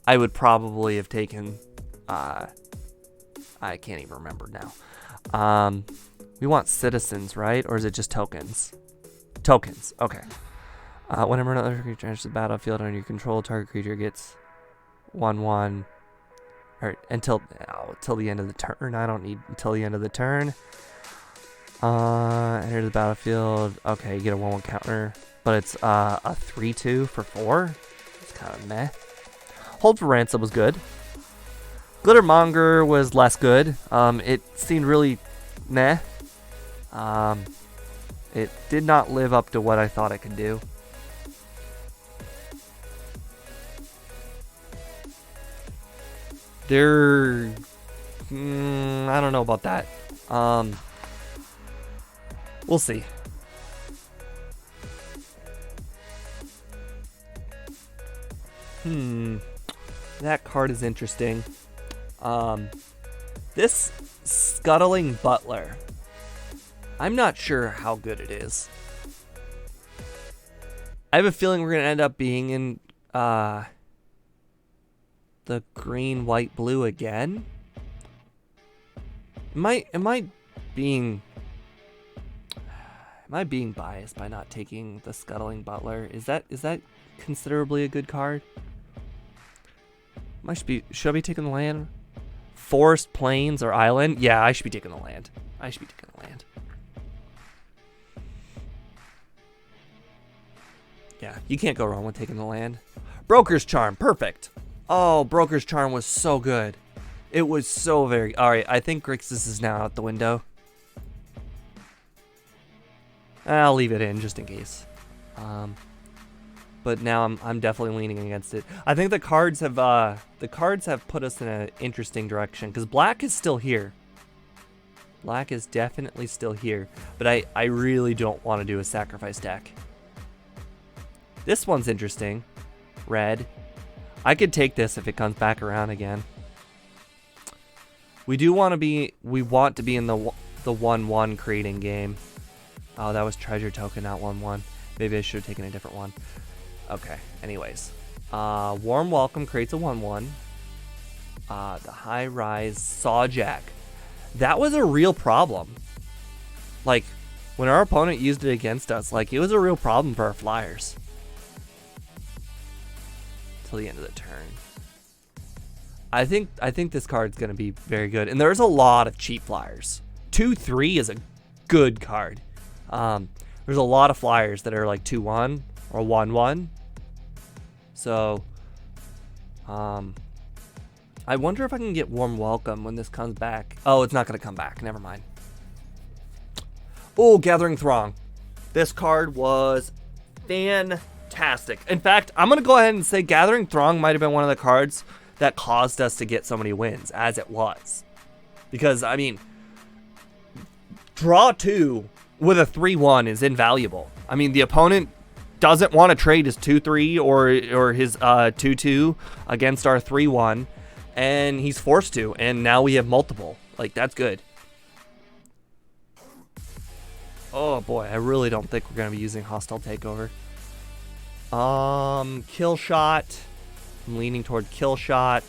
I would probably have taken... I can't even remember now. We want citizens, right? Or is it just tokens? Tokens, okay. Whenever another creature enters the battlefield under your control, target creature gets 1/1. Or until the end of the turn. I don't need until the end of the turn. Enter the battlefield. Okay, you get a 1/1 counter. But it's a 3/2 for 4. It's kind of meh. Hold for Ransom was good. Glittermonger was less good. It seemed really meh. It did not live up to what I thought it could do. I don't know about that. We'll see. That card is interesting. This Scuttling Butler. I'm not sure how good it is. I have a feeling we're going to end up being in the green, white, blue again. Am I being biased by not taking the Scuttling Butler? Is that considerably a good card? Should I be taking the land? Forest, plains, or island? Yeah, I should be taking the land. Yeah, you can't go wrong with taking the land. Broker's Charm, perfect. Oh, Broker's Charm was so good. It was so very... Alright, I think Grixis is now out the window. I'll leave it in just in case. But now I'm definitely leaning against it. I think the cards have put us in an interesting direction because black is still here. Black is definitely still here, but I really don't want to do a sacrifice deck. This one's interesting. Red. I could take this if it comes back around again. We want to be in the the 1/1 creating game. Oh, that was treasure token, not 1/1. Maybe I should have taken a different one. Okay, anyways. Warm Welcome creates a 1/1. The High Rise Sawjack. That was a real problem. Like, when our opponent used it against us, like, it was a real problem for our flyers. Till the end of the turn. I think this card's gonna be very good. And there's a lot of cheap flyers. 2/3 is a good card. There's a lot of flyers that are like 2/1 or 1/1. So, I wonder if I can get Warm Welcome when this comes back. Oh, it's not gonna come back. Never mind. Oh, Gathering Throng. This card was fantastic. In fact, I'm going to go ahead and say Gathering Throng might have been one of the cards that caused us to get so many wins, as it was. Because, I mean, draw 2 with a 3/1 is invaluable. I mean, the opponent doesn't want to trade his 2/3 or his 2/2 against our 3/1, and he's forced to, and now we have multiple. Like, that's good. Oh boy, I really don't think we're gonna be using Hostile Takeover. Kill Shot. I'm leaning toward Kill Shot.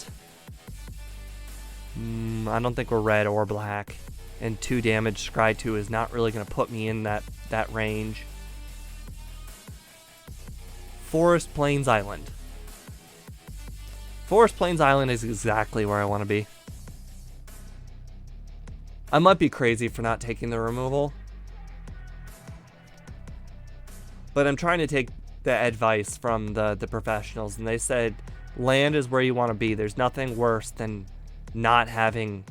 I don't think we're red or black. And 2 damage Scry 2 is not really gonna put me in that range. Forest Plains Island. Forest Plains Island is exactly where I want to be. I might be crazy for not taking the removal. But I'm trying to take the advice from the professionals, and they said land is where you want to be. There's nothing worse than not having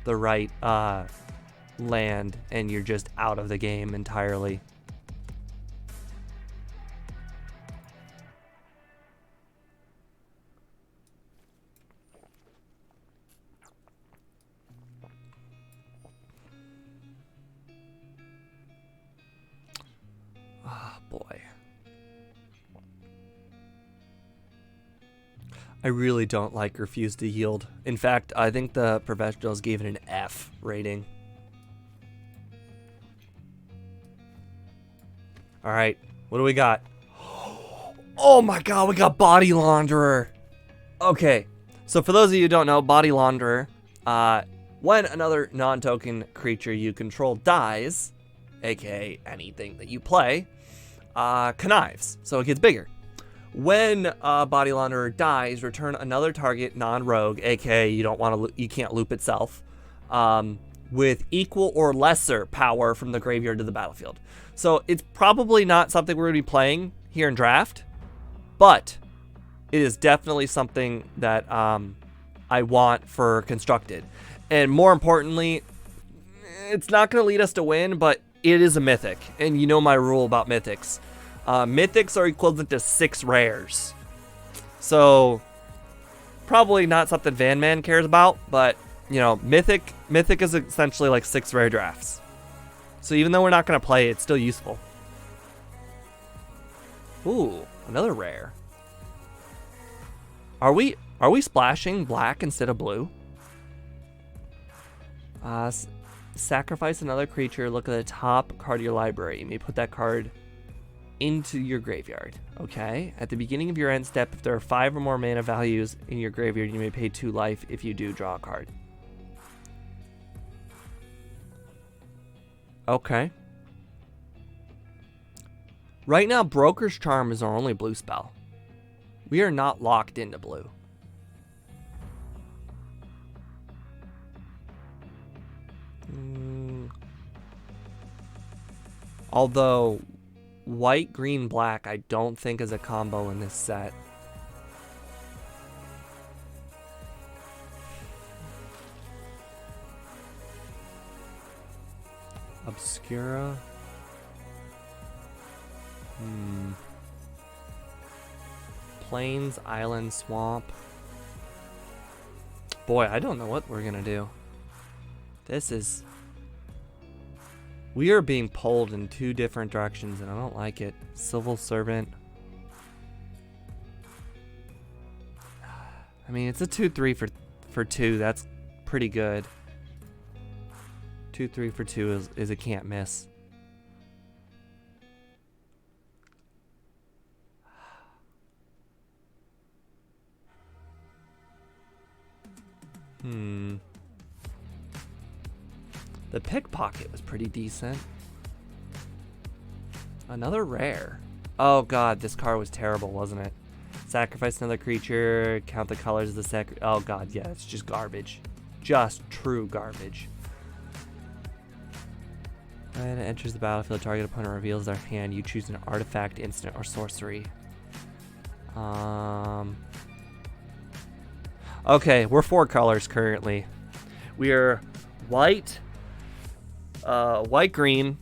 the right land, and you're just out of the game entirely. Boy. I really don't like Refuse to Yield. In fact, I think the professionals gave it an F rating. Alright, what do we got? Oh my god, we got Body Launderer. Okay, so for those of you who don't know, Body Launderer, when another non-token creature you control dies, aka anything that you play, connives, so it gets bigger. When Body Launderer dies, return another target non-rogue, aka you can't loop itself, with equal or lesser power from the graveyard to the battlefield. So it's probably not something we're going to be playing here in draft, but it is definitely something that I want for constructed. And more importantly, it's not going to lead us to win, but it is a mythic, and you know my rule about mythics. Mythics are equivalent to 6 rares. So, probably not something Van Man cares about, but, you know, Mythic is essentially like 6 rare drafts. So even though we're not going to play it, it's still useful. Ooh, another rare. Are we splashing black instead of blue? Sacrifice another creature, look at the top card of your library. You may put that card into your graveyard. Okay. At the beginning of your end step, if there are 5 or more mana values in your graveyard, you may pay 2 life. If you do, draw a card. Okay. Right now, Broker's Charm is our only blue spell. We are not locked into blue. Although white, green, black, I don't think is a combo in this set. Obscura. Plains, Island, Swamp. Boy, I don't know what we're gonna do. This is... We are being pulled in 2 different directions, and I don't like it. Civil Servant. I mean, it's a 2/3 for 2. That's pretty good. 2-3 for 2 is a can't miss. The pickpocket was pretty decent. Another rare. Oh god, this card was terrible, wasn't it? Sacrifice another creature, count the colors of the oh god, yeah, it's just garbage. Just true garbage. When it enters the battlefield, target opponent reveals their hand. You choose an artifact, instant, or sorcery. Okay, we're 4 colors currently. We are white, white, green,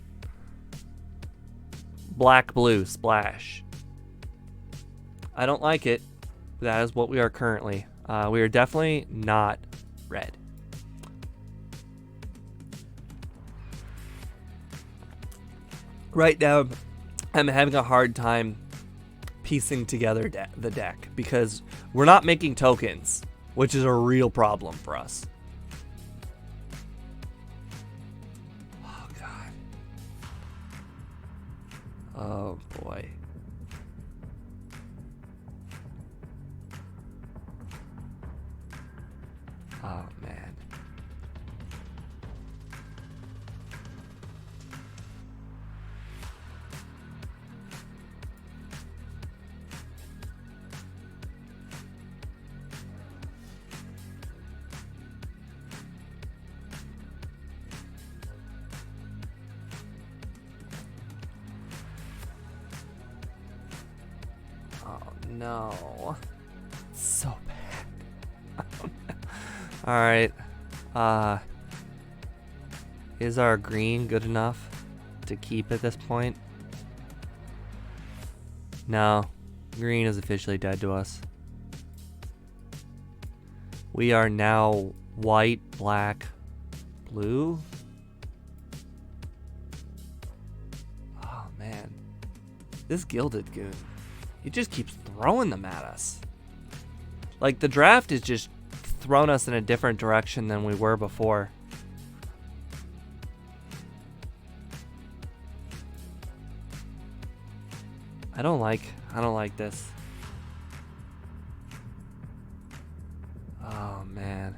black, blue, splash. I don't like it. That is what we are currently. We are definitely not red. Right now, I'm having a hard time piecing together the deck because we're not making tokens, which is a real problem for us. Oh, God. Oh, boy. Oh, man. No. So bad. Alright. Is our green good enough to keep at this point? No. Green is officially dead to us. We are now white, black, blue. Oh, man. This Gilded Goon. He just keeps throwing them at us. Like, the draft has just thrown us in a different direction than we were before. I don't like this. Oh, man.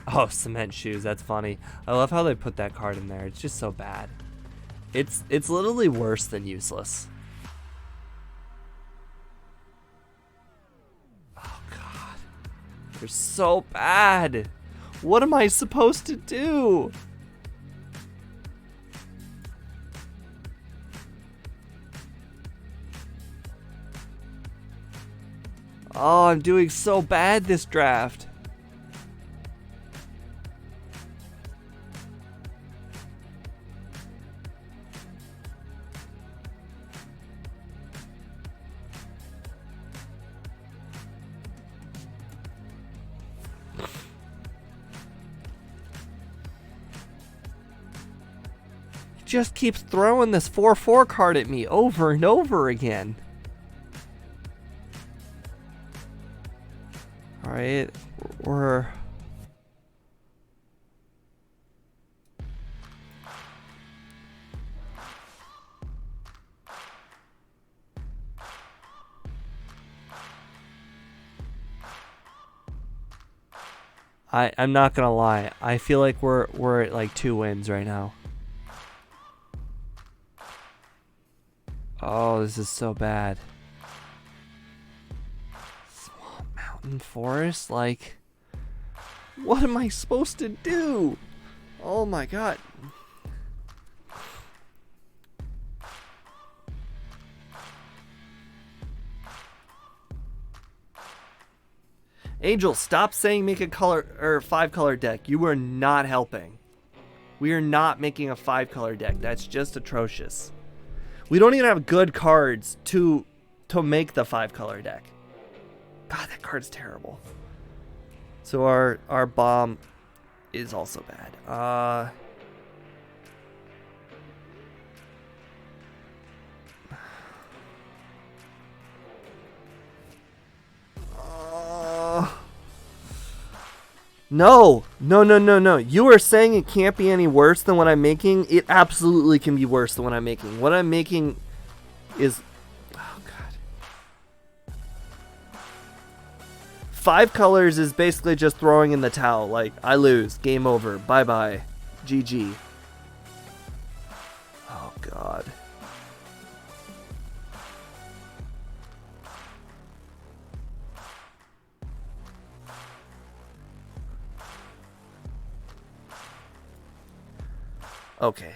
Oh, cement shoes. That's funny. I love how they put that card in there. It's just so bad. It's literally worse than useless. Oh god. They're so bad. What am I supposed to do? Oh, I'm doing so bad this draft. Just keeps throwing this 4/4 card at me over and over again. Alright, we're... I'm not gonna lie. I feel like we're at like 2 wins right now. Oh, this is so bad. Swamp, mountain, forest, like... What am I supposed to do? Oh my god. Angel, stop saying make a color or 5-color deck. You are not helping. We are not making a 5-color deck. That's just atrocious. We don't even have good cards to make the 5-color deck. God, that card's terrible. So our bomb is also bad. No, no, no, no, no. You are saying it can't be any worse than what I'm making. It absolutely can be worse than what I'm making. What I'm making is... Oh, God. 5 colors is basically just throwing in the towel. Like, I lose. Game over. Bye-bye. GG. Oh, God. Okay.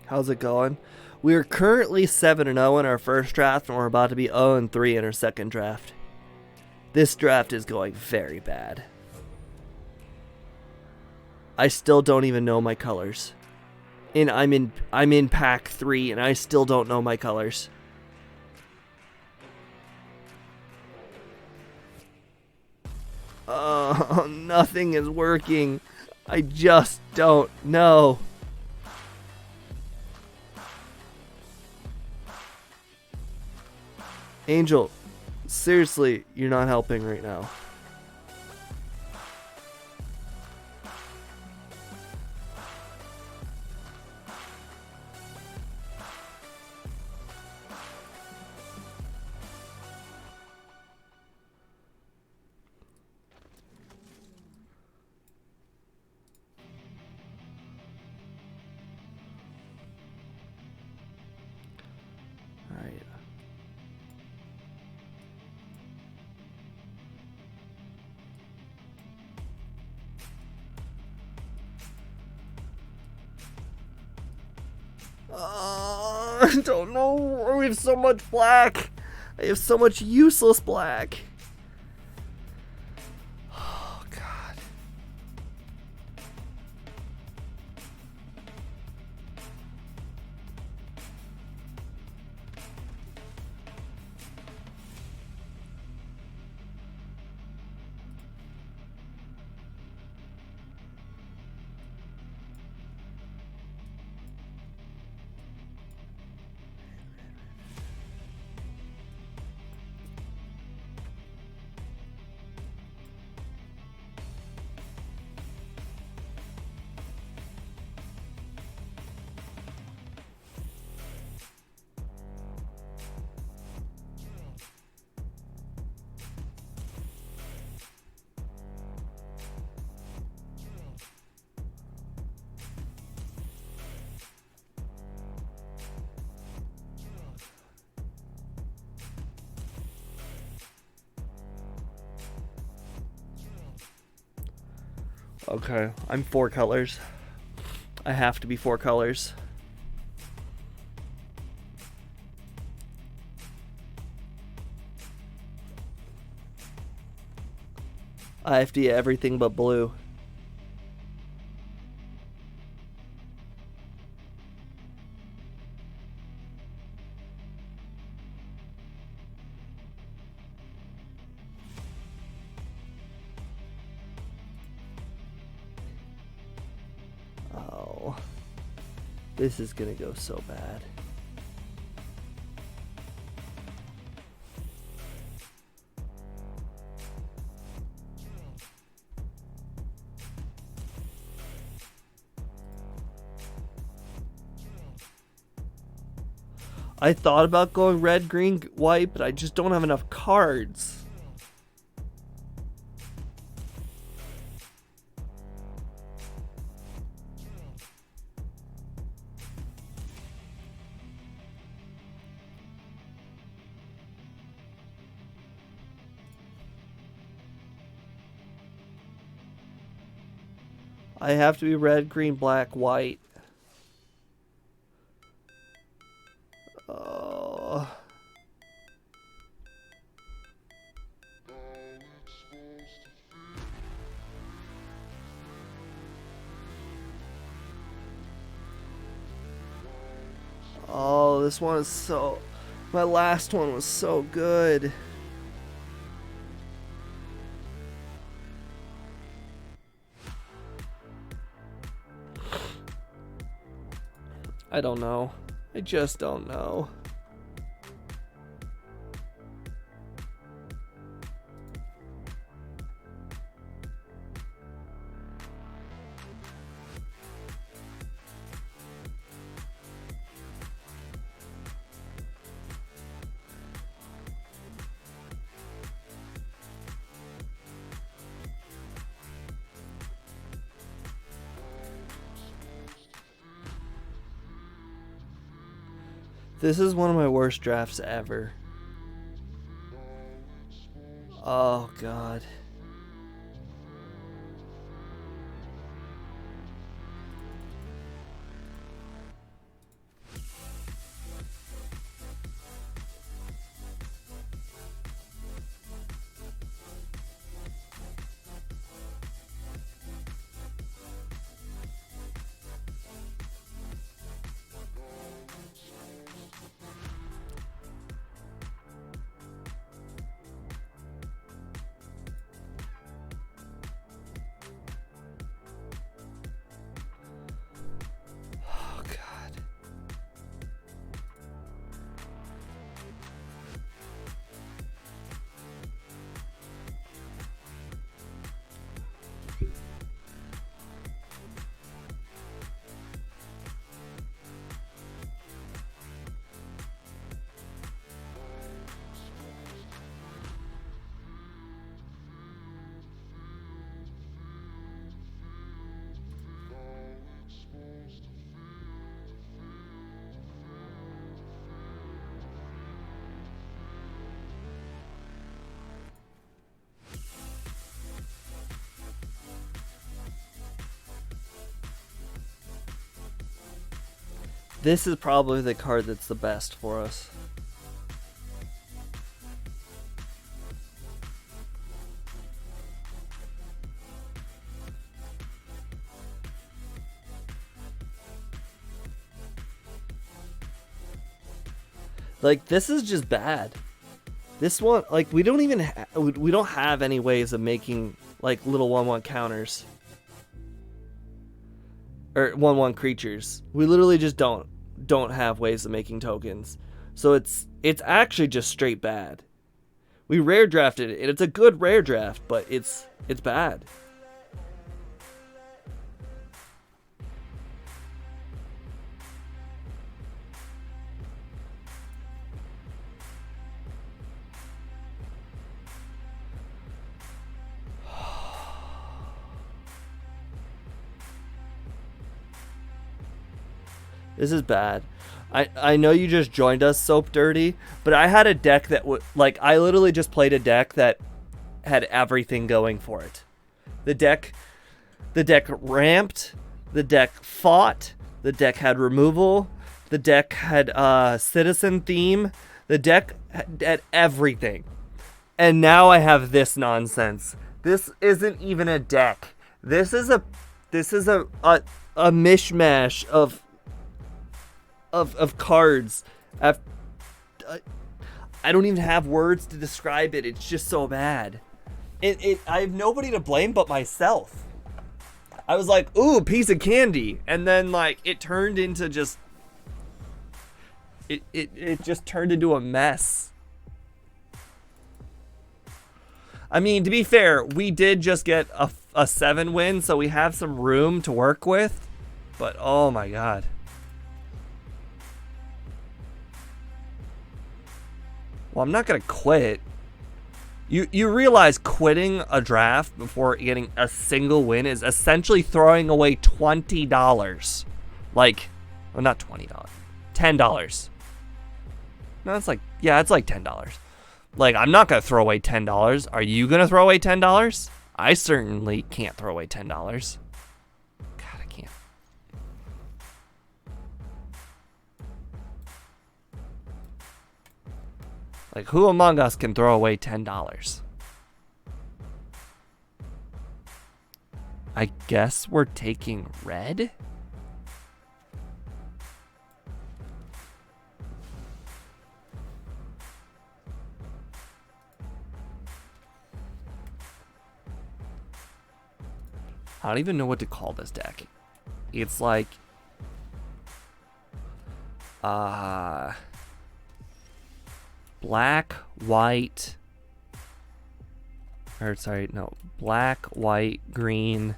How's it going? We are currently 7-0 in our first draft, and we're about to be 0-3 in our second draft. This draft is going very bad. I still don't even know my colors. And I'm in pack 3 and I still don't know my colors. Oh, nothing is working. I just don't know. Angel, seriously, you're not helping right now. Alright. I don't know. We have so much black. I have so much useless black. Oh, God. Okay, I'm 4 colors. I have to be 4 colors. I have to get everything but blue. Oh, this is gonna go so bad. I thought about going red, green, white, but I just don't have enough cards. I have to be red, green, black, white. Oh, this one is so... My last one was so good. I don't know. I just don't know. This is one of my worst drafts ever. Oh, God. This is probably the card that's the best for us. Like, this is just bad. This one, like, we don't even we don't have any ways of making like little 1/1 counters or 1/1 creatures. We literally just don't have ways of making tokens. So it's actually just straight bad. We rare drafted it, and it's a good rare draft, but it's bad. This is bad. I know you just joined us, Soap Dirty, but I had a deck that would, like, I literally just played a deck that had everything going for it. The deck ramped, the deck fought, the deck had removal, the deck had citizen theme, the deck had everything. And now I have this nonsense. This isn't even a deck. This is a mishmash of cards. I don't even have words to describe it. It's just so bad. I have nobody to blame but myself. I was like, ooh, piece of candy, and then like it turned into just it just turned into a mess. I mean, to be fair, we did just get a 7 win, so we have some room to work with, but oh my god. Well, I'm not going to quit. You realize quitting a draft before getting a single win is essentially throwing away $20. Like, well, not $20. $10. No, it's like, yeah, it's like $10. Like, I'm not going to throw away $10. Are you going to throw away $10? I certainly can't throw away $10. God, I can't. Like, who among us can throw away $10? I guess we're taking red? I don't even know what to call this deck. It's like black, white, or sorry, no, black, white, green.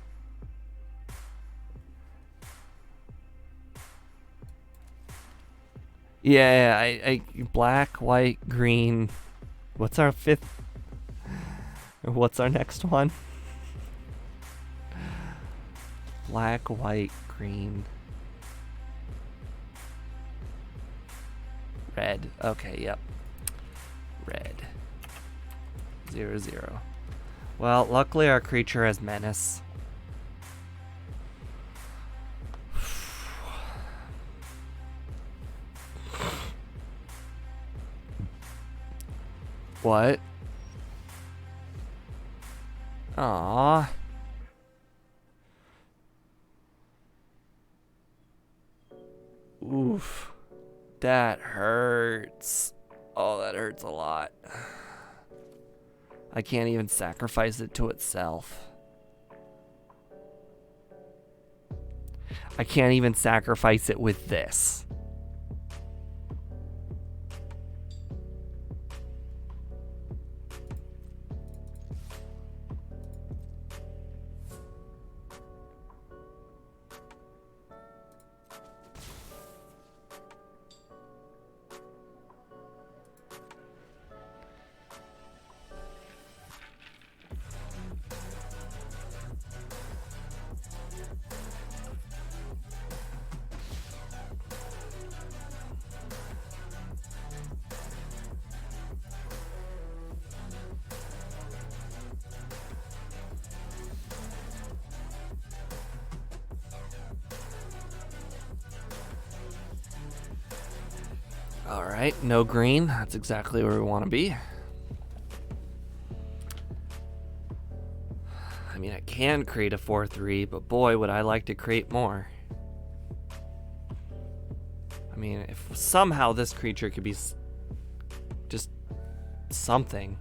Yeah, I black, white, green. What's our fifth? What's our next one? Black, white, green, red. Okay, yep. Red. 0/0. Well, luckily our creature has menace. What? Aww. Oof. That hurts. Oh, that hurts a lot. I can't even sacrifice it to itself. I can't even sacrifice it with this. Alright, no green. That's exactly where we want to be. I mean, I can create a 4/3, but boy, would I like to create more. I mean, if somehow this creature could be just something.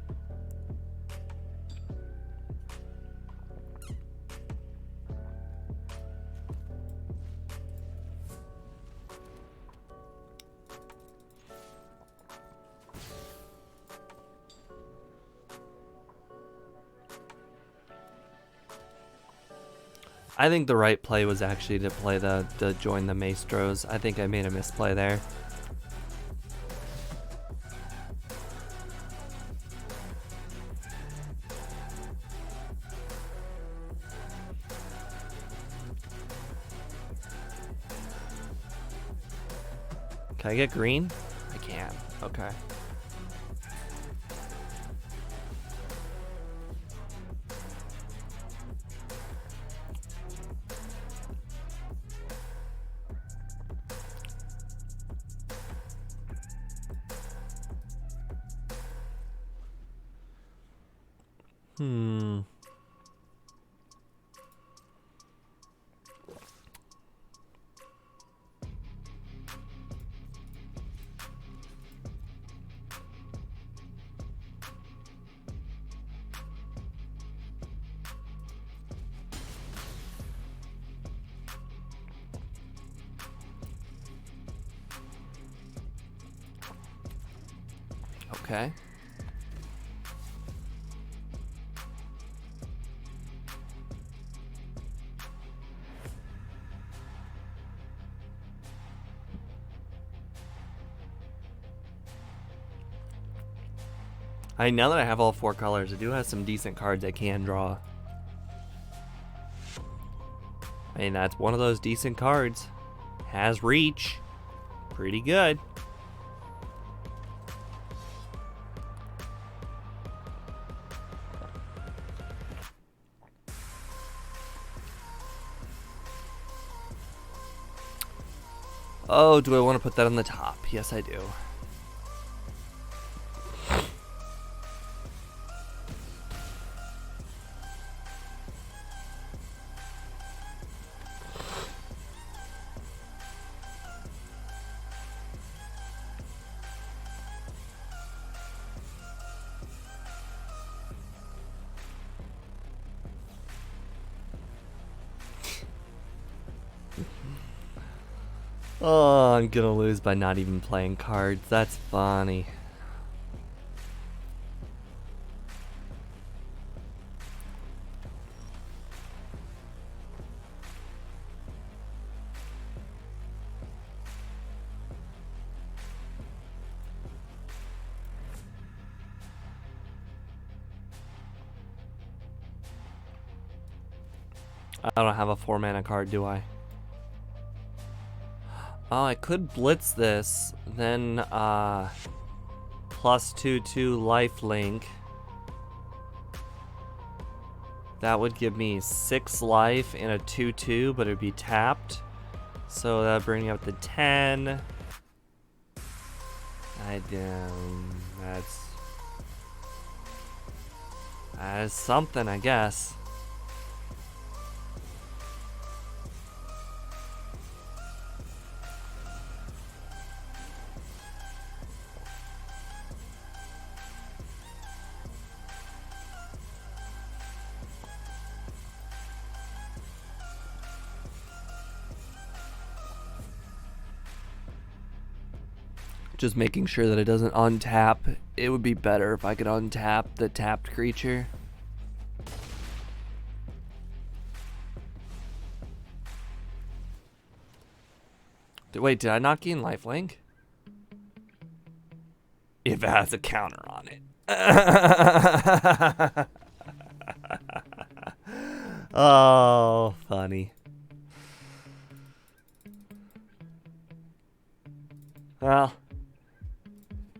I think the right play was actually to play the join the Maestros. I think I made a misplay there. Can I get green? I can. Okay. Okay. Now that I have all 4 colors, I do have some decent cards I can draw. I mean, that's one of those decent cards. Has reach. Pretty good. Oh, do I want to put that on the top? Yes, I do. Oh, I'm gonna lose by not even playing cards. That's funny. I don't have a 4-mana card, do I? Oh, I could blitz this, then plus 2/2 lifelink. That would give me 6 life and a 2/2, but it'd be tapped. So that would bring me up to 10. That's something, I guess. Just making sure that it doesn't untap. It would be better if I could untap the tapped creature. Wait, did I not gain lifelink? If it has a counter on it. Oh, funny. Well,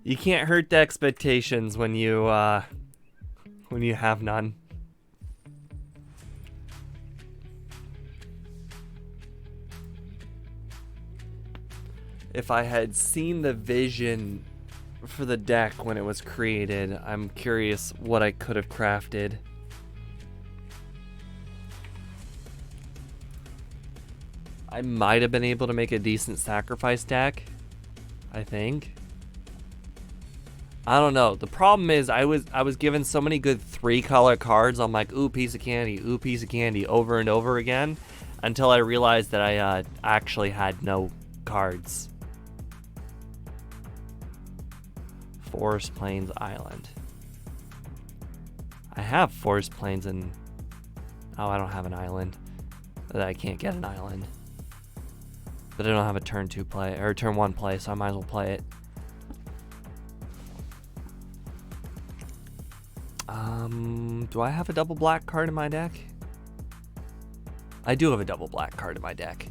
you can't hurt the expectations when you have none. If I had seen the vision for the deck when it was created, I'm curious what I could have crafted. I might have been able to make a decent sacrifice deck, I think. I don't know. The problem is I was given so many good 3-color cards. I'm like, ooh, piece of candy, over and over again, until I realized that I actually had no cards. Forest Plains Island. I have Forest Plains and... Oh, I don't have an island. I can't get an island. But I don't have a turn 2 play, or turn 1 play, so I might as well play it. Do I have a double black card in my deck? I do have a double black card in my deck.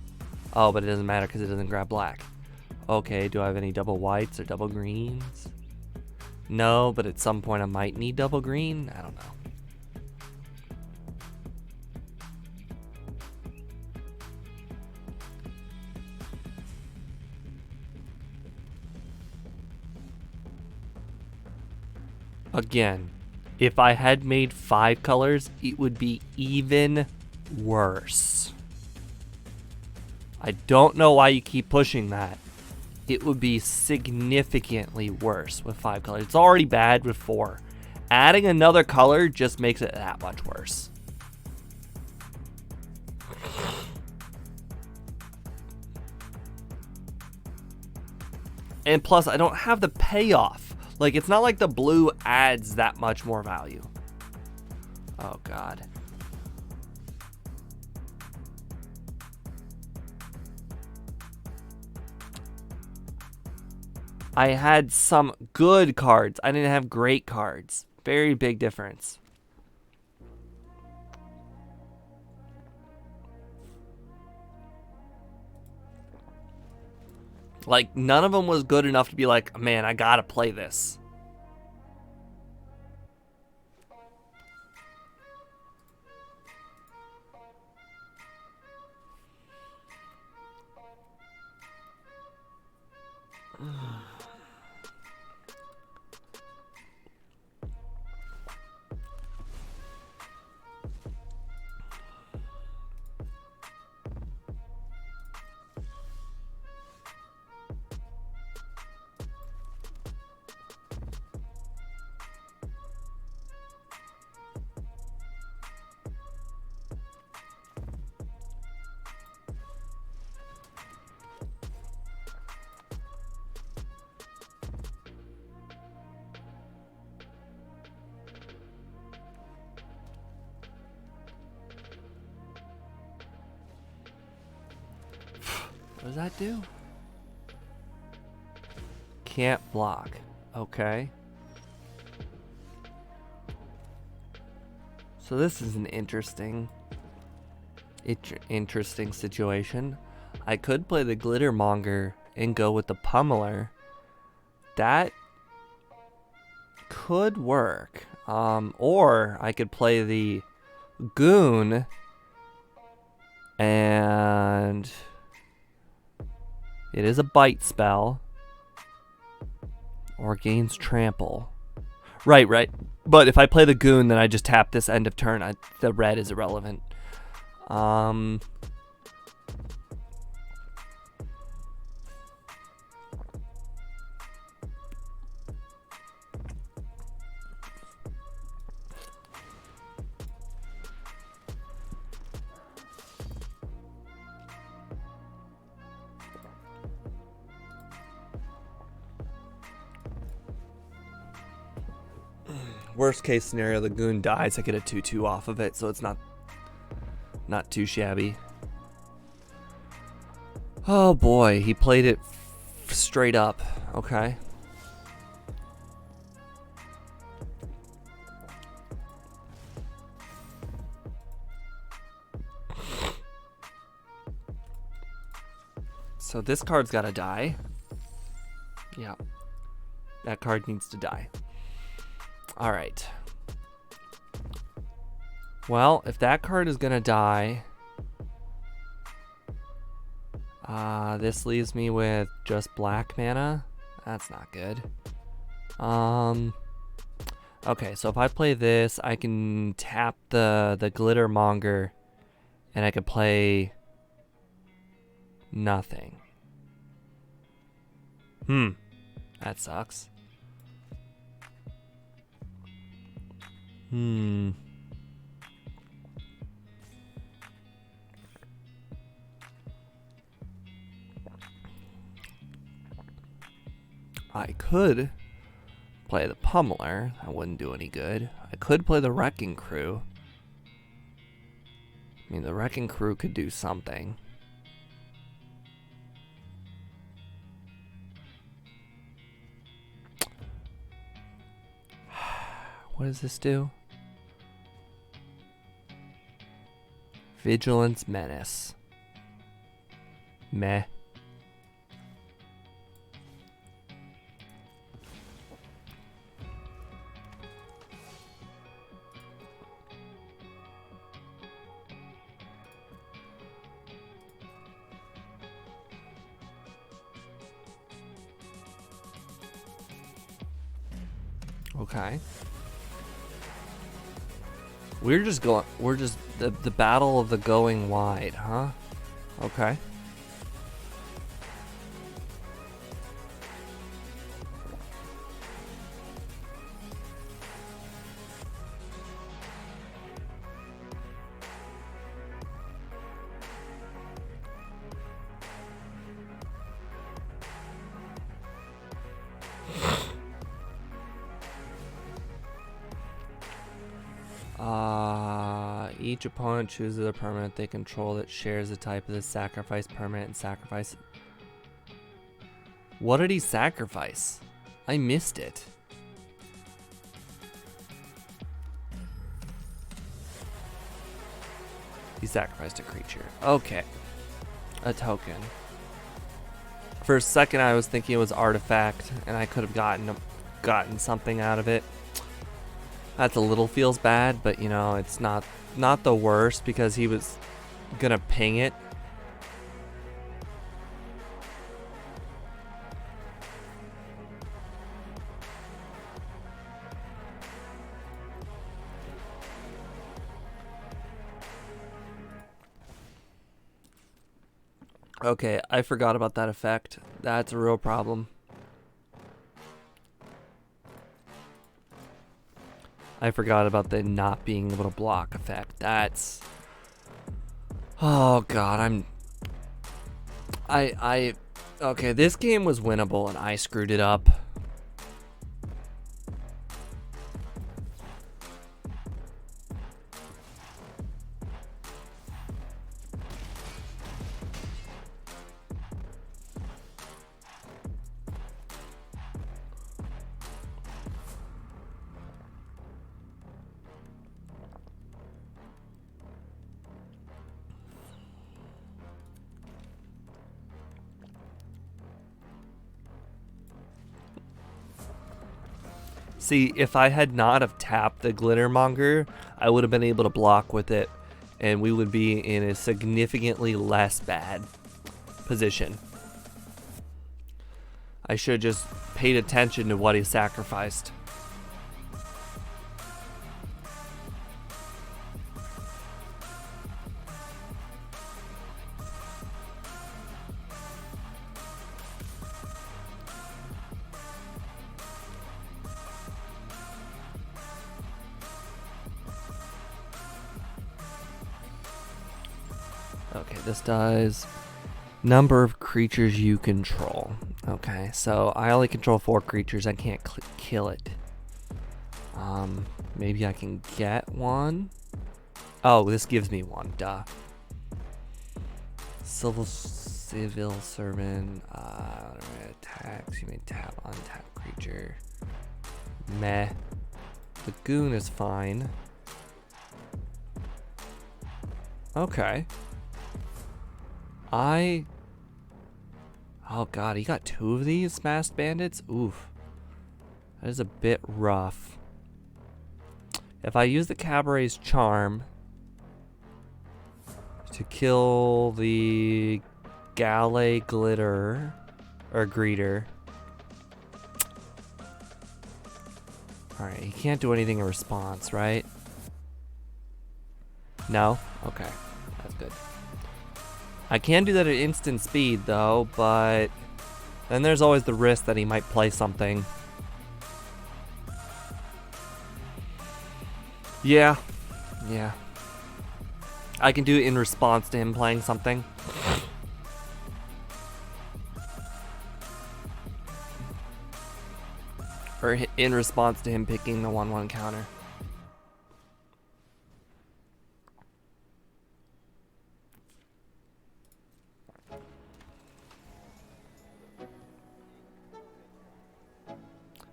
Oh, but it doesn't matter because it doesn't grab black. Okay, do I have any double whites or double greens? No, but at some point I might need double green. I don't know. Again, if I had made 5 colors, it would be even worse. I don't know why you keep pushing that. It would be significantly worse with 5 colors. It's already bad with 4. Adding another color just makes it that much worse. And plus, I don't have the payoff. Like, it's not like the blue adds that much more value. Oh, God. I had some good cards. I didn't have great cards. Very big difference. Like, none of them was good enough to be like, man, I gotta play this. What does that do? Can't block. Okay. So this is an interesting situation. I could play the Glittermonger and go with the Pummeler. That could work. Or I could play the Goon and it is a bite spell. Or gains trample. Right. But if I play the Goon, then I just tap this end of turn. The red is irrelevant. Worst case scenario, the Goon dies. I get a 2/2 off of it, so it's not too shabby. Oh boy, he played it straight up. Okay. So this card's gotta die. Yeah. That card needs to die. Alright. Well, if that card is gonna die, this leaves me with just black mana. That's not good. Okay, so if I play this, I can tap the Glittermonger, and I could play nothing. That sucks. I could play the Pummeler. That wouldn't do any good. I could play the Wrecking Crew. I mean, the Wrecking Crew could do something. What does this do? Vigilance Menace. Meh. Okay. We're just the battle of the going wide, huh? Okay. Each opponent chooses a permanent they control that shares the type of the sacrifice permanent and sacrifice. What did he sacrifice? I missed it. He sacrificed a creature. Okay. A token. For a second I was thinking it was artifact and I could have gotten something out of it. That's a little feels bad, but you know, it's not the worst because he was gonna ping it. Okay, I forgot about that effect. That's a real problem. I forgot about the not being able to block effect. That's... Oh god, okay, this game was winnable and I screwed it up. See, if I had not have tapped the Glittermonger, I would have been able to block with it, and we would be in a significantly less bad position. I should have just paid attention to what he sacrificed. Okay, this dies. Number of creatures you control. Okay, so I only control 4 creatures. I can't kill it. Maybe I can get one. Oh, this gives me one. Duh. Civil servant. Attacks. You may tap untap creature. Meh. The goon is fine. Okay. Oh god, he got 2 of these masked bandits? Oof. That is a bit rough. If I use the Cabaret's charm to kill the Galley Glitter or Greeter. Alright, he can't do anything in response, right? No? Okay. That's good. I can do that at instant speed though, but then there's always the risk that he might play something. Yeah. I can do it in response to him playing something. Or in response to him picking the 1/1 counter.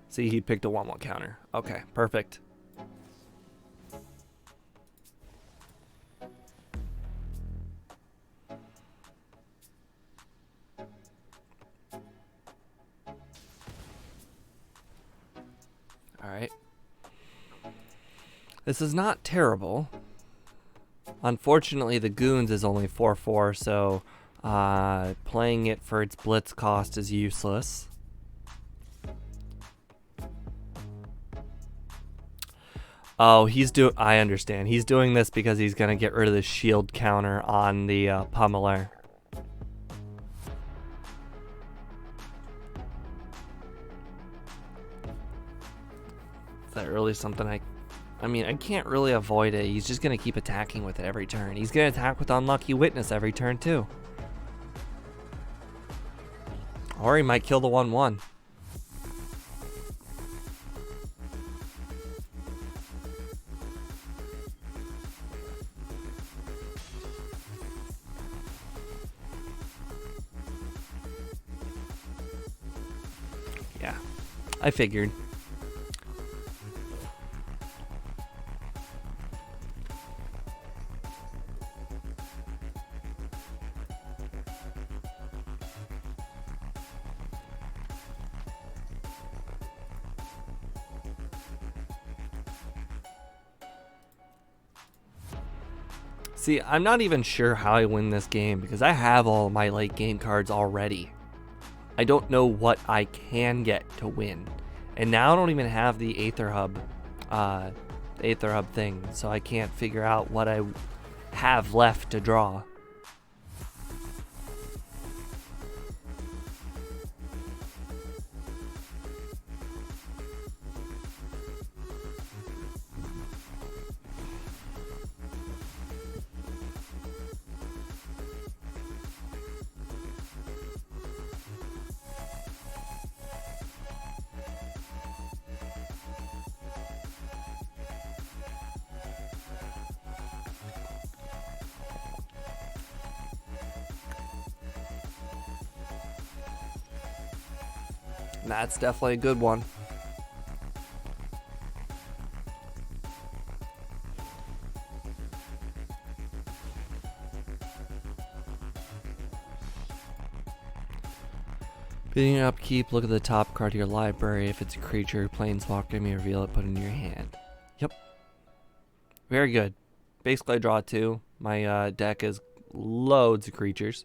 See, he picked a 1/1 counter. Okay, perfect. Alright. This is not terrible. Unfortunately, the Goons is only 4/4, so playing it for its blitz cost is useless. Oh, I understand. He's doing this because he's going to get rid of the shield counter on the pummeler. Is that really something I mean, I can't really avoid it. He's just going to keep attacking with it every turn. He's going to attack with Unlucky Witness every turn, too. Or he might kill the 1/1. Yeah, I figured. See, I'm not even sure how I win this game because I have all my late game cards already. I don't know what I can get to win. And now I don't even have the Aether Hub thing, so I can't figure out what I have left to draw. That's definitely a good one. Beating your upkeep, look at the top card of your library. If it's a creature, planeswalker, you may reveal it, put it in your hand. Yep. Very good. Basically, I draw 2. My deck is loads of creatures.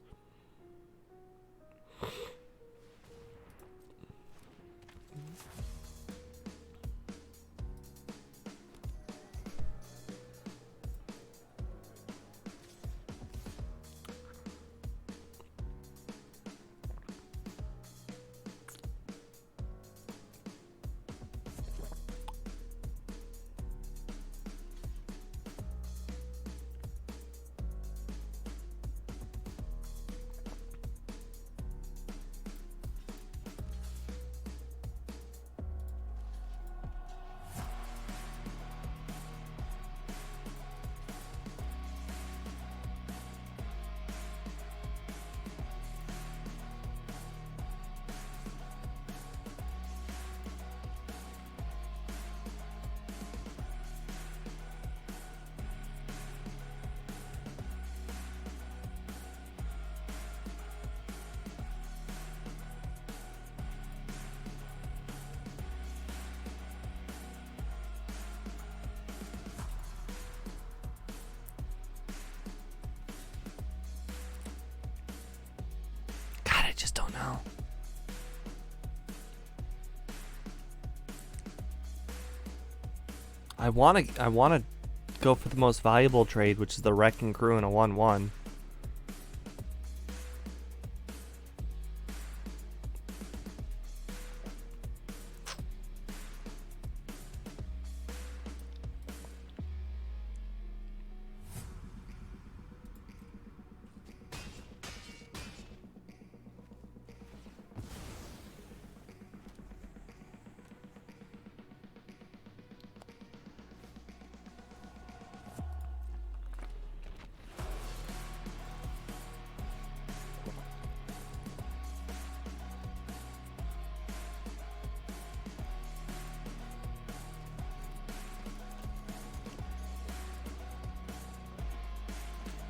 Just don't know. I wanna go for the most valuable trade, which is the Wrecking Crew and a 1/1.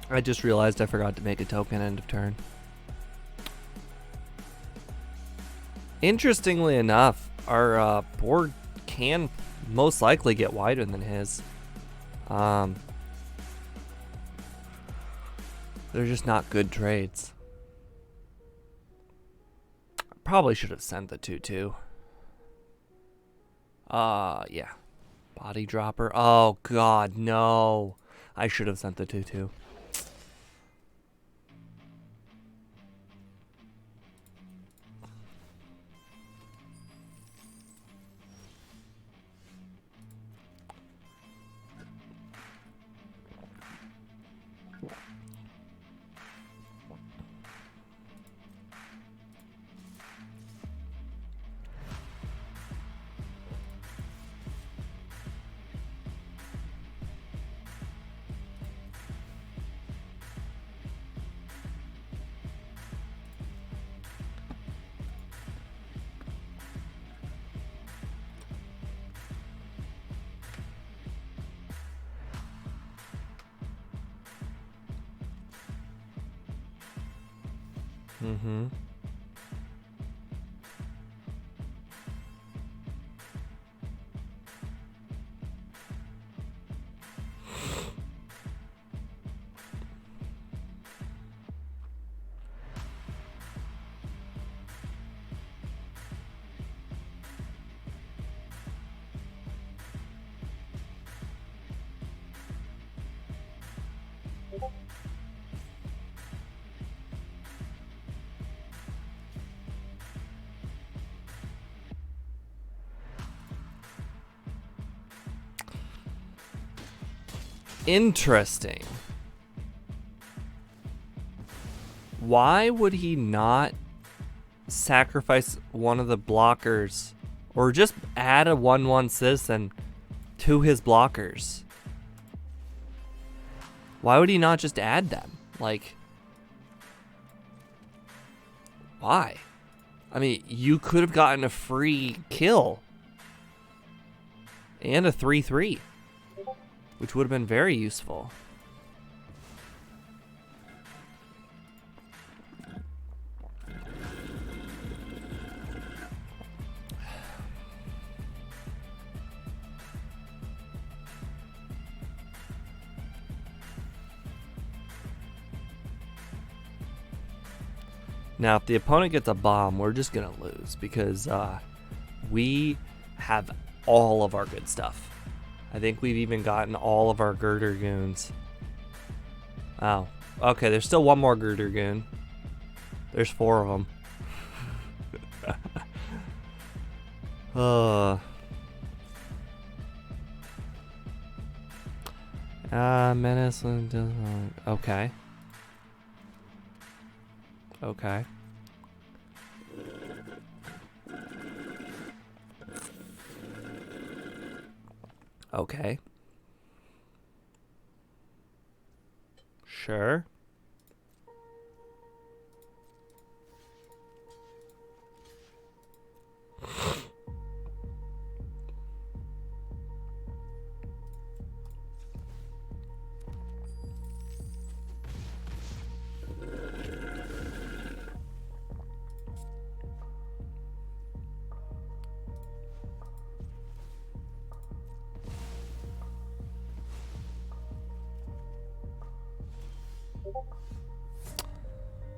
I just realized I forgot to make a token end of turn. Interestingly enough, our board can most likely get wider than his. They're just not good trades. Probably should have sent the 2/2. Yeah. Body dropper. Oh god, no. I should have sent the 2/2. Mm-hmm. Interesting. Why would he not sacrifice one of the blockers or just add a 1/1 citizen to his blockers? Why would he not just add them? Like, why? I mean, you could have gotten a free kill and a 3/3, which would have been very useful. Now, if the opponent gets a bomb, we're just gonna lose because we have all of our good stuff. I think we've even gotten all of our girder goons. Oh, okay, there's still one more girder goon. There's 4 of them. Menace. Okay. Okay. Okay. Sure.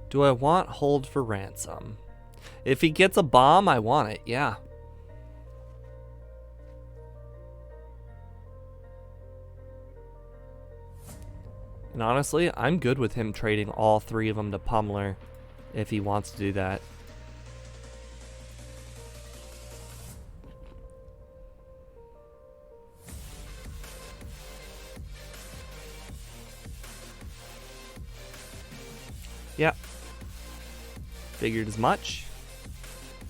Do I want hold for ransom? If he gets a bomb, I want it, yeah. And honestly, I'm good with him trading all 3 of them to Pummeler if he wants to do that. Yep. Figured as much.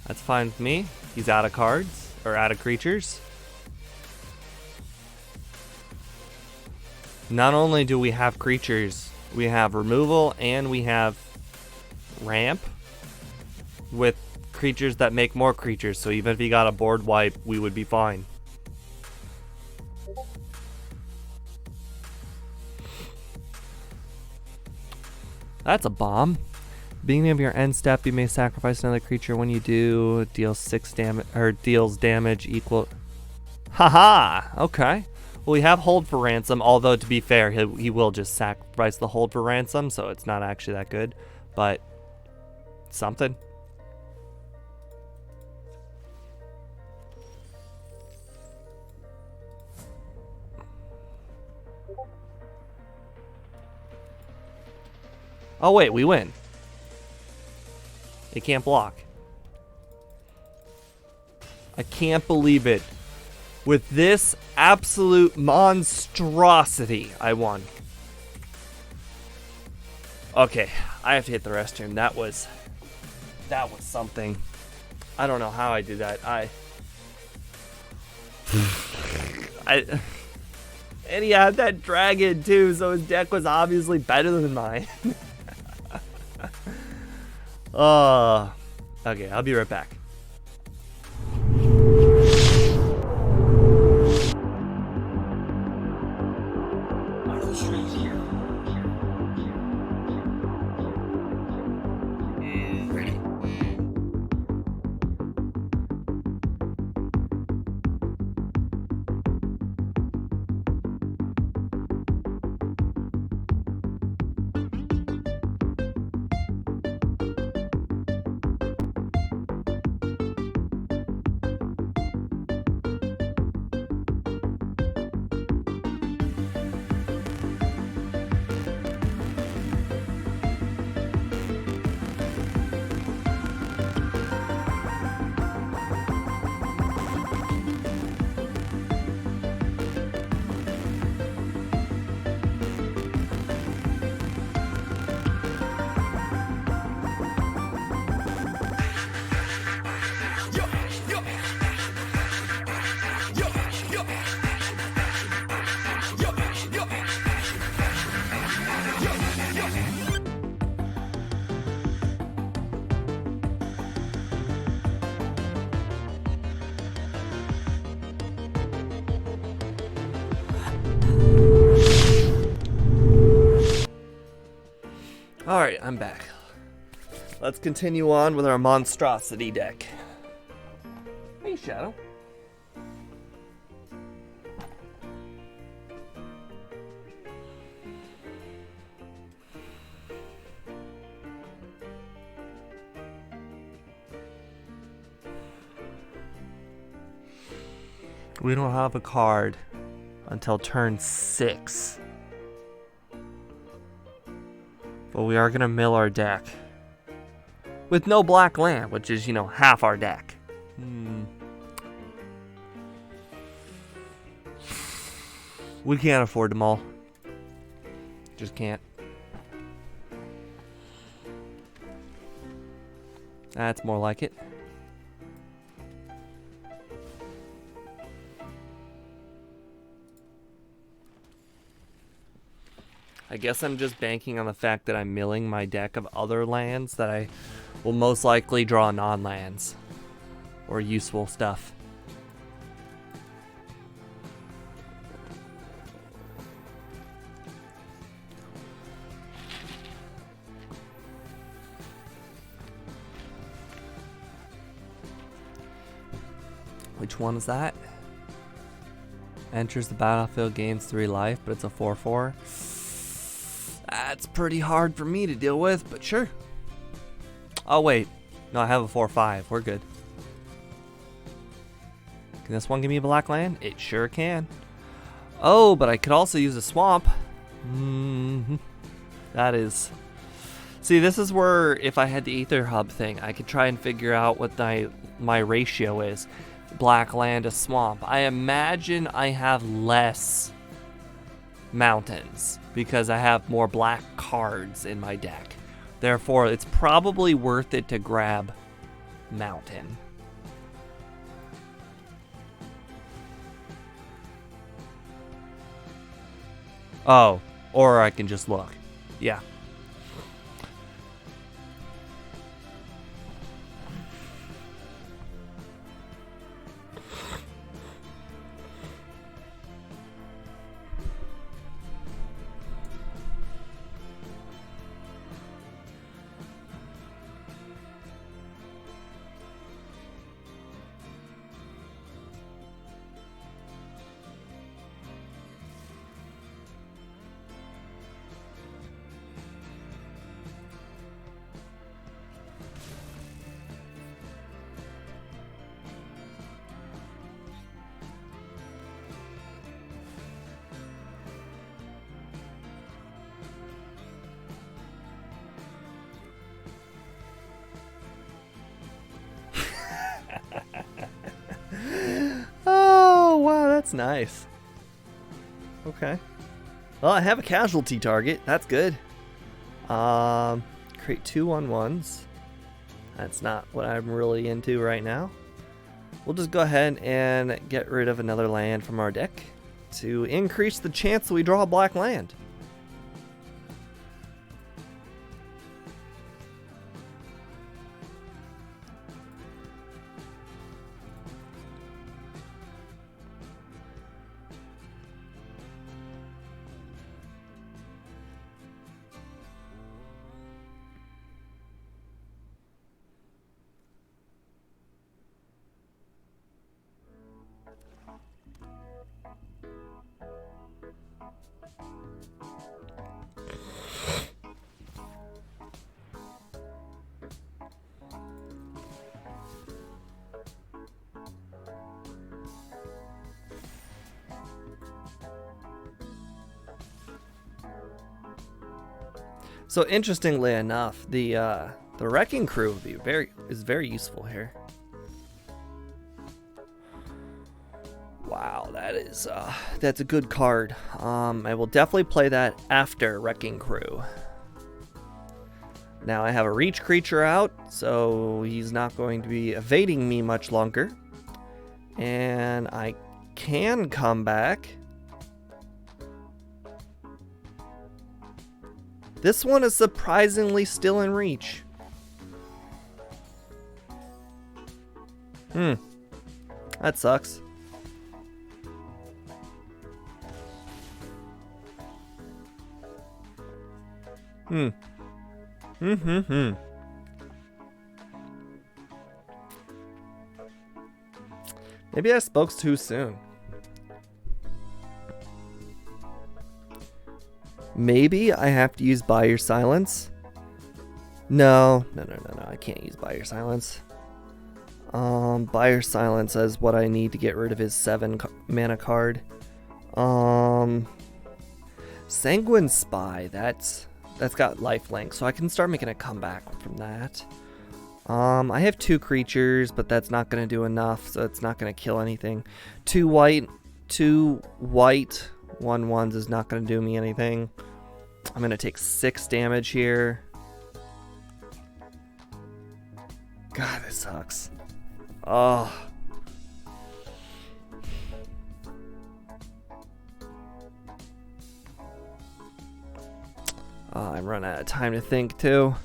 That's fine with me. He's out of cards, or out of creatures. Not only do we have creatures, we have removal and we have ramp with creatures that make more creatures. So even if he got a board wipe, we would be fine. That's a bomb. Beginning of your end step, you may sacrifice another creature. When you do, deals 6 damage or deals damage equal. Haha. Okay. Well, we have hold for ransom. Although to be fair, he will just sacrifice the hold for ransom, so it's not actually that good. But something. Oh wait, we win. It can't block. I can't believe it. With this absolute monstrosity, I won. Okay, I have to hit the restroom. That was something. I don't know how I did that. And he had that dragon too, so his deck was obviously better than mine. Okay, I'll be right back. Alright, I'm back. Let's continue on with our monstrosity deck. Hey, Shadow. We don't have a card until turn 6. But we are going to mill our deck. With no black land, which is, half our deck. We can't afford them all. Just can't. That's more like it. I guess I'm just banking on the fact that I'm milling my deck of other lands that I will most likely draw non-lands or useful stuff. Which one is that? Enters the battlefield, gains 3 life, but it's a 4/4. That's pretty hard for me to deal with, but sure. Oh, wait. No, I have a 4/5. We're good. Can this one give me a black land? It sure can. Oh, but I could also use a swamp. That is... See, this is where, if I had the Ether Hub thing, I could try and figure out what my ratio is. Black land to swamp. I imagine I have less mountains because I have more black cards in my deck. Therefore, it's probably worth it to grab mountain. Oh, or I can just look. Yeah. Oh, wow, that's nice. Okay. Well, I have a casualty target. That's good. Create 2/1/1s. That's not what I'm really into right now. We'll just go ahead and get rid of another land from our deck to increase the chance that we draw a black land. So interestingly enough, the Wrecking Crew would be is very useful here. Wow, that's a good card. I will definitely play that after Wrecking Crew. Now I have a reach creature out, so he's not going to be evading me much longer. And I can come back. This one is surprisingly still in reach. That sucks. Maybe I spoke too soon. Maybe I have to use Buy Your Silence. No, I can't use Buy Your Silence. Buyer Silence is what I need to get rid of his 7 mana card. Sanguine Spy, that's got lifelink, so I can start making a comeback from that. I have 2 creatures, but that's not going to do enough, so it's not going to kill anything. 2 white, 1/1s is not going to do me anything. I'm going to take 6 damage here. God, this sucks. Oh. I'm running out of time to think, too.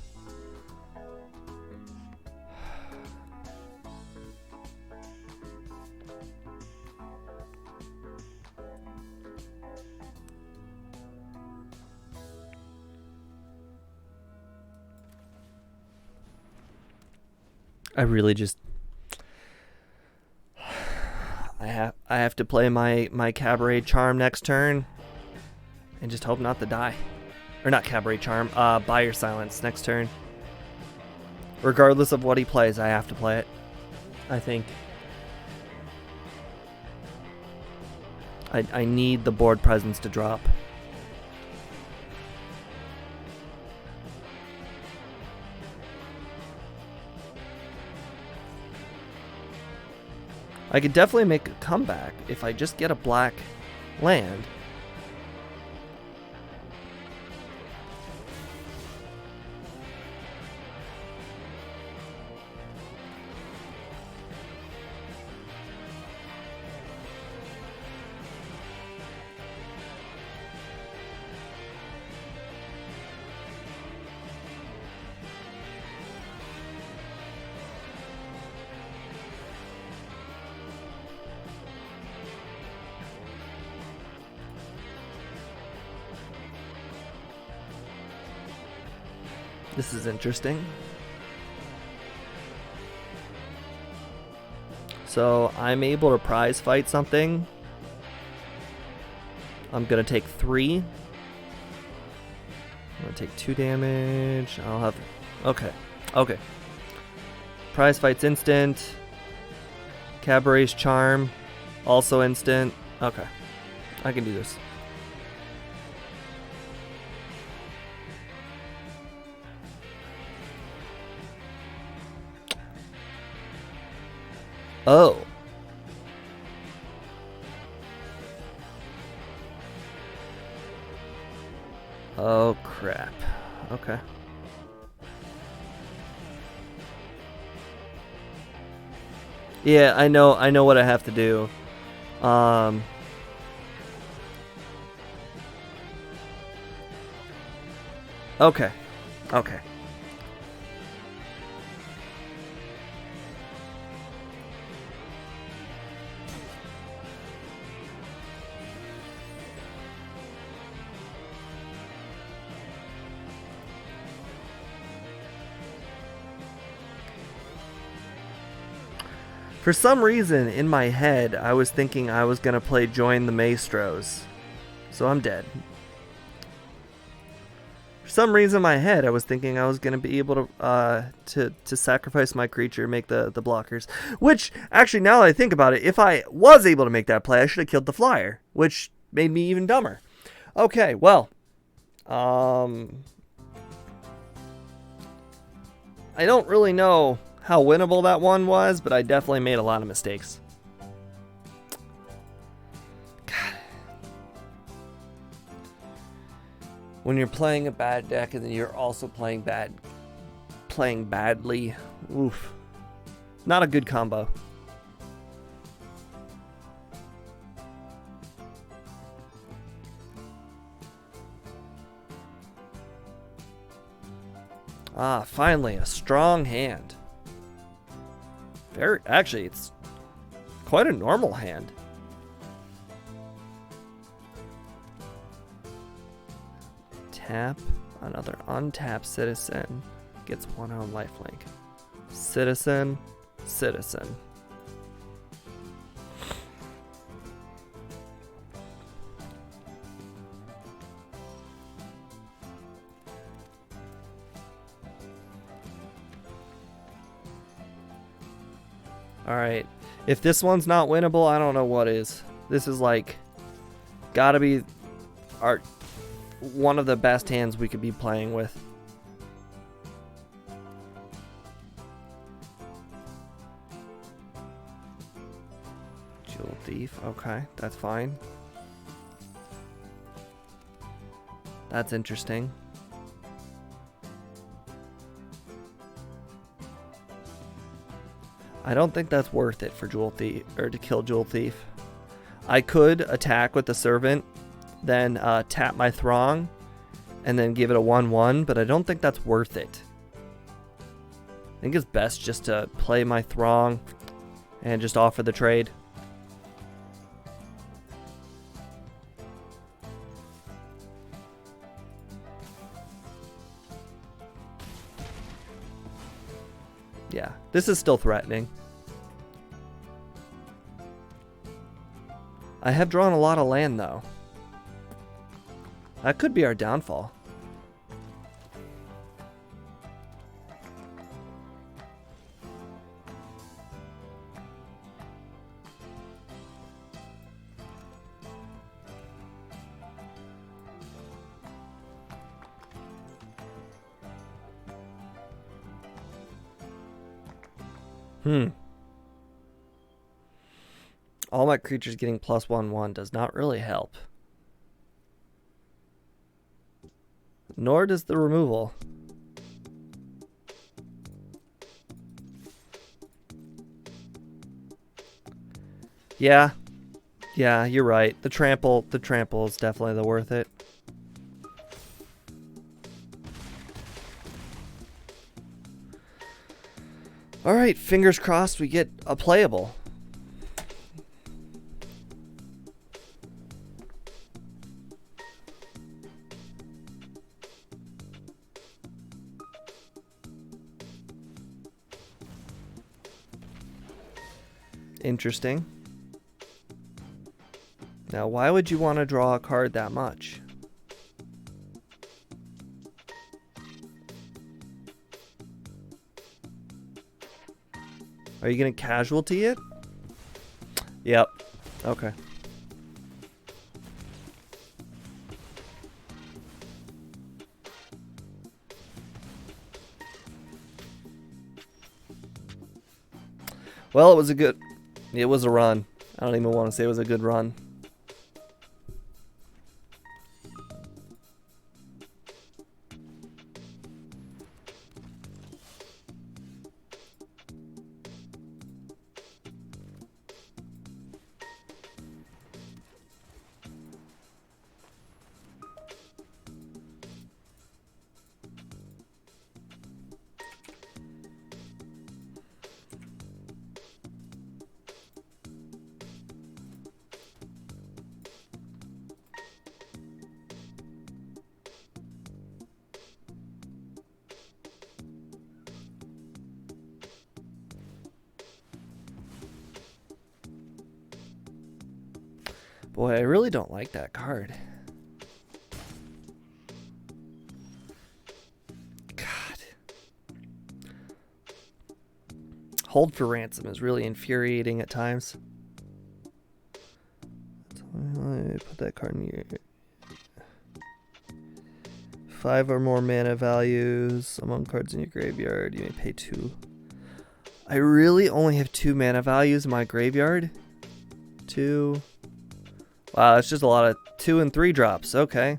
I really just I have to play my Cabaret Charm next turn and just hope not to die. Or not Cabaret Charm, Buyer Silence next turn. Regardless of what he plays, I have to play it. I think I need the board presence to drop. I could definitely make a comeback if I just get a black land. This is interesting. So I'm able to prize fight something. I'm gonna take 3. I'm gonna take 2 damage. I'll have. Okay. Prize fight's instant. Cabaret's Charm, also instant. Okay. I can do this. Oh. Oh crap. Okay. Yeah, I know what I have to do. Okay. For some reason, in my head, I was thinking I was gonna play Join the Maestros. So I'm dead. For some reason in my head, I was thinking I was gonna be able to sacrifice my creature, make the blockers. Which, actually, now that I think about it, if I was able to make that play, I should have killed the flyer, which made me even dumber. Okay, well, I don't really know how winnable that one was, but I definitely made a lot of mistakes. God. When you're playing a bad deck and then you're also playing badly, oof. Not a good combo. Ah, finally, a strong hand. Actually, it's quite a normal hand. Tap, another untapped citizen gets 1 on lifelink. Citizen. Alright. If this one's not winnable, I don't know what is. This is like... Gotta be one of the best hands we could be playing with. Jewel Thief. Okay, that's fine. That's interesting. I don't think that's worth it for Jewel Thief, or to kill Jewel Thief. I could attack with the Servant, then tap my Throng, and then give it a 1/1, but I don't think that's worth it. I think it's best just to play my Throng and just offer the trade. Yeah, this is still threatening. I have drawn a lot of land, though. That could be our downfall. All my creatures getting +1/1 does not really help. Nor does the removal. Yeah. Yeah, you're right. The trample is definitely the worth it. Alright, fingers crossed we get a playable. Interesting. Now, why would you want to draw a card that much? Are you going to casualty it? Yep. Okay. Well, it was a run. I don't even want to say it was a good run. Boy, I really don't like that card. God. Hold for ransom is really infuriating at times. Put that card in your... 5 or more mana values among cards in your graveyard. You may pay 2. I really only have 2 mana values in my graveyard? 2... Wow, that's just a lot of 2 and 3 drops. Okay.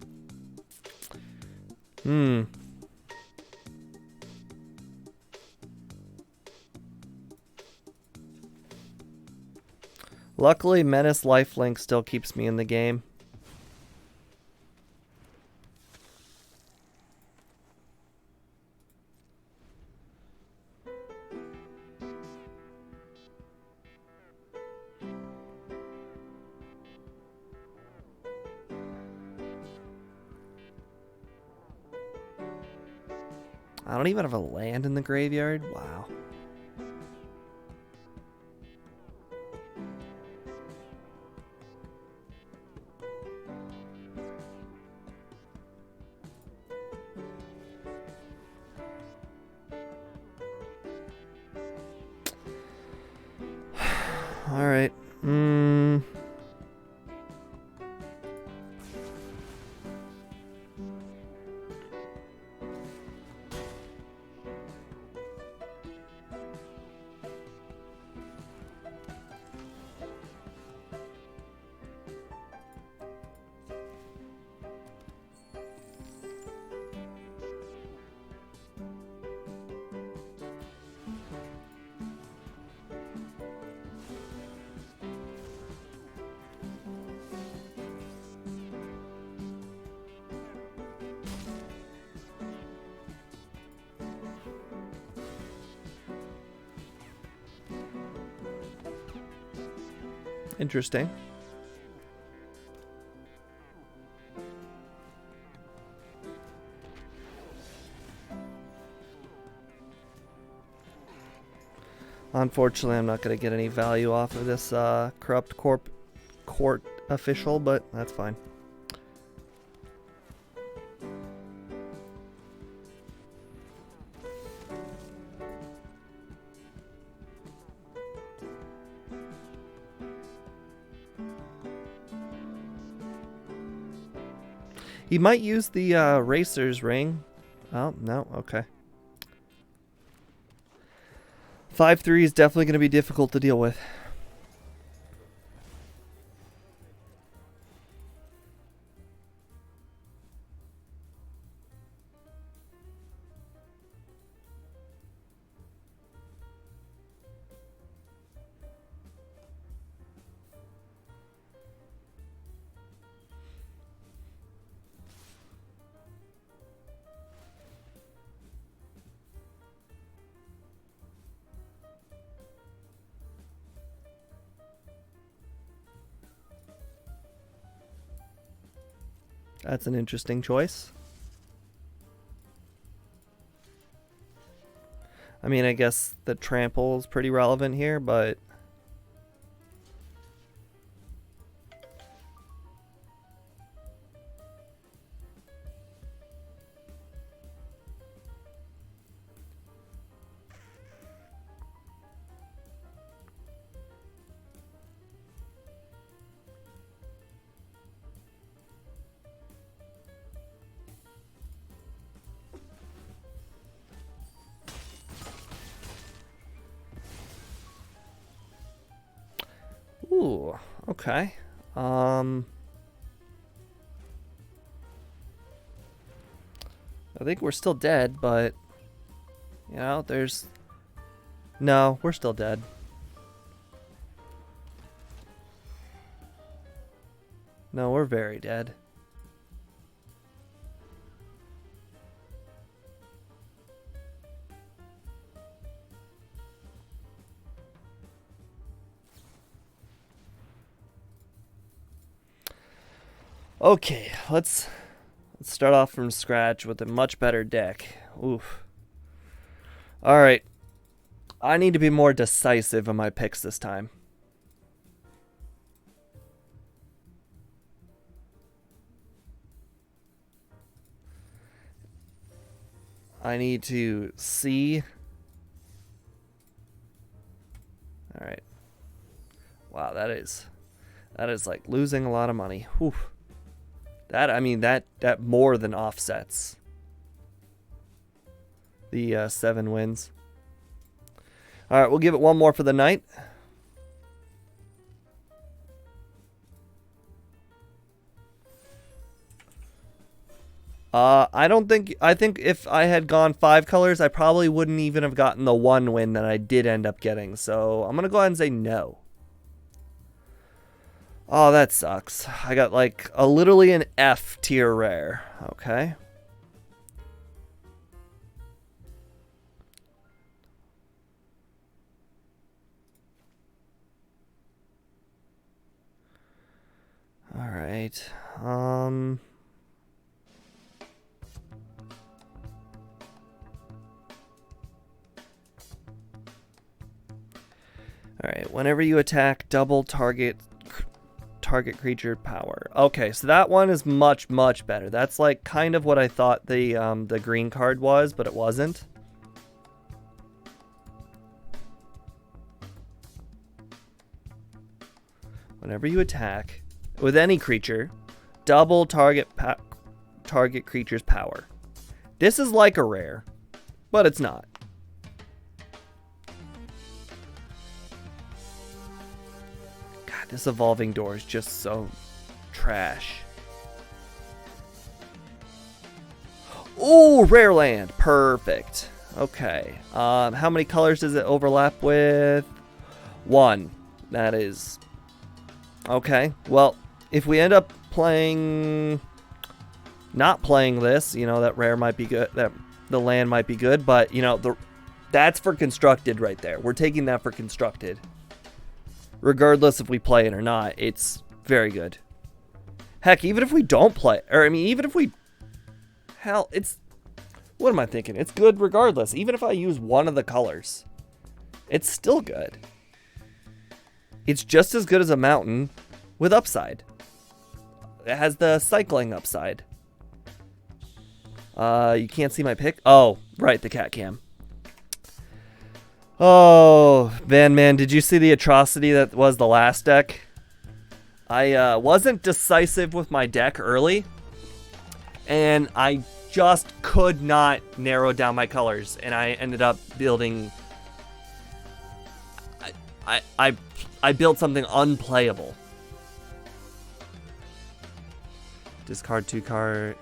Luckily, Menace Lifelink still keeps me in the game. I don't even have a land in the graveyard. Wow. Alright. Interesting. Unfortunately, I'm not going to get any value off of this corrupt court official, but that's fine. He might use the racer's ring. Oh, no, okay. 5-3 is definitely going to be difficult to deal with. That's an interesting choice. I mean, I guess the trample is pretty relevant here, but... Ooh, okay. I think we're still dead, but... You know, there's... No, we're still dead. No, we're very dead. Okay, let's start off from scratch with a much better deck. Oof. Alright. I need to be more decisive in my picks this time. I need to see. Alright. Wow, that is like losing a lot of money. Whew. That, I mean, that more than offsets the 7 wins. All right, we'll give it one more for the night. I think if I had gone 5 colors, I probably wouldn't even have gotten the 1 win that I did end up getting. So I'm going to go ahead and say no. Oh, that sucks. I got like literally an F tier rare. Okay. All right. All right. Whenever you attack, double target creature power. Okay, so that one is much better. That's like kind of what I thought the green card was, but it wasn't. whenever you attack with any creature, double target creature's power. This is like a rare, but it's not. God, this Evolving Door is just so trash. Ooh, rare land. Perfect. Okay. How many colors does it overlap with? 1. That is... Okay. Well, if we end up playing... Not playing this, you know, that rare might be good. That the land might be good, but, you know, that's for constructed right there. We're taking that for constructed. Regardless if we play it or not, it's very good. Heck, even if we don't play... Or, I mean, even if we... Hell, it's... What am I thinking? It's good regardless. Even if I use one of the colors, it's still good. It's just as good as a mountain with upside. It has the cycling upside. You can't see my pick? Oh, right, the cat cam. Oh, man, did you see the atrocity that was the last deck? I wasn't decisive with my deck early, and I just could not narrow down my colors, and I ended up building... I built something unplayable. Discard 2 card.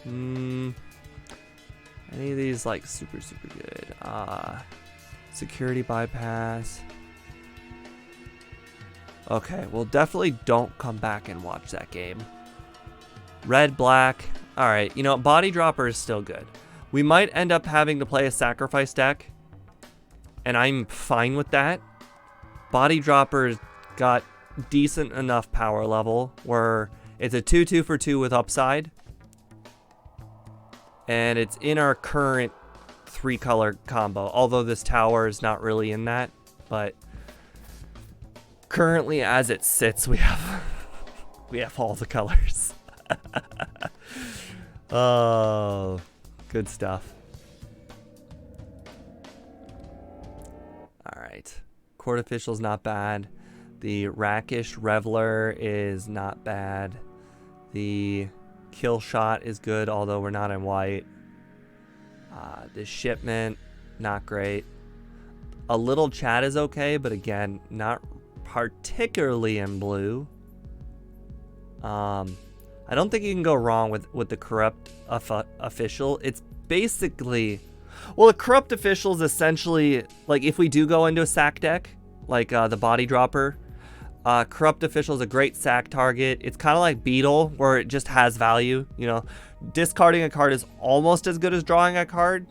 No. Any of these like super good. Security bypass. Okay, well definitely don't come back and watch that game. Red, black. Alright, you know, Body Dropper is still good. We might end up having to play a sacrifice deck, and I'm fine with that. Body Dropper's got decent enough power level where it's a 2/2 for 2 with upside, and it's in our current 3-color combo, although this tower is not really in that, but currently as it sits, we have all the colors. Oh, good stuff. All right, Court Official's not bad. The Rakish Reveler is not bad. The Kill Shot is good, although we're not in white. The Shipment, not great. A Little Chat is okay, but again, not particularly in blue. I don't think you can go wrong with the Corrupt Official. It's basically... Well, a Corrupt Official is essentially... Like, if we do go into a sack deck, like the Body Dropper, Corrupt Official is a great sack target. It's kind of like Beetle, where it just has value. You know, discarding a card is almost as good as drawing a card,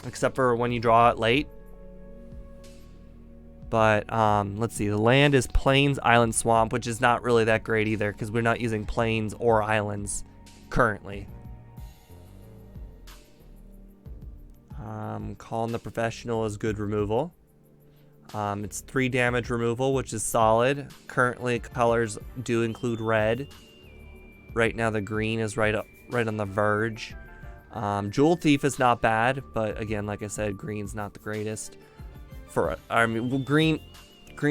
except for when you draw it late. But let's see, the land is Plains, Island, Swamp, which is not really that great either, because we're not using plains or islands currently. Calling the Professional is good removal. It's 3 damage removal, which is solid. Currently, colors do include red. Right now, the green is right on the verge. Jewel Thief is not bad, but again, like I said, green's not the greatest. Green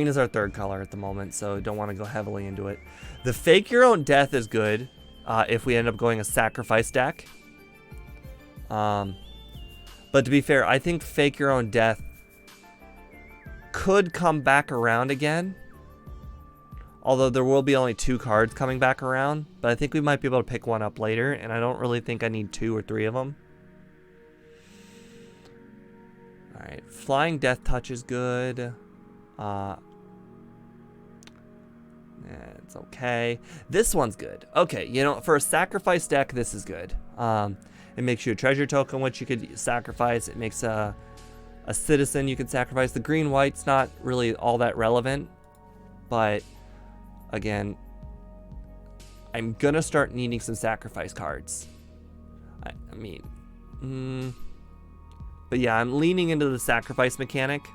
is our 3rd color at the moment, so don't want to go heavily into it. The Fake Your Own Death is good if we end up going a sacrifice deck. But to be fair, I think Fake Your Own Death could come back around again. Although there will be only 2 cards coming back around. But I think we might be able to pick one up later, and I don't really think I need 2 or 3 of them. Alright, Flying Death Touch is good. It's okay. This one's good. Okay, you know, for a sacrifice deck, this is good. It makes you a treasure token, which you could sacrifice. It makes a citizen you can sacrifice. The green-white's not really all that relevant. But, again, I'm going to start needing some sacrifice cards. But yeah, I'm leaning into the sacrifice mechanic.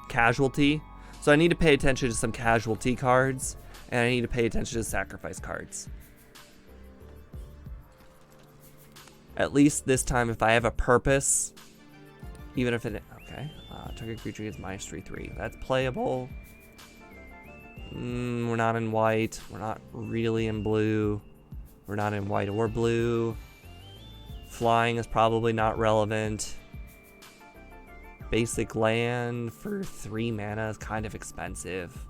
Casualty. So I need to pay attention to some casualty cards. And I need to pay attention to sacrifice cards. At least this time, if I have a purpose, even if it... Okay. Target creature gets -3/3. That's playable. We're not in white. We're not really in blue. We're not in white or blue. Flying is probably not relevant. Basic land for 3 mana is kind of expensive.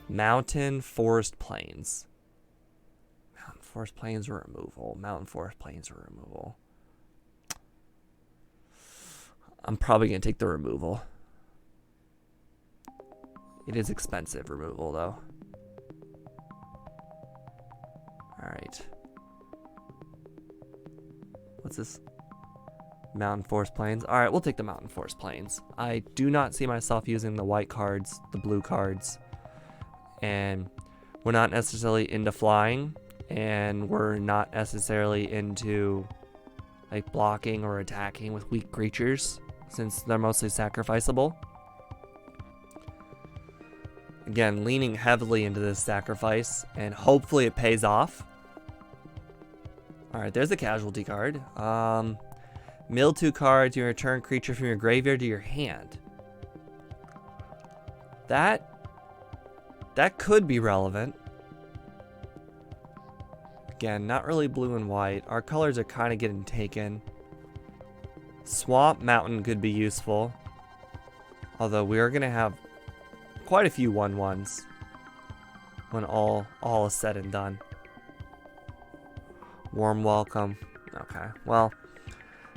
Mountain, forest, plains. Mountain, forest, plains, or removal. Mountain, forest, plains, or removal. I'm probably going to take the removal. It is expensive removal, though. Alright. What's this? Mountain, forest, plains. Alright, we'll take the mountain, forest, plains. I do not see myself using the white cards, the blue cards. And we're not necessarily into flying. And we're not necessarily into like blocking or attacking with weak creatures, since they're mostly sacrificable. Again, leaning heavily into this sacrifice, and hopefully it pays off. Alright, there's a casualty card. Mill 2 cards, you return creature from your graveyard to your hand. That could be relevant. Again, not really blue and white. Our colors are kind of getting taken. Swamp Mountain could be useful. Although we are going to have quite a few 1/1s when all is said and done. Warm welcome. Okay, well,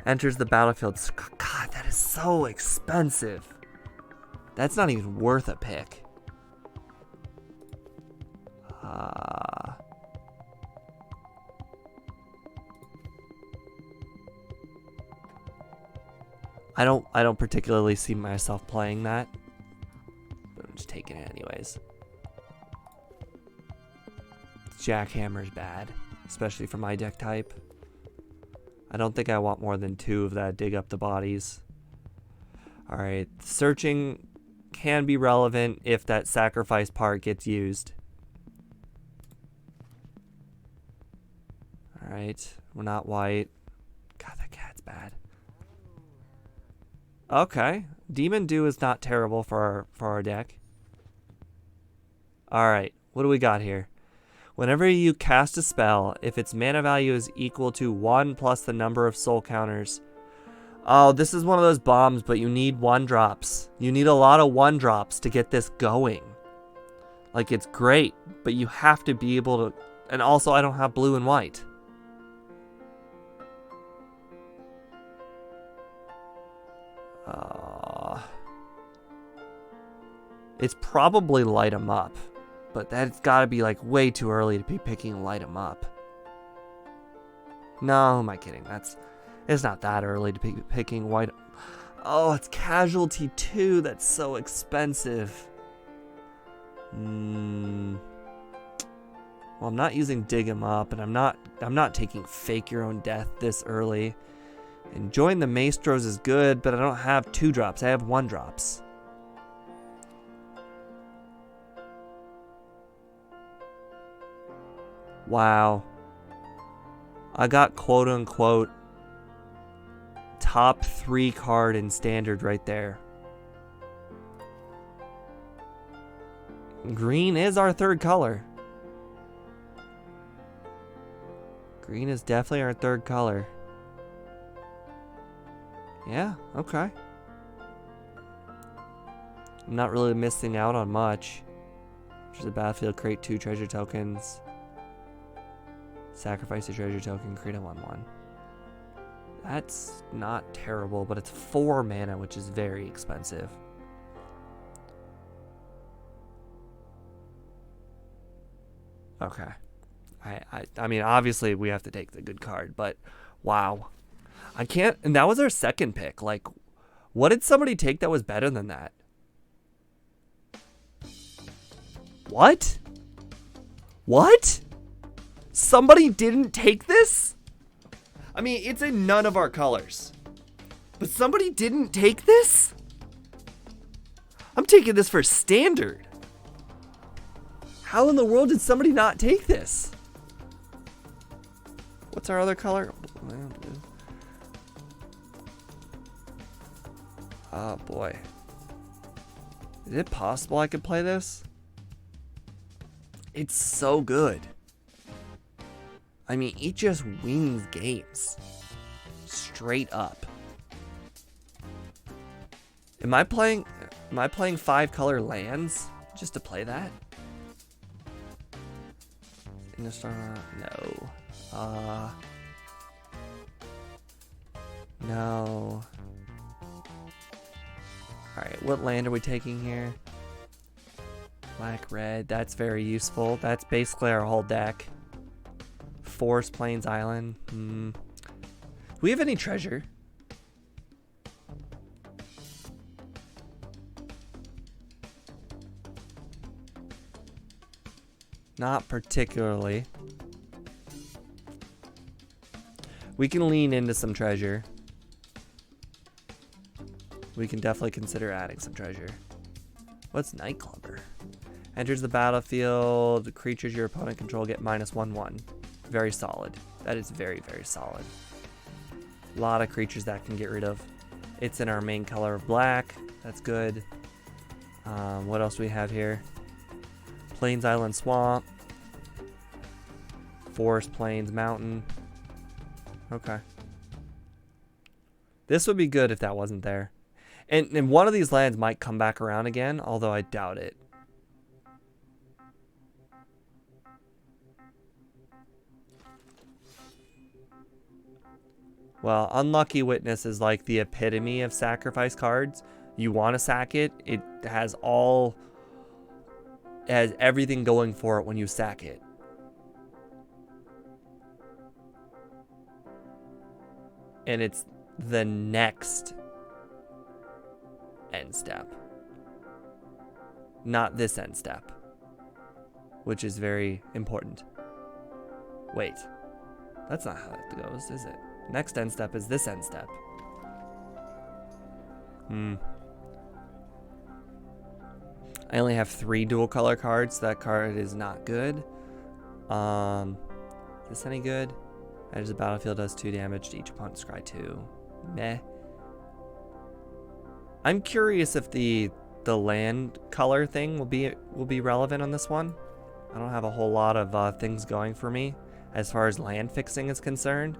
enters the battlefield. God, that is so expensive. That's not even worth a pick. I don't particularly see myself playing that, but I'm just taking it anyways. Jackhammer's bad, especially for my deck type. I don't think I want more than 2 of that dig up the bodies. Alright, searching can be relevant if that sacrifice part gets used. Alright, we're not white. God, that cat's bad. Okay, Demon Dew is not terrible for our deck. Alright, what do we got here? Whenever you cast a spell, if its mana value is equal to 1 plus the number of soul counters. Oh, this is one of those bombs, but you need 1-drops. You need a lot of 1-drops to get this going. Like, it's great, but you have to be able to... And also, I don't have blue and white. It's probably light 'em up, but that's gotta be like way too early to be picking light 'em up. No, who am I kidding? It's not that early to be picking white. Oh, it's casualty too. That's so expensive. Well, I'm not using dig 'em up, and I'm not taking fake your own death this early. And join the maestros is good, but I don't have 2-drops. I have 1-drops. Wow. I got quote unquote top 3 card in standard right there. Green is our 3rd color. Green is definitely our 3rd color. Yeah, okay. I'm not really missing out on much. Which is a battlefield, create 2 treasure tokens. Sacrifice a treasure token, create a 1/1. That's not terrible, but it's 4 mana, which is very expensive. Okay. I mean, obviously we have to take the good card, but wow. I can't, and that was our 2nd pick. Like, what did somebody take that was better than that? What? What? Somebody didn't take this? I mean, it's in none of our colors. But somebody didn't take this? I'm taking this for standard. How in the world did somebody not take this? What's our other color? Oh boy. Is it possible I could play this? It's so good. I mean, it just wins games. Straight up. Am I playing 5-color lands just to play that? No. No. Alright, what land are we taking here? Black, red, that's very useful. That's basically our whole deck. Forest, Plains, Island. Do we have any treasure? Not particularly. We can lean into some treasure. We can definitely consider adding some treasure. What's Nightclubber? Enters the battlefield. Creatures your opponent control get -1/1. Very solid. That is very, very solid. A lot of creatures that can get rid of. It's in our main color of black. That's good. What else do we have here? Plains, Island, Swamp. Forest, Plains, Mountain. Okay. This would be good if that wasn't there. And one of these lands might come back around again, although I doubt it. Well, Unlucky Witness is like the epitome of sacrifice cards. You want to sack it. It has everything going for it when you sack it. And it's the next end step. Not this end step. Which is very important. Wait. That's not how that goes, is it? Next end step is this end step. I only have 3 dual color cards. That card is not good. Is this any good? Enters the battlefield, does 2 damage to each opponent, scry 2. Meh. I'm curious if the land color thing will be relevant on this one. I don't have a whole lot of things going for me as far as land fixing is concerned.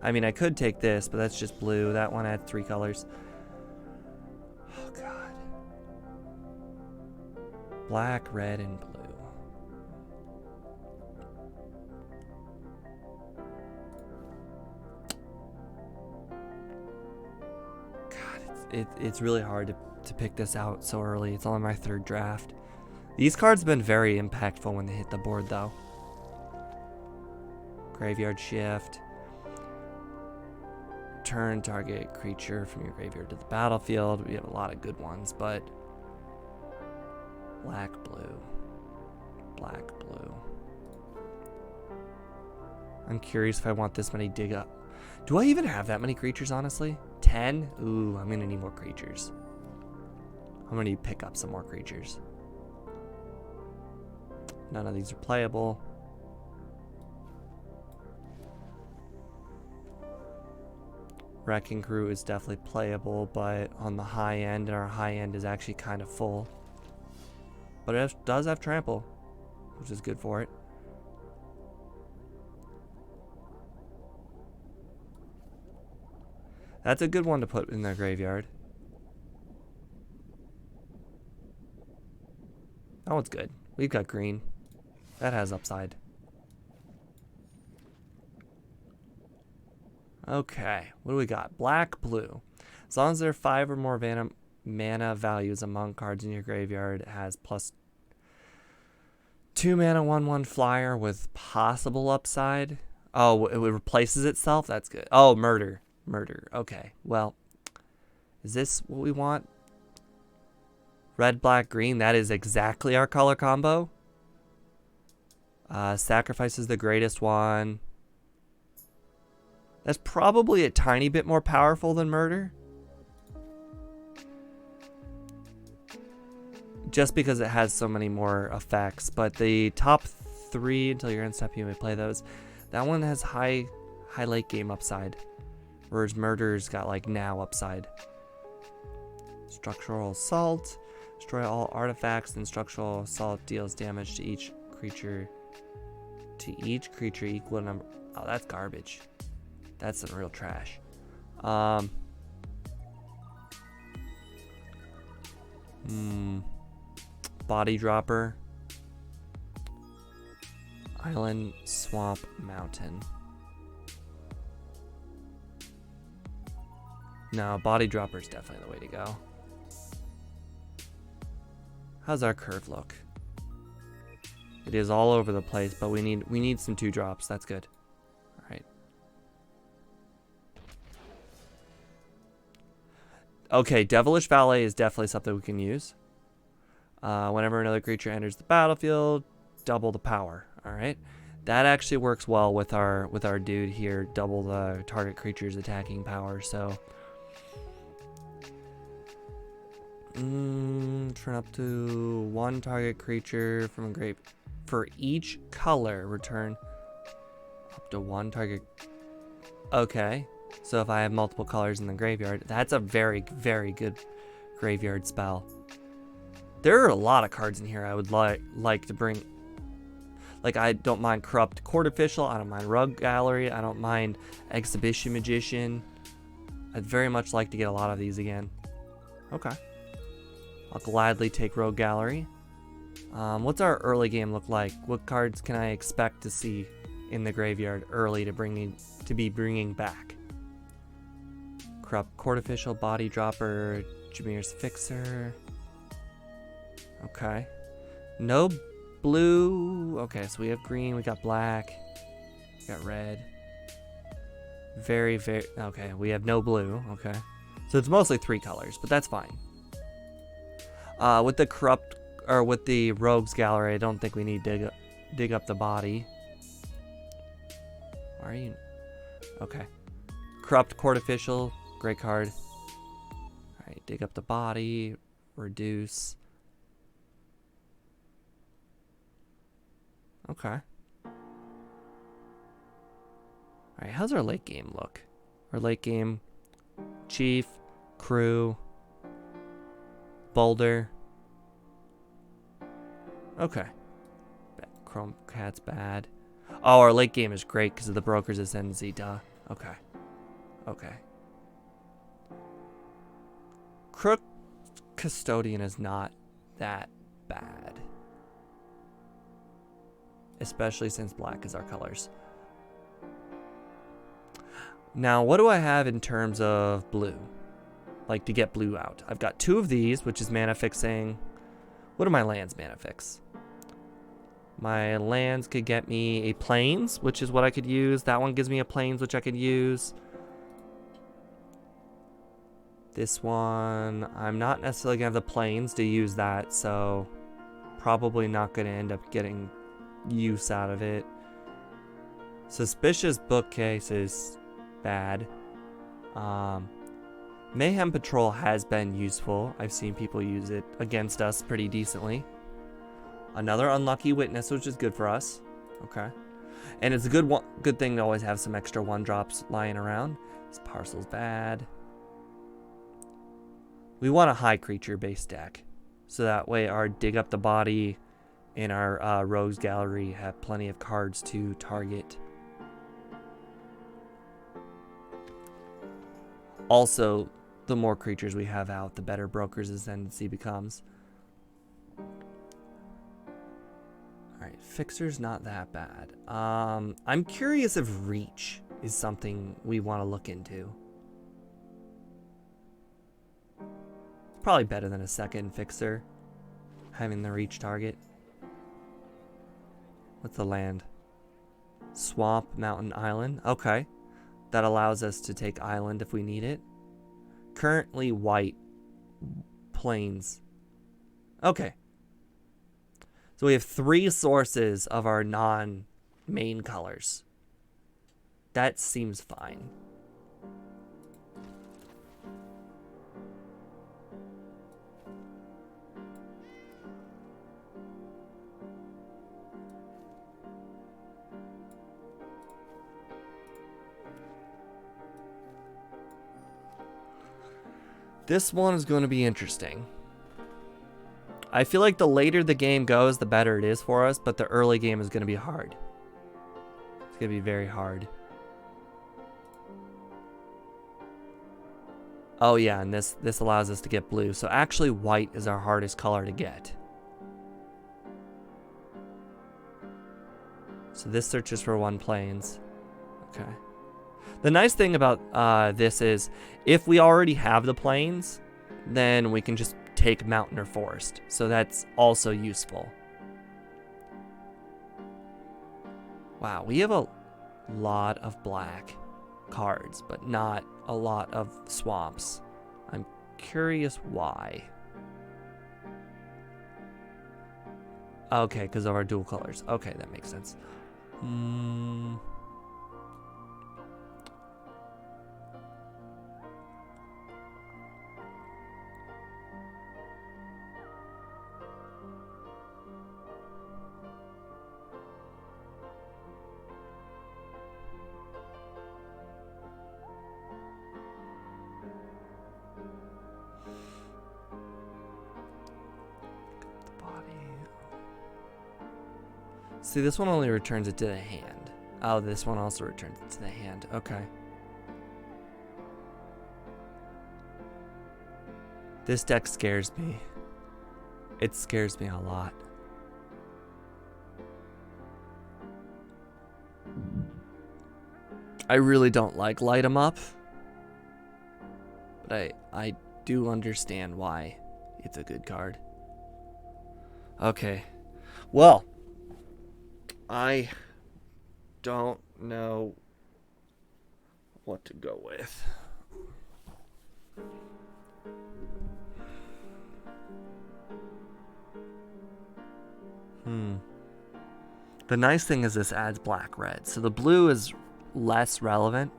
I mean, I could take this, but that's just blue. That one had 3 colors. Oh, God. Black, red, and blue. God, it's really hard to pick this out so early. It's only my 3rd draft. These cards have been very impactful when they hit the board, though. Graveyard Shift. Turn target creature from your graveyard to the battlefield. We have a lot of good ones, but black, blue, black, blue. I'm curious if I want this many dig up. Do I even have that many creatures, honestly? 10? Ooh, I'm gonna need more creatures. I'm gonna need to pick up some more creatures. None of these are playable. Wrecking Crew is definitely playable, but on the high end, and our high end is actually kind of full. But it does have Trample, which is good for it. That's a good one to put in their graveyard. That one's good. We've got green. That has upside. Okay, what do we got? Black, blue. As long as there are 5 or more mana values among cards in your graveyard, it has +2 mana 1/1 flyer with possible upside. Oh, it replaces itself? That's good. Oh, murder. Murder. Okay, well, is this what we want? Red, black, green. That is exactly our color combo. Sacrifice is the greatest one. That's probably a tiny bit more powerful than murder. Just because it has so many more effects. But the top 3, until you're in step, you may play those. That one has high late game upside. Whereas murder's got like now upside. Structural Assault. Destroy all artifacts, and Structural Assault deals damage to each creature to each creature equal number. Oh, that's garbage. That's some real trash. Body dropper. Island, swamp, mountain. No, body dropper is definitely the way to go. How's our curve look? It is all over the place, but we need some 2-drops. That's good. All right. Okay, Devilish Valet is definitely something we can use. Whenever another creature enters the battlefield, double the power. All right, that actually works well with our dude here. Double the target creature's attacking power. So, turn up to 1 target creature from a grave for each color. Return up to 1 target. Okay, so if I have multiple colors in the graveyard, that's a very, very good graveyard spell. There are a lot of cards in here I would like to bring. Like, I don't mind Corrupt Court Official, I don't mind Rogue Gallery, I don't mind Exhibition Magician. I'd very much like to get a lot of these again. Okay. I'll gladly take Rogue Gallery. What's our early game look like? What cards can I expect to see in the graveyard early to be bringing back? Corrupt Court Official, Body Dropper, Jameer's Fixer. Okay. No blue. Okay, so we have green, we got black, we got red. Very, very, okay, we have no blue. Okay, so it's mostly 3 colors, but that's fine. With the corrupt, or with the Rogues Gallery, I don't think we need to dig up the body. Why are you? Okay. Corrupt Court Official, great card. Alright, dig up the body, reduce. Okay. Alright, how's our late game look? Our late game, Chief, Crew, Boulder. Okay. Chrome Cat's bad. Oh, our late game is great because of the Broker's Ascendancy, duh. Okay. Okay. Crook Custodian is not that bad. Especially since black is our colors. Now, what do I have in terms of blue? Like, to get blue out. I've got 2 of these, which is mana fixing. What are my lands mana fix? My lands could get me a plains, which is what I could use. That one gives me a plains, which I could use. This one, I'm not necessarily going to have the plains to use that, so probably not going to end up getting use out of it. Suspicious Bookcase is bad. Mayhem Patrol has been useful. I've seen people use it against us pretty decently. Another Unlucky Witness, which is good for us. Okay. And it's a good thing to always have some extra 1-drops lying around. This parcel's bad. We want a high creature base deck. So that way our Dig Up the Body and our Rogues Gallery have plenty of cards to target. Also, the more creatures we have out, the better Broker's Ascendancy becomes. Alright, Fixer's not that bad. I'm curious if Reach is something we want to look into. Probably better than a second Fixer, having the Reach target. What's the land? Swamp, Mountain, Island. Okay. That allows us to take Island if we need it. Currently white. Plains. Okay. So we have 3 sources of our non-main colors. That seems fine. This one is going to be interesting. I feel like the later the game goes, the better it is for us, but the early game is going to be hard. It's going to be very hard. Oh yeah, and this allows us to get blue. So actually white is our hardest color to get. So this searches for 1 plains. Okay. The nice thing about this is if we already have the plains, then we can just take mountain or forest. So that's also useful. Wow, we have a lot of black cards, but not a lot of swamps. I'm curious why. Okay, because of our dual colors. Okay, that makes sense. See, this one only returns it to the hand. Oh, this one also returns it to the hand. Okay. This deck scares me. It scares me a lot. I really don't like light 'em up. But I do understand why it's a good card. Okay. Well, I don't know what to go with. The nice thing is this adds black-red, so the blue is less relevant.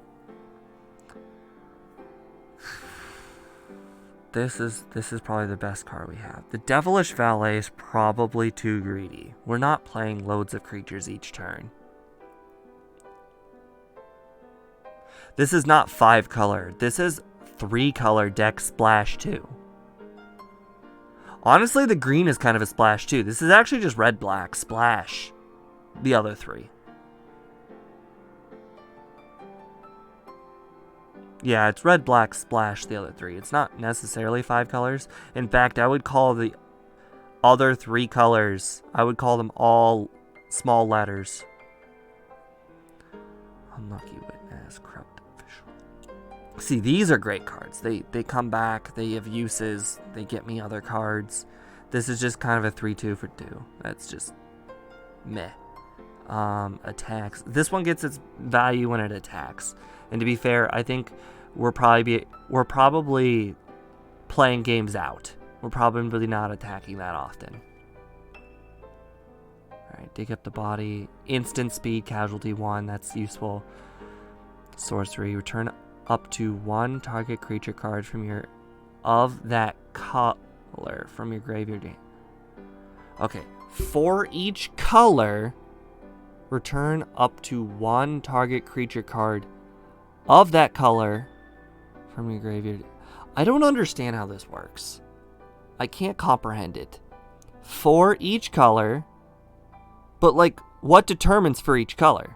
This is probably the best card we have. The Devilish Valet is probably too greedy. We're not playing loads of creatures each turn. This is not 5 color. This is 3 color deck splash 2. Honestly, the green is kind of a splash too. This is actually just red black splash the other 3. Yeah, it's red black splash the other 3. It's not necessarily 5 colors. In fact, I would call the other 3 colors, I would call them all small letters. Unlucky Witness, Corrupt Official. See, these are great cards. They come back, they have uses, they get me other cards. This is just kind of a 3-2 for 2. That's just meh. Attacks. This one gets its value when it attacks. And to be fair, I think we're probably playing games out. We're probably not attacking that often. Alright, dig up the body. Instant speed, casualty 1, that's useful. Sorcery, return up to 1 target creature card from your of that color from your graveyard. Okay, for each color, return up to 1 target creature card of that color from your graveyard. I don't understand how this works. I can't comprehend it. For each color, but like, what determines for each color?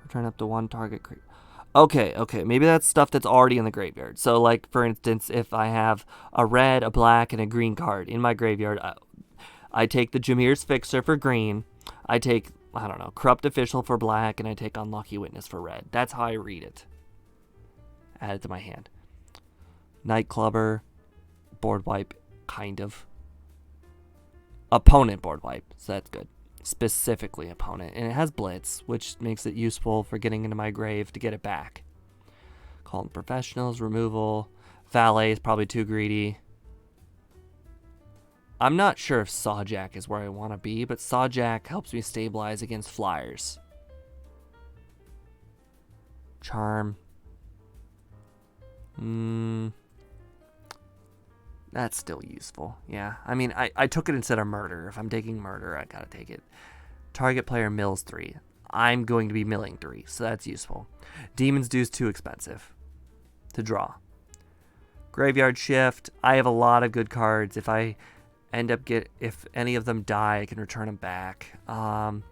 Return up to 1 target creature. Okay, maybe that's stuff that's already in the graveyard. So like, for instance, if I have a red, a black, and a green card in my graveyard, I take the Jameer's Fixer for green, I take, I don't know, Corrupt Official for black, and I take Unlucky Witness for red. That's how I read it. Add it to my hand. Nightclubber, board wipe, kind of. Opponent board wipe, so that's good. Specifically opponent. And it has Blitz, which makes it useful for getting into my grave to get it back. Call Professionals, removal. Valet is probably too greedy. I'm not sure if Sawjack is where I want to be, but Sawjack helps me stabilize against flyers. Charm. That's still useful. Yeah, I mean, I took it instead of murder. If I'm taking murder, I gotta take it. Target player mills 3. I'm going to be milling 3, so that's useful. Demon's Due is too expensive to draw. Graveyard Shift. I have a lot of good cards. If I if any of them die, I can return them back. I'm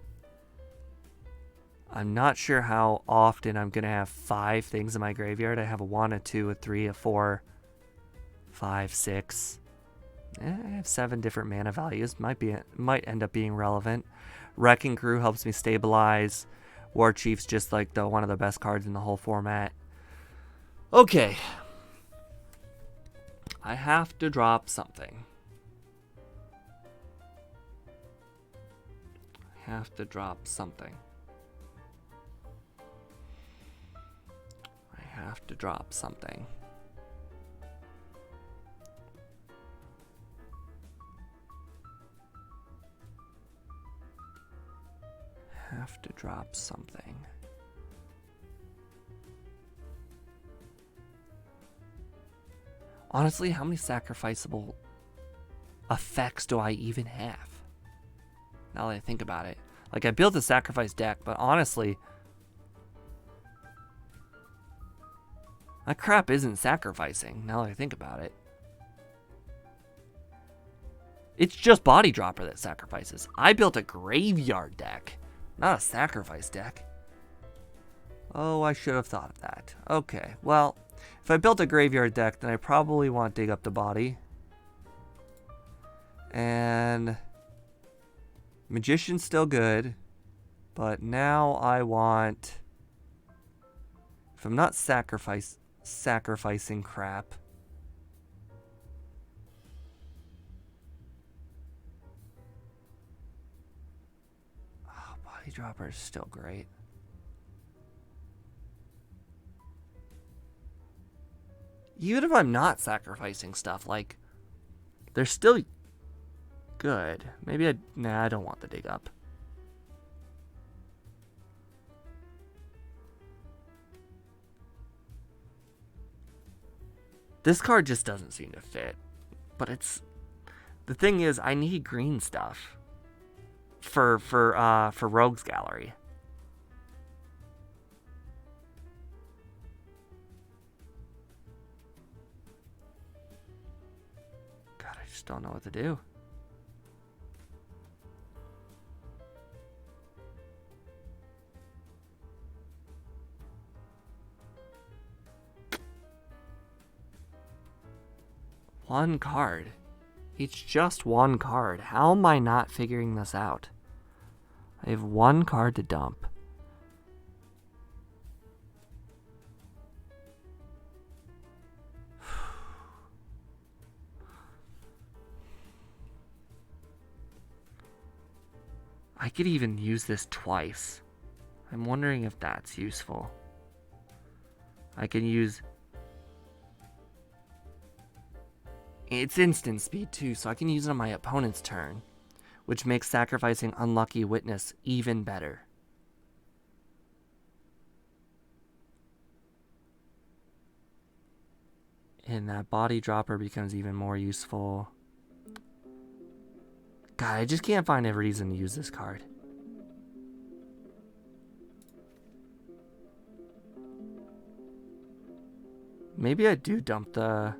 not sure how often I'm gonna have 5 things in my graveyard. I have a 1, a 2, a 3, a 4, 5, 6. I have 7 different mana values. Might end up being relevant. Wrecking Crew helps me stabilize. War Chief's just like one of the best cards in the whole format. Okay. I have to drop something. I have to drop something. I have to drop something. Have to drop something. Honestly, how many sacrificeable effects do I even have? Now that I think about it. Like, I built a sacrifice deck, but honestly, that crap isn't sacrificing, now that I think about it. It's just Body Dropper that sacrifices. I built a graveyard deck, not a sacrifice deck. Oh, I should have thought of that. Okay, well, if I built a graveyard deck, then I probably want to dig up the body. And Magician's still good, but now I want, if I'm not sacrificing crap, oh, Body Dropper is still great. Even if I'm not sacrificing stuff, like, they're still good. Maybe I don't want the dig up. This card just doesn't seem to fit. But the thing is, I need green stuff for Rogue's Gallery. God, I just don't know what to do. One card. It's just one card. How am I not figuring this out? I have one card to dump. I could even use this twice. I'm wondering if that's useful. I can use... It's instant speed too, so I can use it on my opponent's turn, which makes sacrificing Unlucky Witness even better. And that Body Dropper becomes even more useful. God, I just can't find a reason to use this card. Maybe I do dump the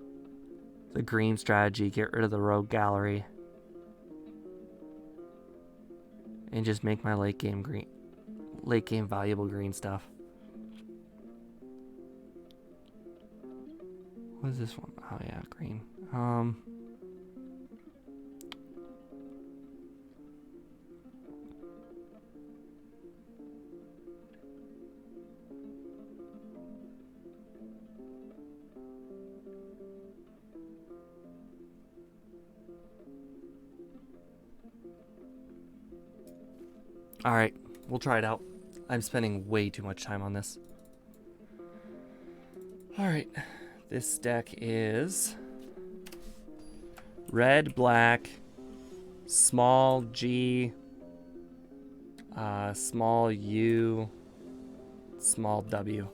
green strategy, get rid of the Rogue Gallery, and just make my late game valuable green stuff. What is this one? Oh yeah, green. Alright, we'll try it out. I'm spending way too much time on this. Alright, this deck is red, black, small G, small U, small W.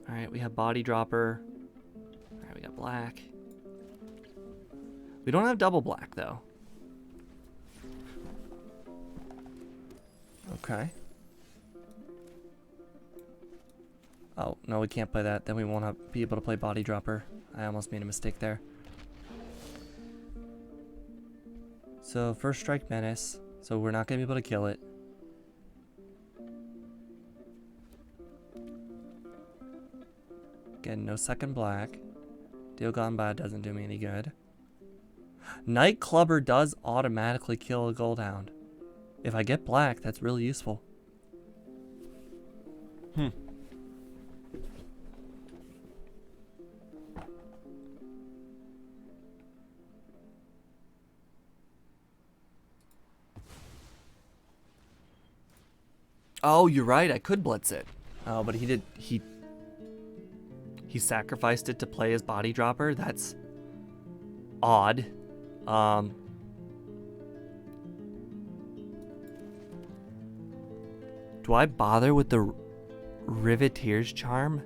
Alright, we have Body Dropper. Alright, we got black. We don't have double black, though. Okay. Oh, no, we can't play that. Then we won't be able to play Body Dropper. I almost made a mistake there. So, first strike Menace. So we're not going to be able to kill it. Again, no second black. Deal Gone Bad doesn't do me any good. Night Clubber does automatically kill a Goldhound. If I get black, that's really useful. Oh, you're right. I could blitz it. Oh, but he sacrificed it to play his Body Dropper. That's odd. Do I bother with the Riveteer's Charm?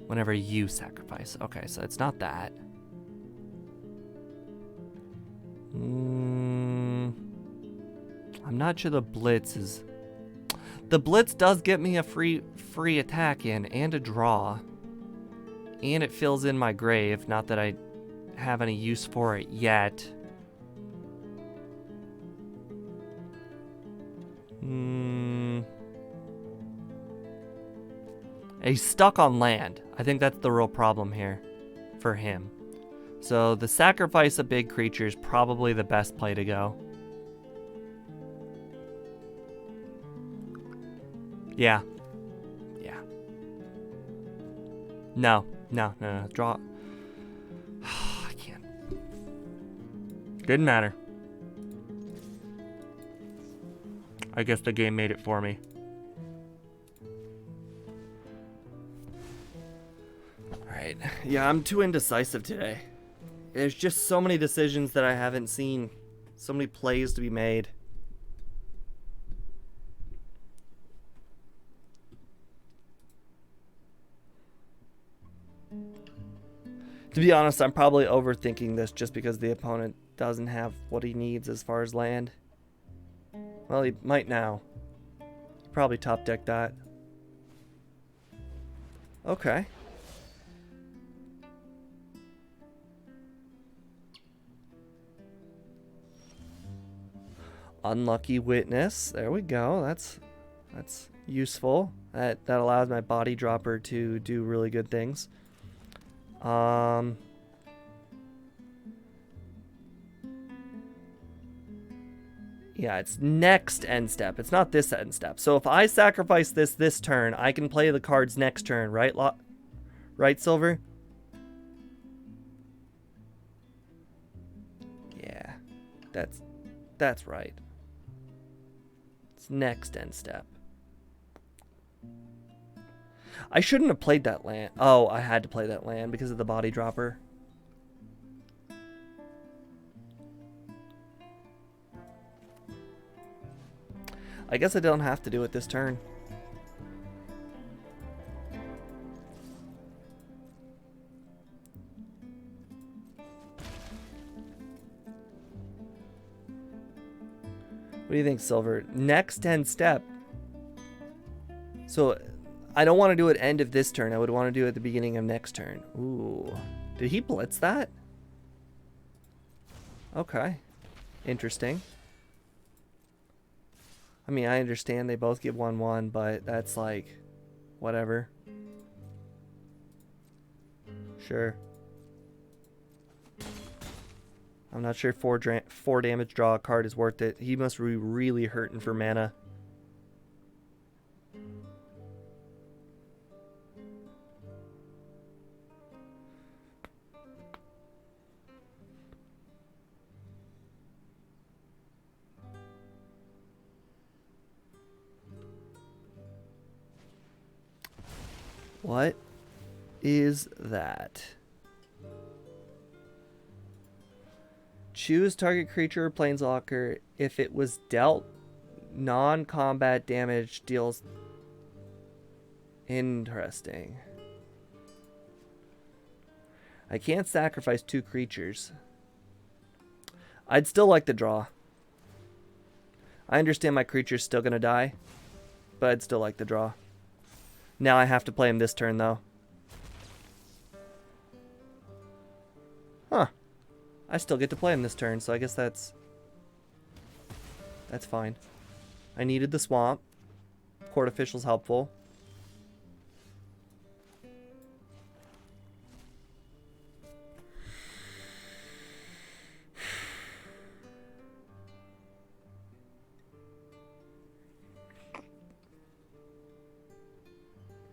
Whenever you sacrifice. Okay, so it's not that. I'm not sure the Blitz is... The Blitz does get me a free attack in and a draw. And it fills in my grave. Not that I have any use for it yet. He's stuck on land. I think that's the real problem here for him. So the sacrifice of big creature is probably the best play to go. Yeah. Yeah. No. Draw. I can't. Didn't matter. I guess the game made it for me. Alright. Yeah, I'm too indecisive today. There's just so many decisions that I haven't seen. So many plays to be made. To be honest, I'm probably overthinking this just because the opponent doesn't have what he needs as far as land. Well, he might now. Probably top deck that. Okay. Unlucky Witness. There we go. That's useful. That allows my Body Dropper to do really good things. Yeah, it's next end step. It's not this end step. So if I sacrifice this turn, I can play the cards next turn, right? Right, Silver? Yeah, that's right. It's next end step. I shouldn't have played that land. Oh, I had to play that land because of the Body Dropper. I guess I don't have to do it this turn. What do you think, Silver? Next end step. So I don't want to do it end of this turn. I would want to do it at the beginning of next turn. Ooh. Did he blitz that? Okay. Interesting. I mean, I understand they both give 1/1, but that's like, whatever. Sure. I'm not sure 4 damage draw a card is worth it. He must be really hurting for mana. What is that? Choose target creature or planeswalker. If it was dealt non-combat damage, deals... Interesting. I can't sacrifice 2 creatures. I'd still like to draw. I understand my creature's still gonna die, but I'd still like to draw. Now I have to play him this turn, though. Huh. I still get to play him this turn, so I guess that's fine. I needed the swamp. Court official's helpful.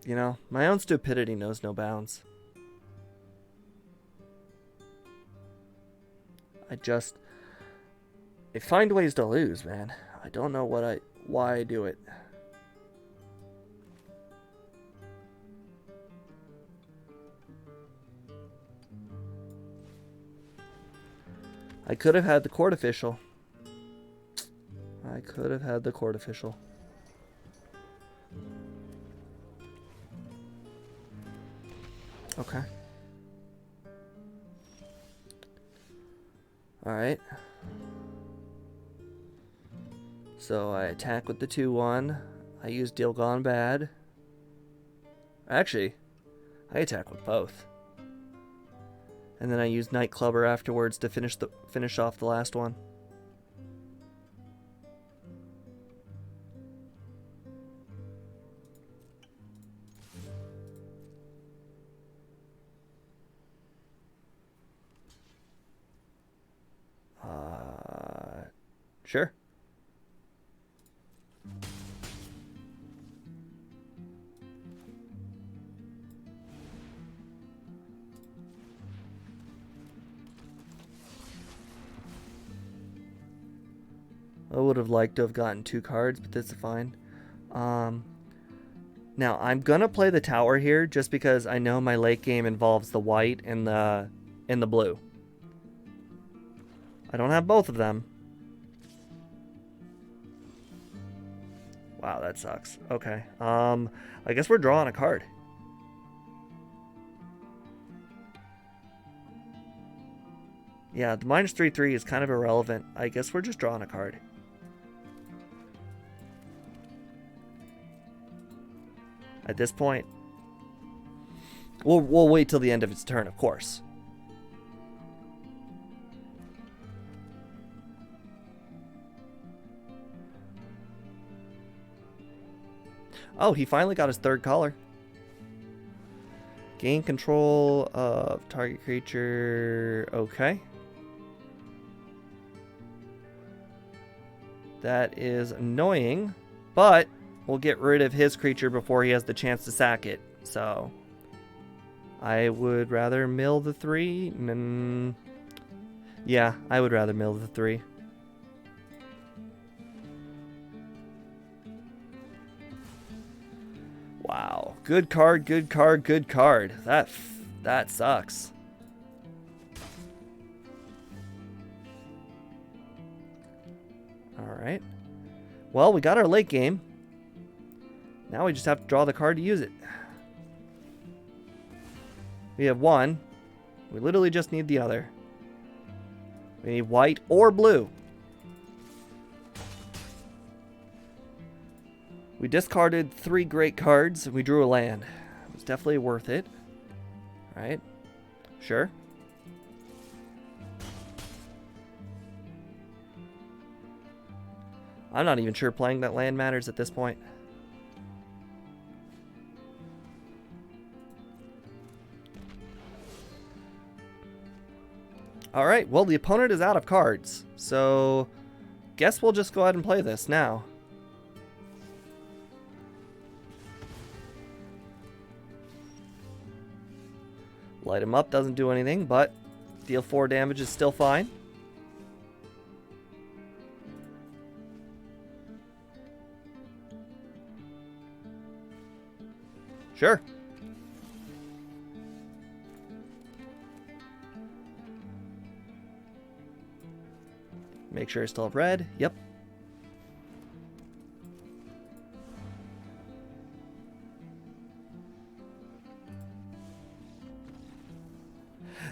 You know, my own stupidity knows no bounds. I find ways to lose, man. I don't know why I do it. I could have had the court official. Okay. Alright. So I attack with the 2-1. I use Deal Gone Bad. Actually, I attack with both. And then I use Night Clubber afterwards to finish off the last one. Sure. I would have liked to have gotten 2 cards, but this is fine. Now, I'm going to play the tower here just because I know my late game involves the white and the blue. I don't have both of them. Wow, that sucks. Okay. I guess we're drawing a card. Yeah, the -3/3 is kind of irrelevant. I guess we're just drawing a card. At this point, we'll wait till the end of its turn, of course. Oh, he finally got his 3rd color. Gain control of target creature. Okay. That is annoying, but we'll get rid of his creature before he has the chance to sack it. So I would rather mill the 3. Yeah, I would rather mill the 3. Wow. Good card, good card, good card. That sucks. Alright. Well, we got our late game. Now we just have to draw the card to use it. We have 1. We literally just need the other. We need white or blue. We discarded 3 great cards and we drew a land. It was definitely worth it. Right? Sure. I'm not even sure playing that land matters at this point. Alright, well the opponent is out of cards. So, guess we'll just go ahead and play this now. Light him up doesn't do anything, but deal 4 damage is still fine. Sure. Make sure I still have red. Yep.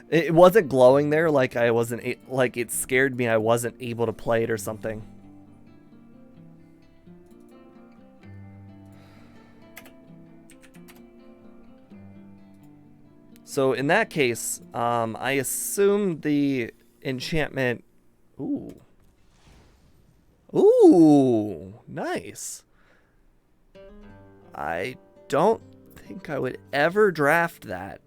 It wasn't glowing there, like I wasn't, like it scared me I wasn't able to play it or something. So in that case, I assume the enchantment... Ooh. Ooh, nice. I don't think I would ever draft that.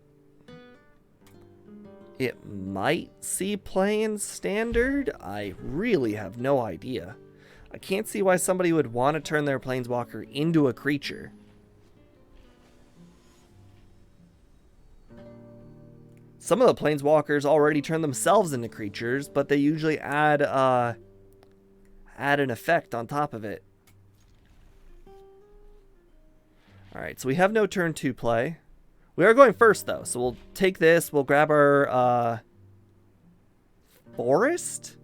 It might see play in standard. I really have no idea. I can't see why somebody would want to turn their planeswalker into a creature. Some of the planeswalkers already turn themselves into creatures, but they usually add an effect on top of it. Alright, so we have no turn 2 play. We are going first, though, so we'll take this. We'll grab our forest?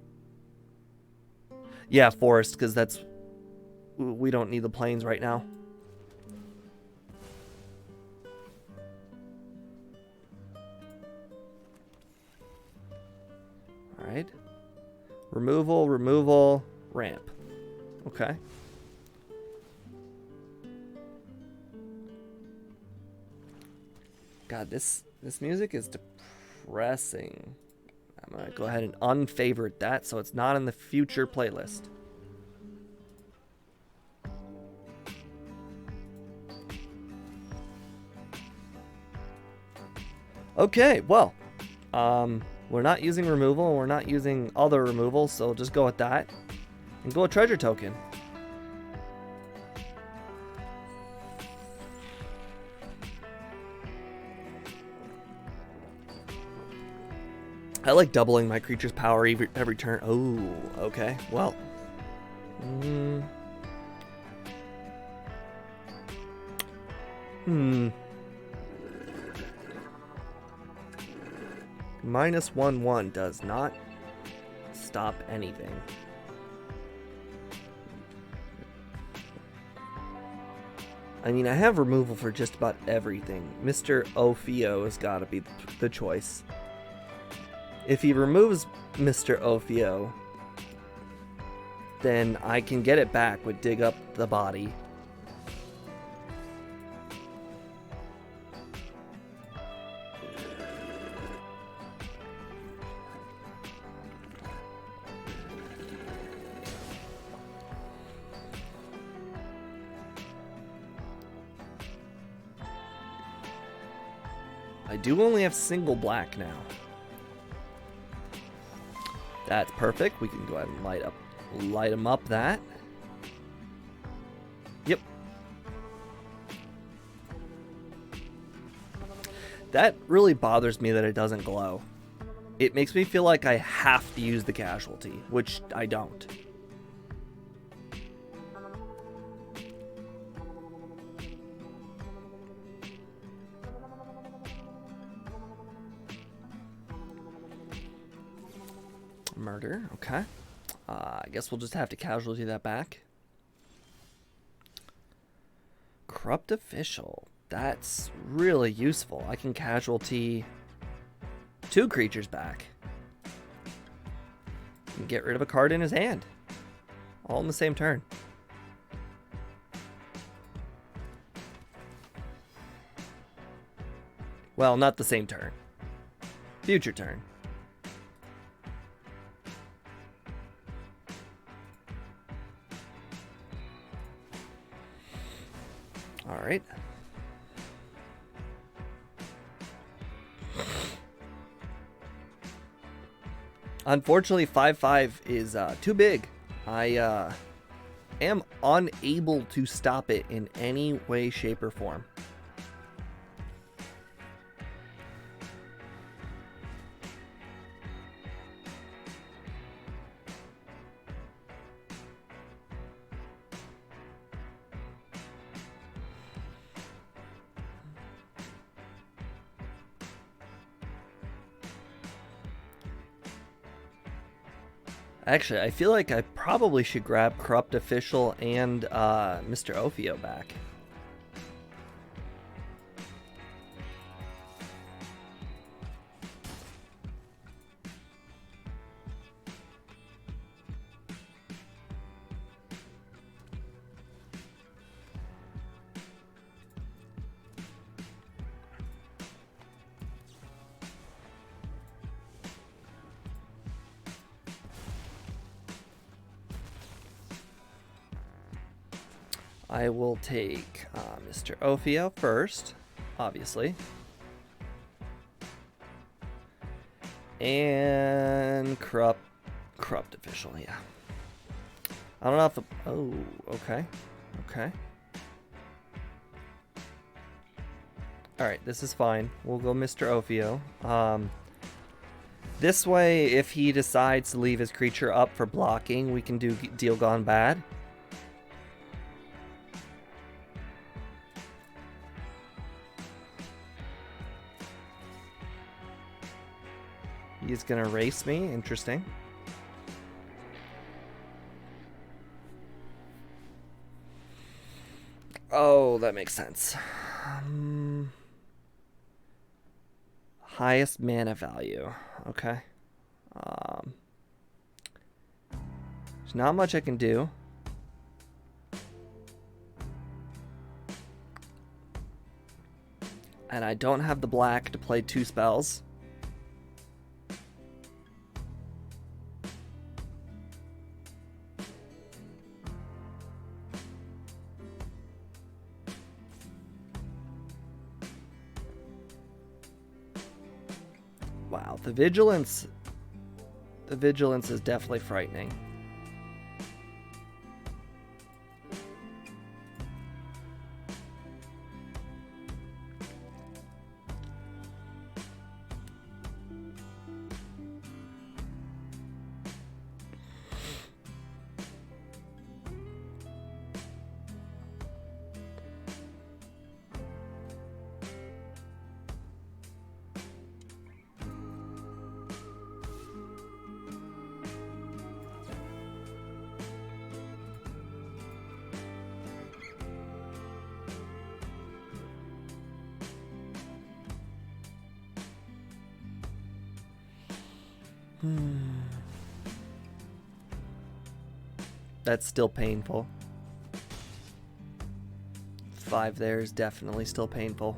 Yeah, forest, because that's... We don't need the plains right now. Alright. Removal, removal, ramp. Okay. God, this music is depressing. I'm going to go ahead and unfavorite that so it's not in the future playlist. Okay, well, we're not using removal, and we're not using other removal, so just go with that. And go with treasure token. I like doubling my creature's power every turn. Oh, okay. Well. -1/1 does not stop anything. I mean, I have removal for just about everything. Mr. Ophio has got to be the choice. If he removes Mr. Ophio, then I can get it back with Dig Up the Body. I do only have single black now. That's perfect. We can go ahead and light them up that. Yep. That really bothers me that it doesn't glow. It makes me feel like I have to use the casualty, which I don't. Murder, okay. I guess we'll just have to casualty that back. Corrupt Official. That's really useful. I can casualty 2 creatures back. And get rid of a card in his hand. All in the same turn. Well, not the same turn. Future turn. All right. Unfortunately, 5/5 is too big. I am unable to stop it in any way, shape, or form. Actually, I feel like I probably should grab Corrupt Official and Mr. Ophio back. I will take Mr. Ophio first, obviously. And corrupt official, yeah. I don't know if the... Oh, okay. Okay. Alright, this is fine. We'll go Mr. Ophio. This way, if he decides to leave his creature up for blocking, we can do Deal Gone Bad. He's gonna race me. Interesting. Oh, that makes sense. Highest mana value. Okay. There's not much I can do. And I don't have the black to play 2 spells. Wow, the vigilance is definitely frightening. That's still painful. 5 there is definitely still painful.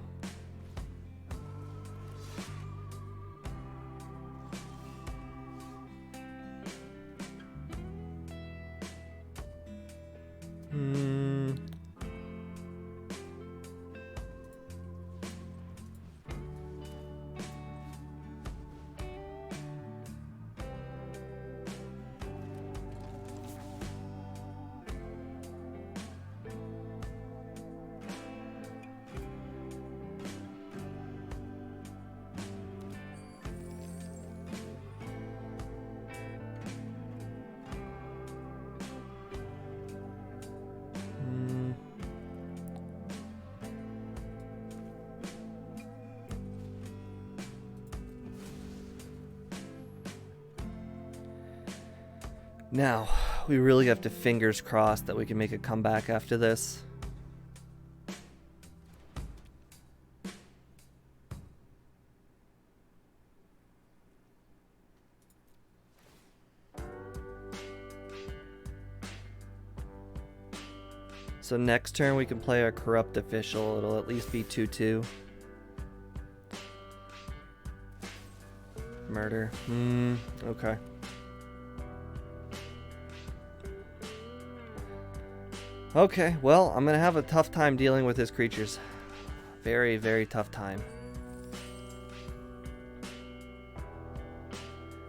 Now, we really have to fingers crossed that we can make a comeback after this. So next turn we can play our corrupt official. It'll at least be 2/2. Murder. Okay. Okay, well, I'm gonna have a tough time dealing with his creatures. Very, very tough time.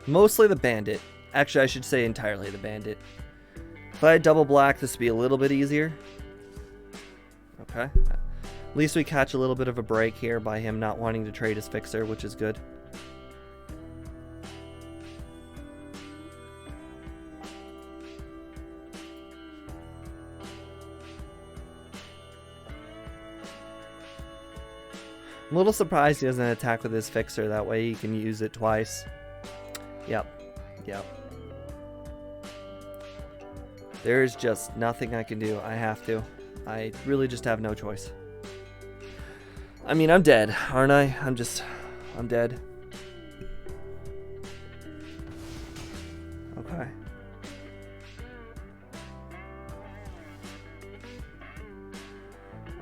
Mostly the bandit. Actually, I should say entirely the bandit. If I had double black, this would be a little bit easier. Okay. At least we catch a little bit of a break here by him not wanting to trade his fixer, which is good. I'm a little surprised he doesn't attack with his fixer. That way he can use it twice. Yep. There's just nothing I can do. I have to. I really just have no choice. I mean, I'm dead, aren't I? I'm dead. Okay.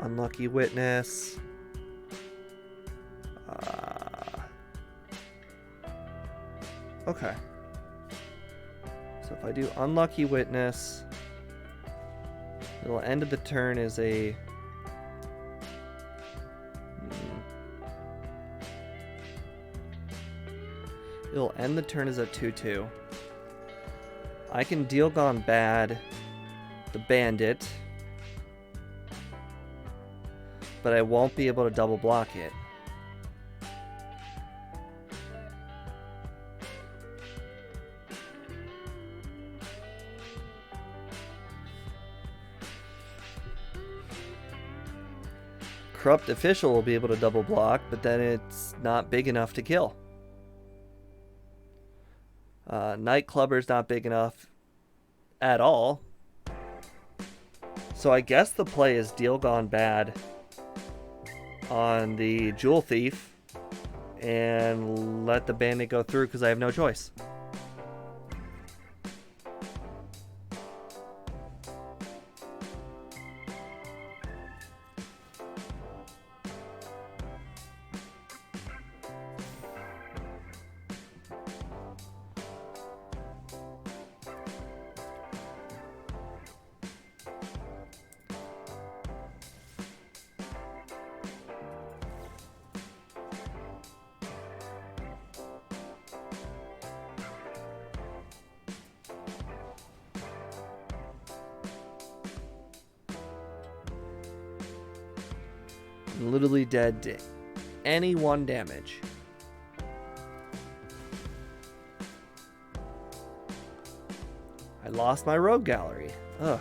Unlucky witness. Okay. So if I do unlucky witness, It'll end of the turn as a... It'll end the turn as a 2/2. I can deal Gone Bad the Bandit, but I won't be able to double block it. Corrupt Official will be able to double block, but then it's not big enough to kill. Nightclubber's not big enough at all. So I guess the play is Deal Gone Bad on the Jewel Thief and let the Bandit go through because I have no choice. Literally dead to any 1 damage. I lost my rogue gallery. Ugh.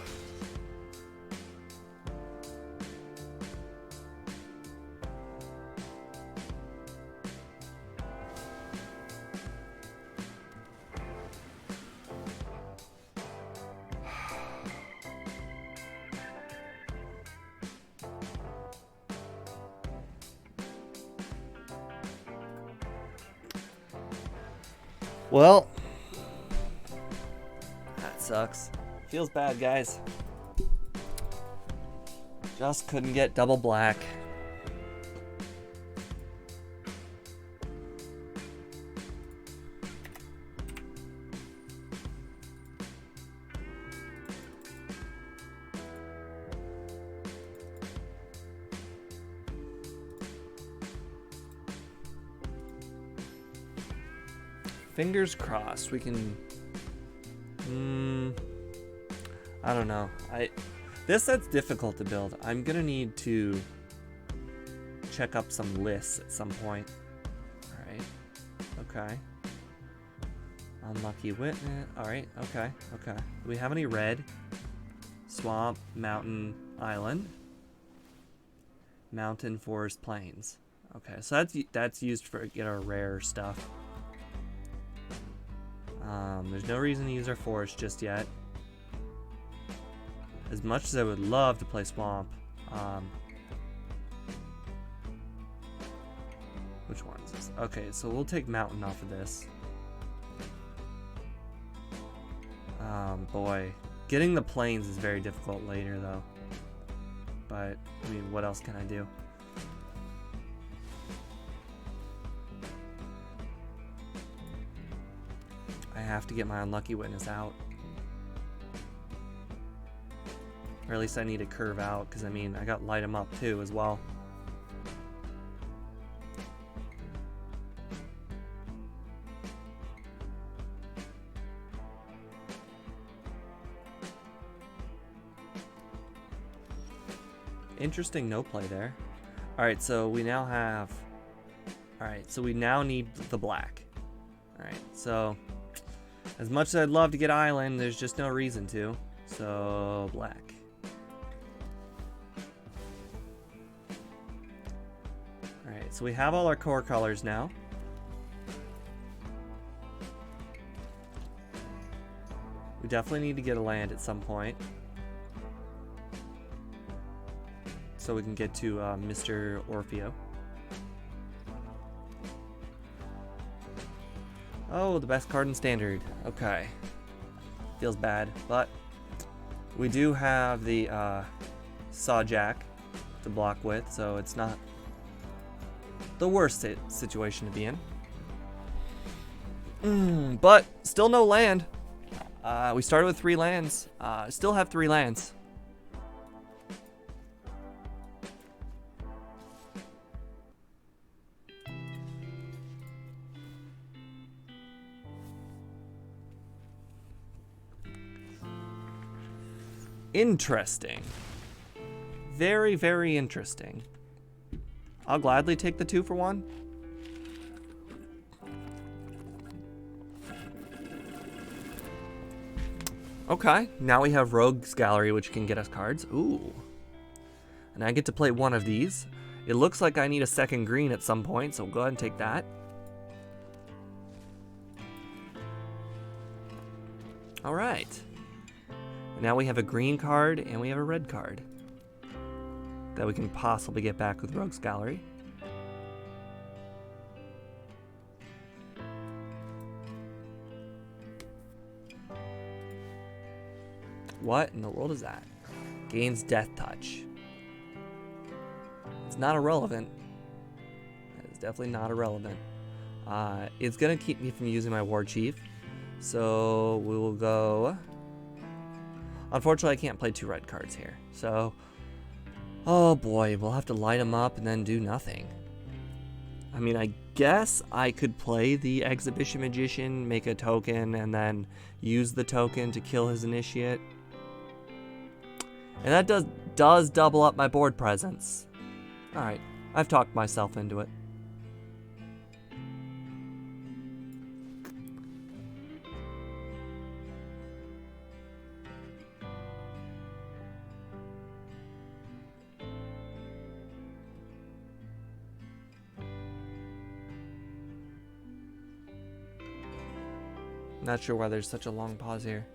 Well, that sucks. Feels bad, guys. Just couldn't get double black. Fingers crossed we can... I don't know. This set's difficult to build. I'm gonna need to check up some lists at some point. Alright. Okay. Unlucky Witness. Alright, okay, okay. Do we have any red? Swamp, mountain, island. Mountain, forest, plains. Okay, so that's used for get our rare stuff. There's no reason to use our forest just yet. As much as I would love to play swamp. Which one is this? Okay, so we'll take mountain off of this. Boy. Getting the plains is very difficult later though. But, I mean, what else can I do? I have to get my Unlucky Witness out. Or at least I need to curve out, because I mean, I got Light 'em Up too as well. Interesting no play there. Alright, so we now have... Alright, so we now need the black. Alright, so... As much as I'd love to get island, there's just no reason to. So, black. Alright, so we have all our core colors now. We definitely need to get a land at some point. So we can get to Mr. Orfeo. Oh, the best card in Standard. Okay. Feels bad, but we do have the Sawjack to block with, so it's not the worst situation to be in. But still no land. We started with 3 lands. Still have 3 lands. Interesting. Very, very interesting. I'll gladly take the 2 for 1. Okay, now we have Rogue's Gallery, which can get us cards. Ooh. And I get to play one of these. It looks like I need a second green at some point, so go ahead and take that. All right. Now we have a green card and we have a red card that we can possibly get back with Rogue's Gallery. What in the world is that? Gains Death Touch. It's not irrelevant. It's definitely not irrelevant. It's going to keep me from using my War Chief. So we will go... Unfortunately, I can't play 2 red cards here. So, oh boy, we'll have to light them up and then do nothing. I mean, I guess I could play the Exhibition Magician, make a token, and then use the token to kill his initiate. And that does double up my board presence. Alright, I've talked myself into it. Not sure why there's such a long pause here.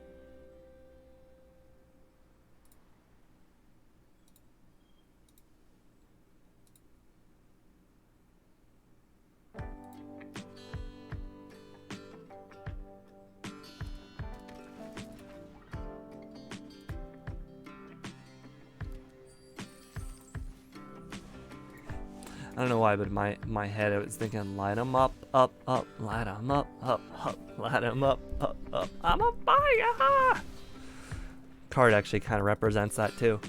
I don't know why, but in my head I was thinking, light 'em up, light 'em up, light 'em up, I'm a fire! Card actually kind of represents that too.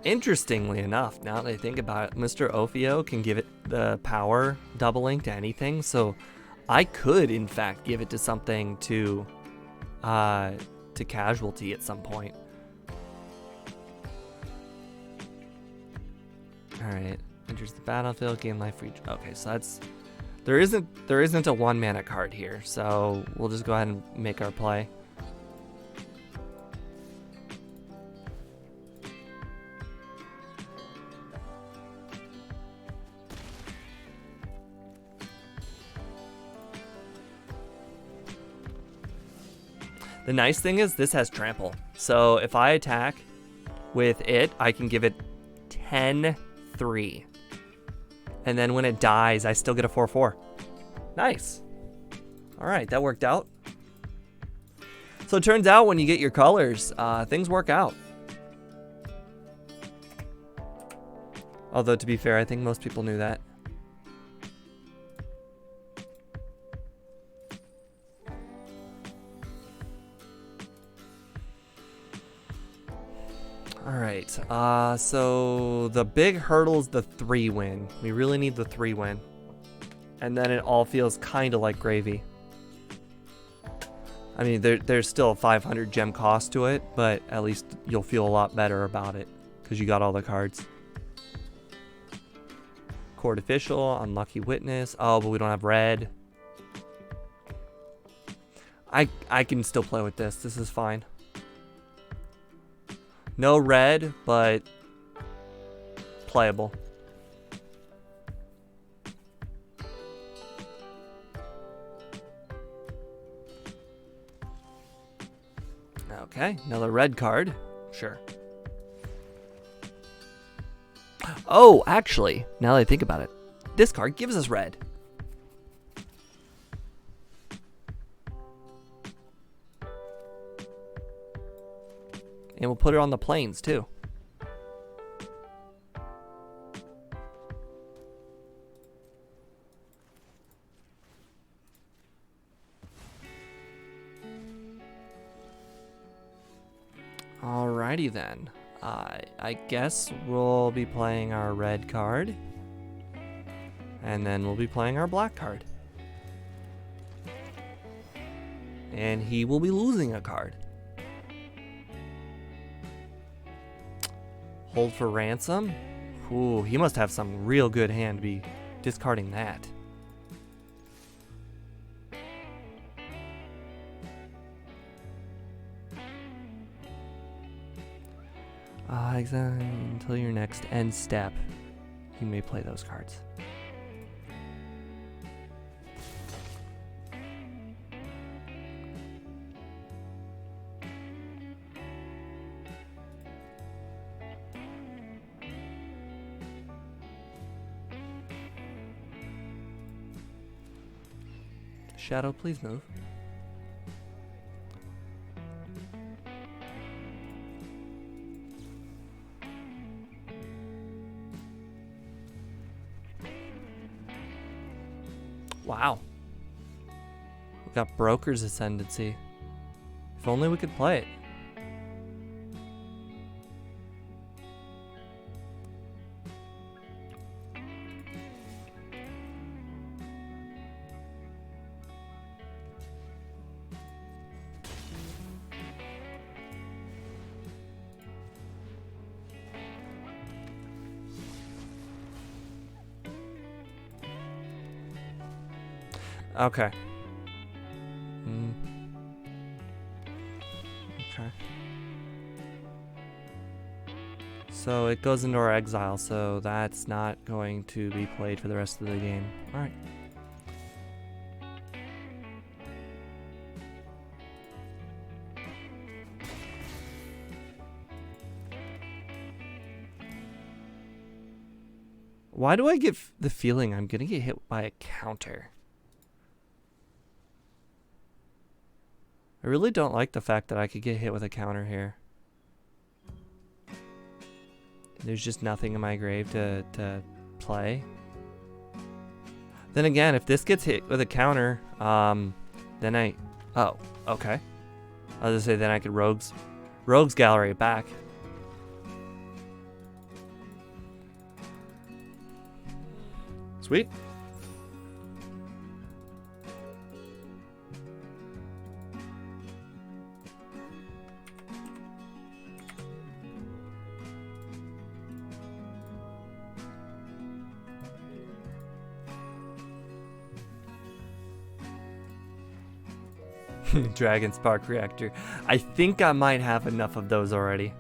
Interestingly enough, now that I think about it, Mr. Ophio can give it the power doubling to anything, so I could in fact give it to something to casualty at some point. Alright, enters the battlefield, gain life for each. Okay, so that's... There isn't a 1 mana card here, so we'll just go ahead and make our play. The nice thing is this has trample. So if I attack with it, I can give it 10-3. And then when it dies, I still get a 4/4. Nice. All right, that worked out. So it turns out when you get your colors, things work out. Although to be fair, I think most people knew that. Alright, so the big hurdle is the 3 win. We really need the 3 win. And then it all feels kind of like gravy. I mean, there's still a 500 gem cost to it, but at least you'll feel a lot better about it because you got all the cards. Court Official, Unlucky Witness. Oh, but we don't have red. I can still play with this. This is fine. No red, but playable. Okay, another red card. Sure. Oh, actually, now that I think about it, this card gives us red. And we'll put it on the plains too. Alrighty then. I guess we'll be playing our red card. And then we'll be playing our black card. And he will be losing a card. Hold for ransom? Ooh, he must have some real good hand to be discarding that. Exactly. Until your next end step, you may play those cards. Shadow, please move. Wow. We got Broker's Ascendancy. If only we could play it. Okay. Okay. So it goes into our exile, so that's not going to be played for the rest of the game. Alright. Why do I get the feeling I'm gonna get hit by a counter? I really don't like the fact that I could get hit with a counter here. There's just nothing in my grave to play. Then again, if this gets hit with a counter, then I... Oh, okay. I was gonna say then I could Rogue's Gallery it back. Sweet. Dragon Spark Reactor. I think I might have enough of those already.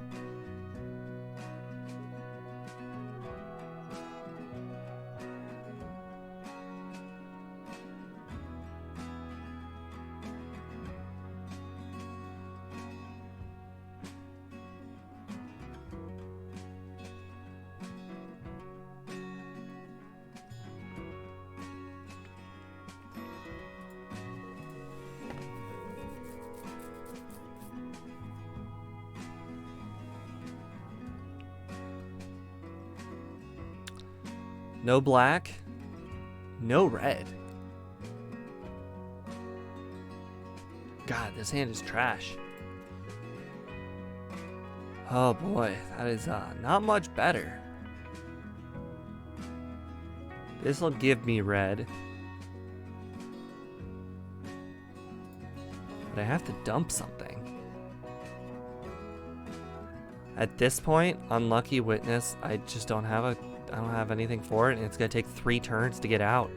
No black, no red. God, this hand is trash. Oh boy, that is not much better. This will give me red. But I have to dump something. At this point, Unlucky Witness, I just don't have I don't have anything for it, and it's gonna take 3 turns to get out.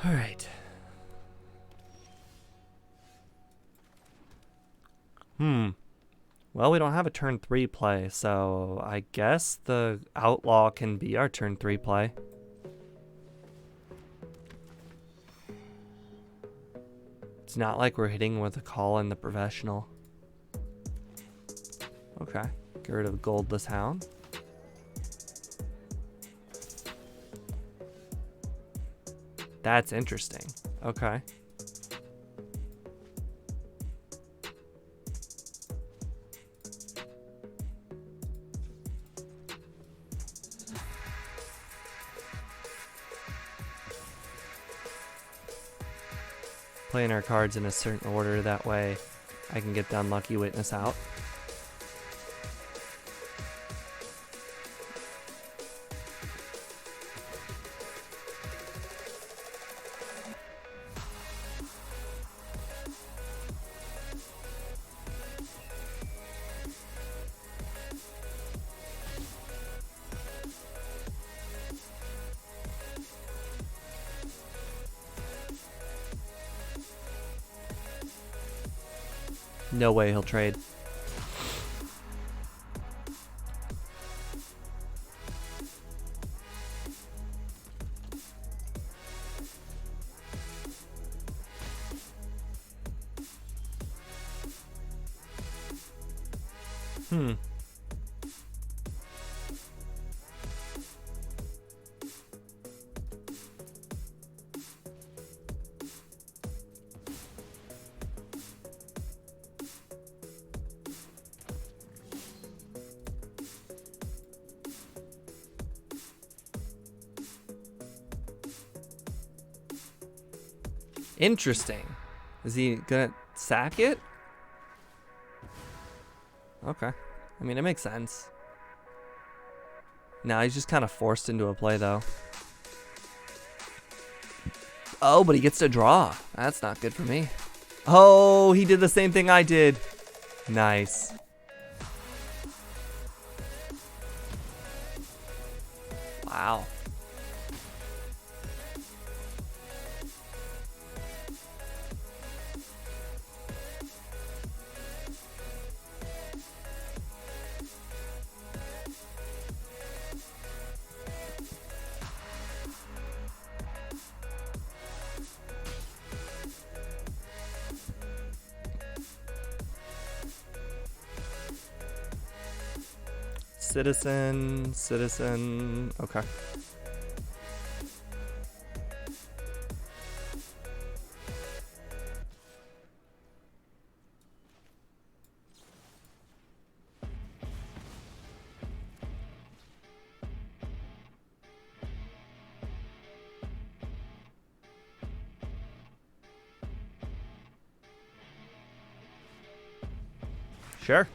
All right. Well, we don't have a turn 3 play, so I guess the Outlaw can be our turn 3 play. It's not like we're hitting with a call in the Professional. Okay, get rid of Goldless Hound. That's interesting. Okay. Playing our cards in a certain order, that way I can get the Unlucky Witness out. No way he'll trade. Interesting. Is he gonna sack it? Okay. I mean, it makes sense. Now he's just kind of forced into a play, though. Oh, but he gets to draw. That's not good for me. Oh, he did the same thing I did. Nice. Wow. Citizen. Okay. Sure.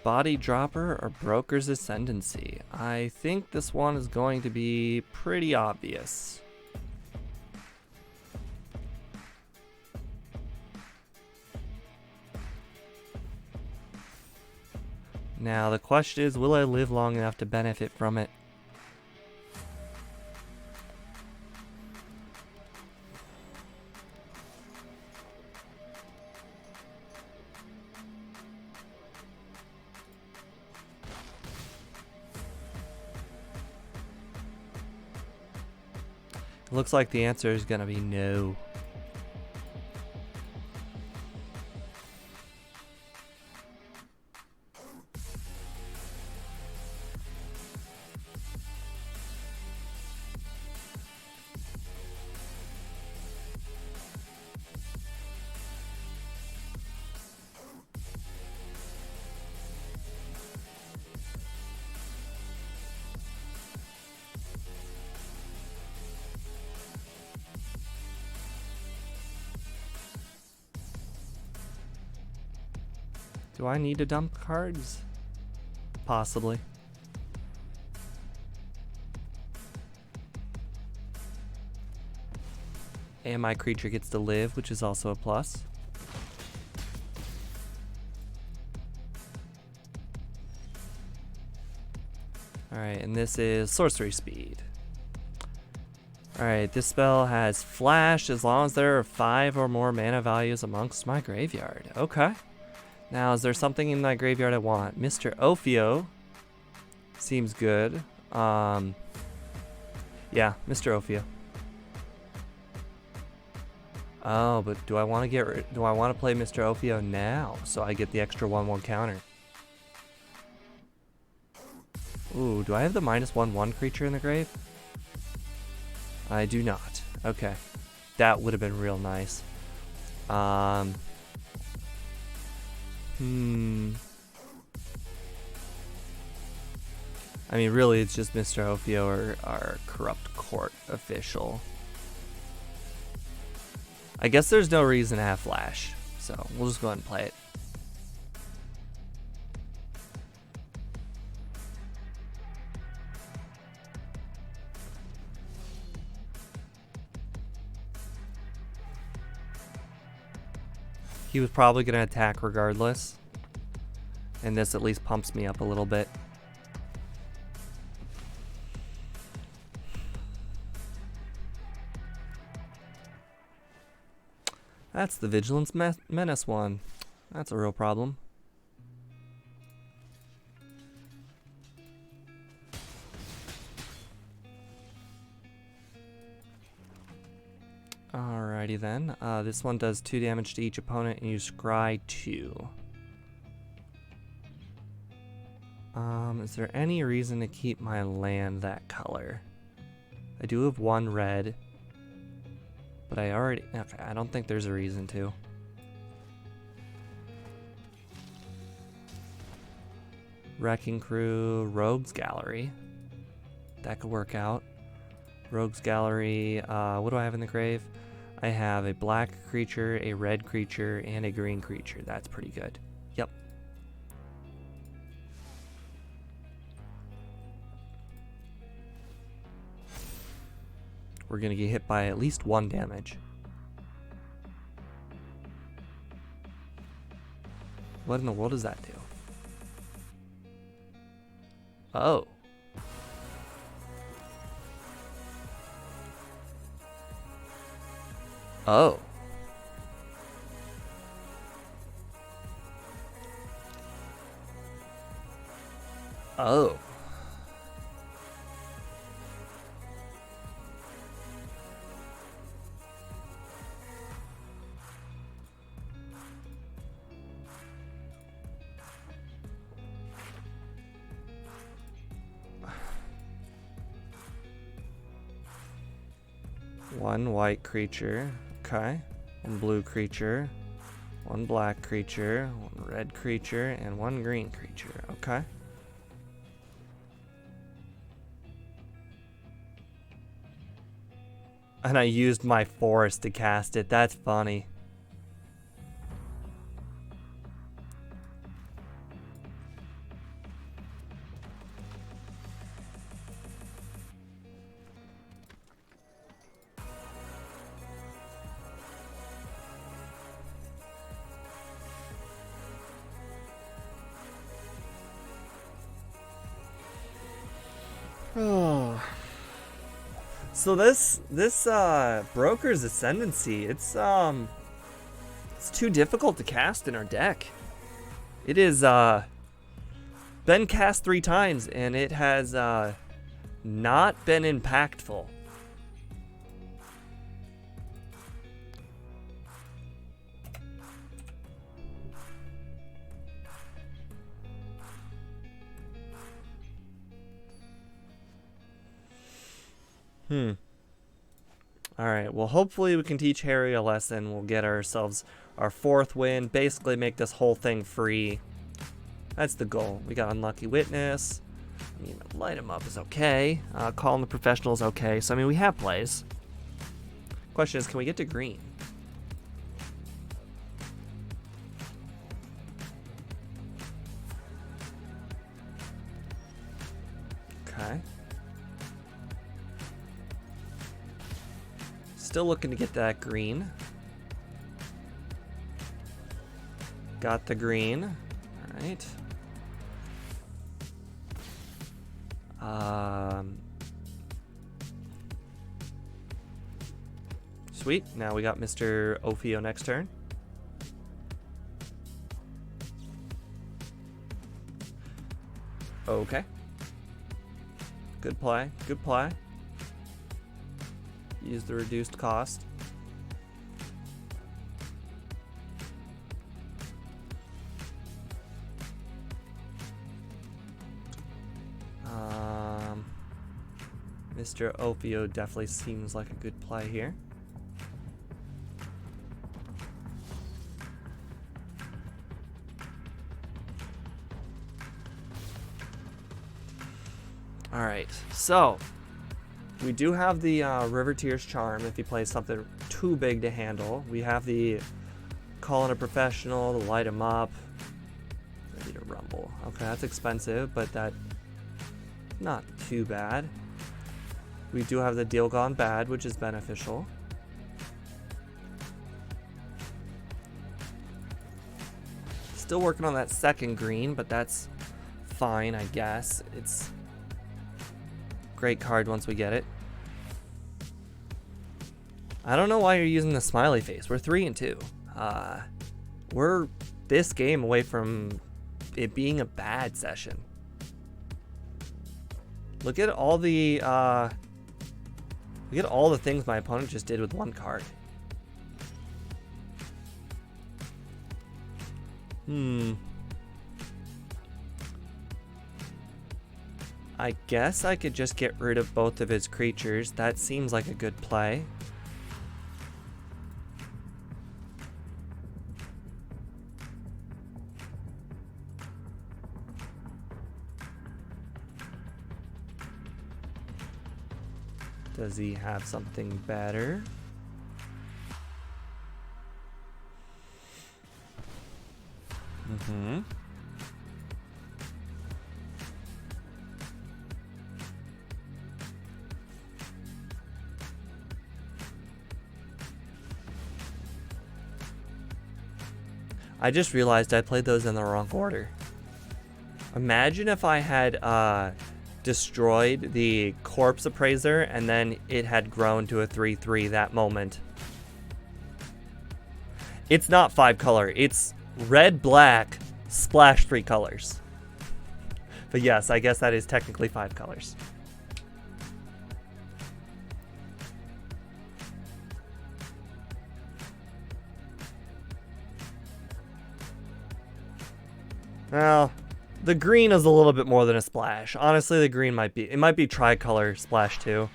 Body Dropper or Broker's Ascendancy? I think this one is going to be pretty obvious. Now the question is, will I live long enough to benefit from it? Looks like the answer is gonna be no. Do I need to dump cards? Possibly. And my creature gets to live, which is also a plus. Alright, and this is sorcery speed. Alright, this spell has flash as long as there are 5 or more mana values amongst my graveyard. Okay. Now, is there something in my graveyard I want? Mr. Ophio seems good. Yeah, Mr. Ophio. Oh, but do I want to play Mr. Ophio now so I get the extra 1/1 counter? Ooh, do I have the -1/1 creature in the grave? I do not. Okay. That would have been real nice. I mean, really, it's just Mr. Ophio or our corrupt court official. I guess there's no reason to have flash, so we'll just go ahead and play it. He was probably going to attack regardless, and this at least pumps me up a little bit. That's the Vigilance Menace one. That's a real problem. Alrighty then. This one does 2 damage to each opponent and you scry 2. Is there any reason to keep my land that color? I do have 1 red. But okay, I don't think there's a reason to. Wrecking Crew, Rogues Gallery. That could work out. Rogues Gallery, what do I have in the grave? I have a black creature, a red creature, and a green creature. That's pretty good. Yep. We're gonna get hit by at least 1 damage. What in the world does that do? Oh. Oh. Oh. One white creature, okay. 1 blue creature, 1 black creature, 1 red creature, and 1 green creature, okay. And I used my forest to cast it, that's funny. Oh. So this Broker's Ascendancy, it's too difficult to cast in our deck. It is been cast 3 times and it has not been impactful. Alright, well hopefully we can teach Harry a lesson. We'll get ourselves our 4th win. Basically make this whole thing free. That's the goal. We got Unlucky Witness. I mean, light him up is okay. Calling the Professional is okay. So, I mean, we have plays. Question is, can we get to green? Okay. Still looking to get that green. Got the green. All right. Sweet. Now we got Mr. Ophio next turn. Okay. Good play. Good play. Use the reduced cost. Mr. Ophio definitely seems like a good play here. Alright, so we do have the River Tears Charm if he plays something too big to handle. We have the call in a professional to light him up. Ready to rumble. Okay, that's expensive, but that not too bad. We do have the deal gone bad, which is beneficial. Still working on that second green, but that's fine, I guess. It's a great card once we get it. I don't know why you're using the smiley face. We're 3-2. We're this game away from it being a bad session. Look at all the things my opponent just did with one card. I guess I could just get rid of both of his creatures. That seems like a good play. Does he have something better? I just realized I played those in the wrong order. Imagine if I had destroyed the Corpse Appraiser and then it had grown to a 3/3 that moment. It's not 5 color, it's red, black, splash 3 colors. But yes, I guess that is technically 5 colors. Well, the green is a little bit more than a splash. Honestly, the green might be tricolor splash too.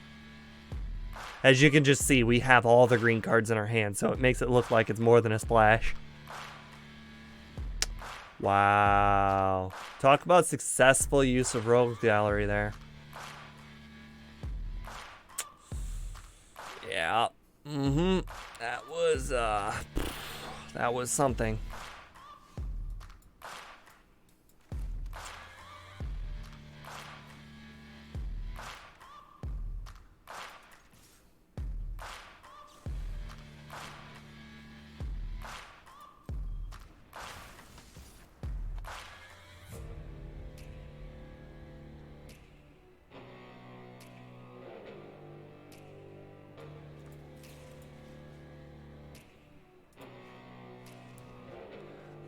As you can just see, we have all the green cards in our hand, so it makes it look like it's more than a splash. Wow. Talk about successful use of Rogue Gallery there. Yeah. That was something.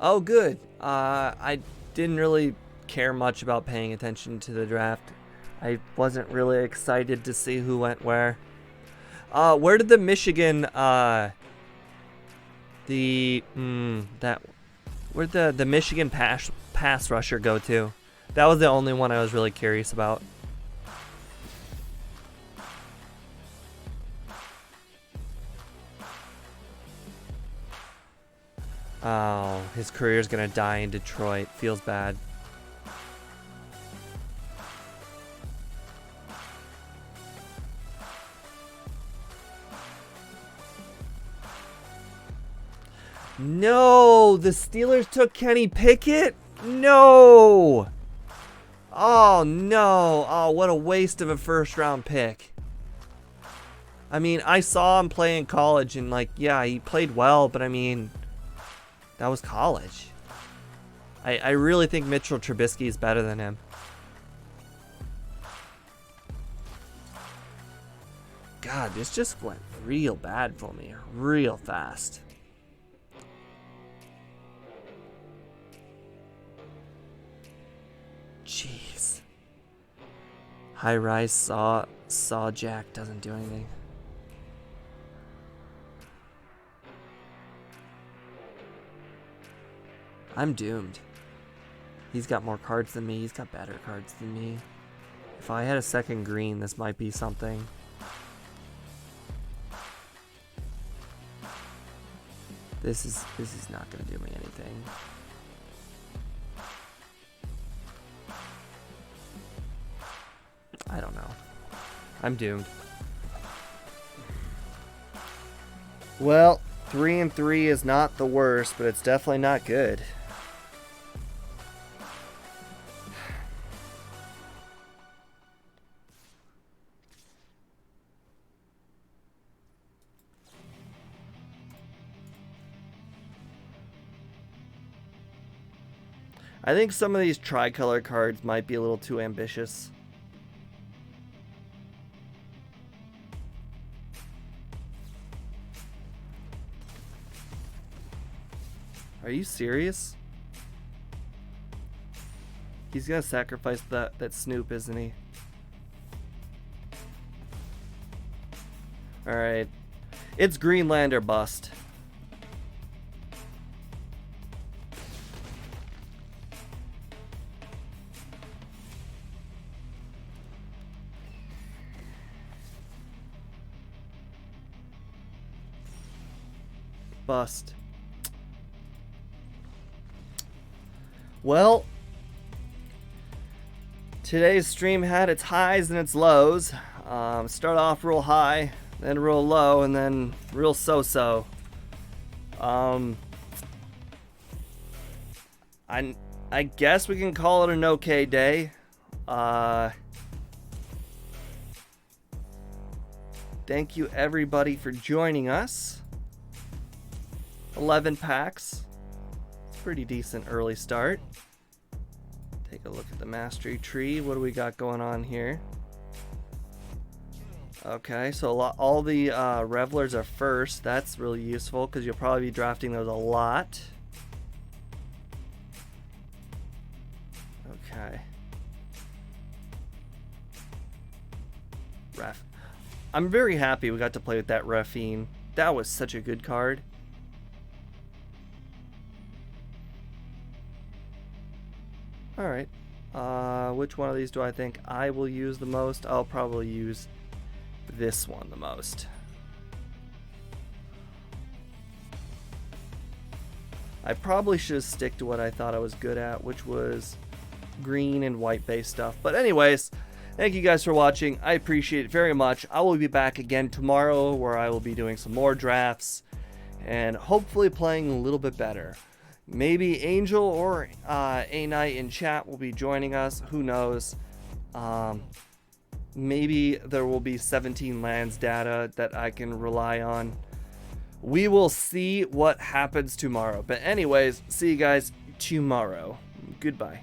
Oh, good. I didn't really care much about paying attention to the draft. I wasn't really excited to see who went where. Where did the Michigan, where'd the Michigan pass rusher go to? That was the only one I was really curious about. Oh, his career's gonna die in Detroit. Feels bad. No, the Steelers took Kenny Pickett? No! Oh, no. Oh, what a waste of a first-round pick. I mean, I saw him play in college, and, like, yeah, he played well, but, I mean, that was college. I really think Mitchell Trubisky is better than him. God, this just went real bad for me. Real fast. Jeez. High rise saw Jack doesn't do anything. I'm doomed. He's got more cards than me. He's got better cards than me. If I had a second green, this might be something. This is not gonna do me anything. I don't know. I'm doomed. Well, 3-3 is not the worst, but it's definitely not good. I think some of these tricolor cards might be a little too ambitious. Are you serious? He's gonna sacrifice that Snoop, isn't he? Alright. It's Greenland or bust. Bust. Well, today's stream had its highs and its lows. Start off real high, then real low, and then real so-so. I guess we can call it an okay day. Thank you everybody for joining us. 11 packs. It's a pretty decent early start. Take a look at the mastery tree. What do we got going on here? Okay, so all the revelers are first. That's really useful because you'll probably be drafting those a lot. Okay. Ref. I'm very happy we got to play with that Raffine. That was such a good card. Alright. Which one of these do I think I will use the most? I'll probably use this one the most. I probably should stick to what I thought I was good at, which was green and white based stuff. But anyways, thank you guys for watching. I appreciate it very much. I will be back again tomorrow where I will be doing some more drafts and hopefully playing a little bit better. Maybe Angel or A Knight in chat will be joining us. Who knows? Maybe there will be 17 lands data that I can rely on. We will see what happens tomorrow. But anyways, see you guys tomorrow. Goodbye.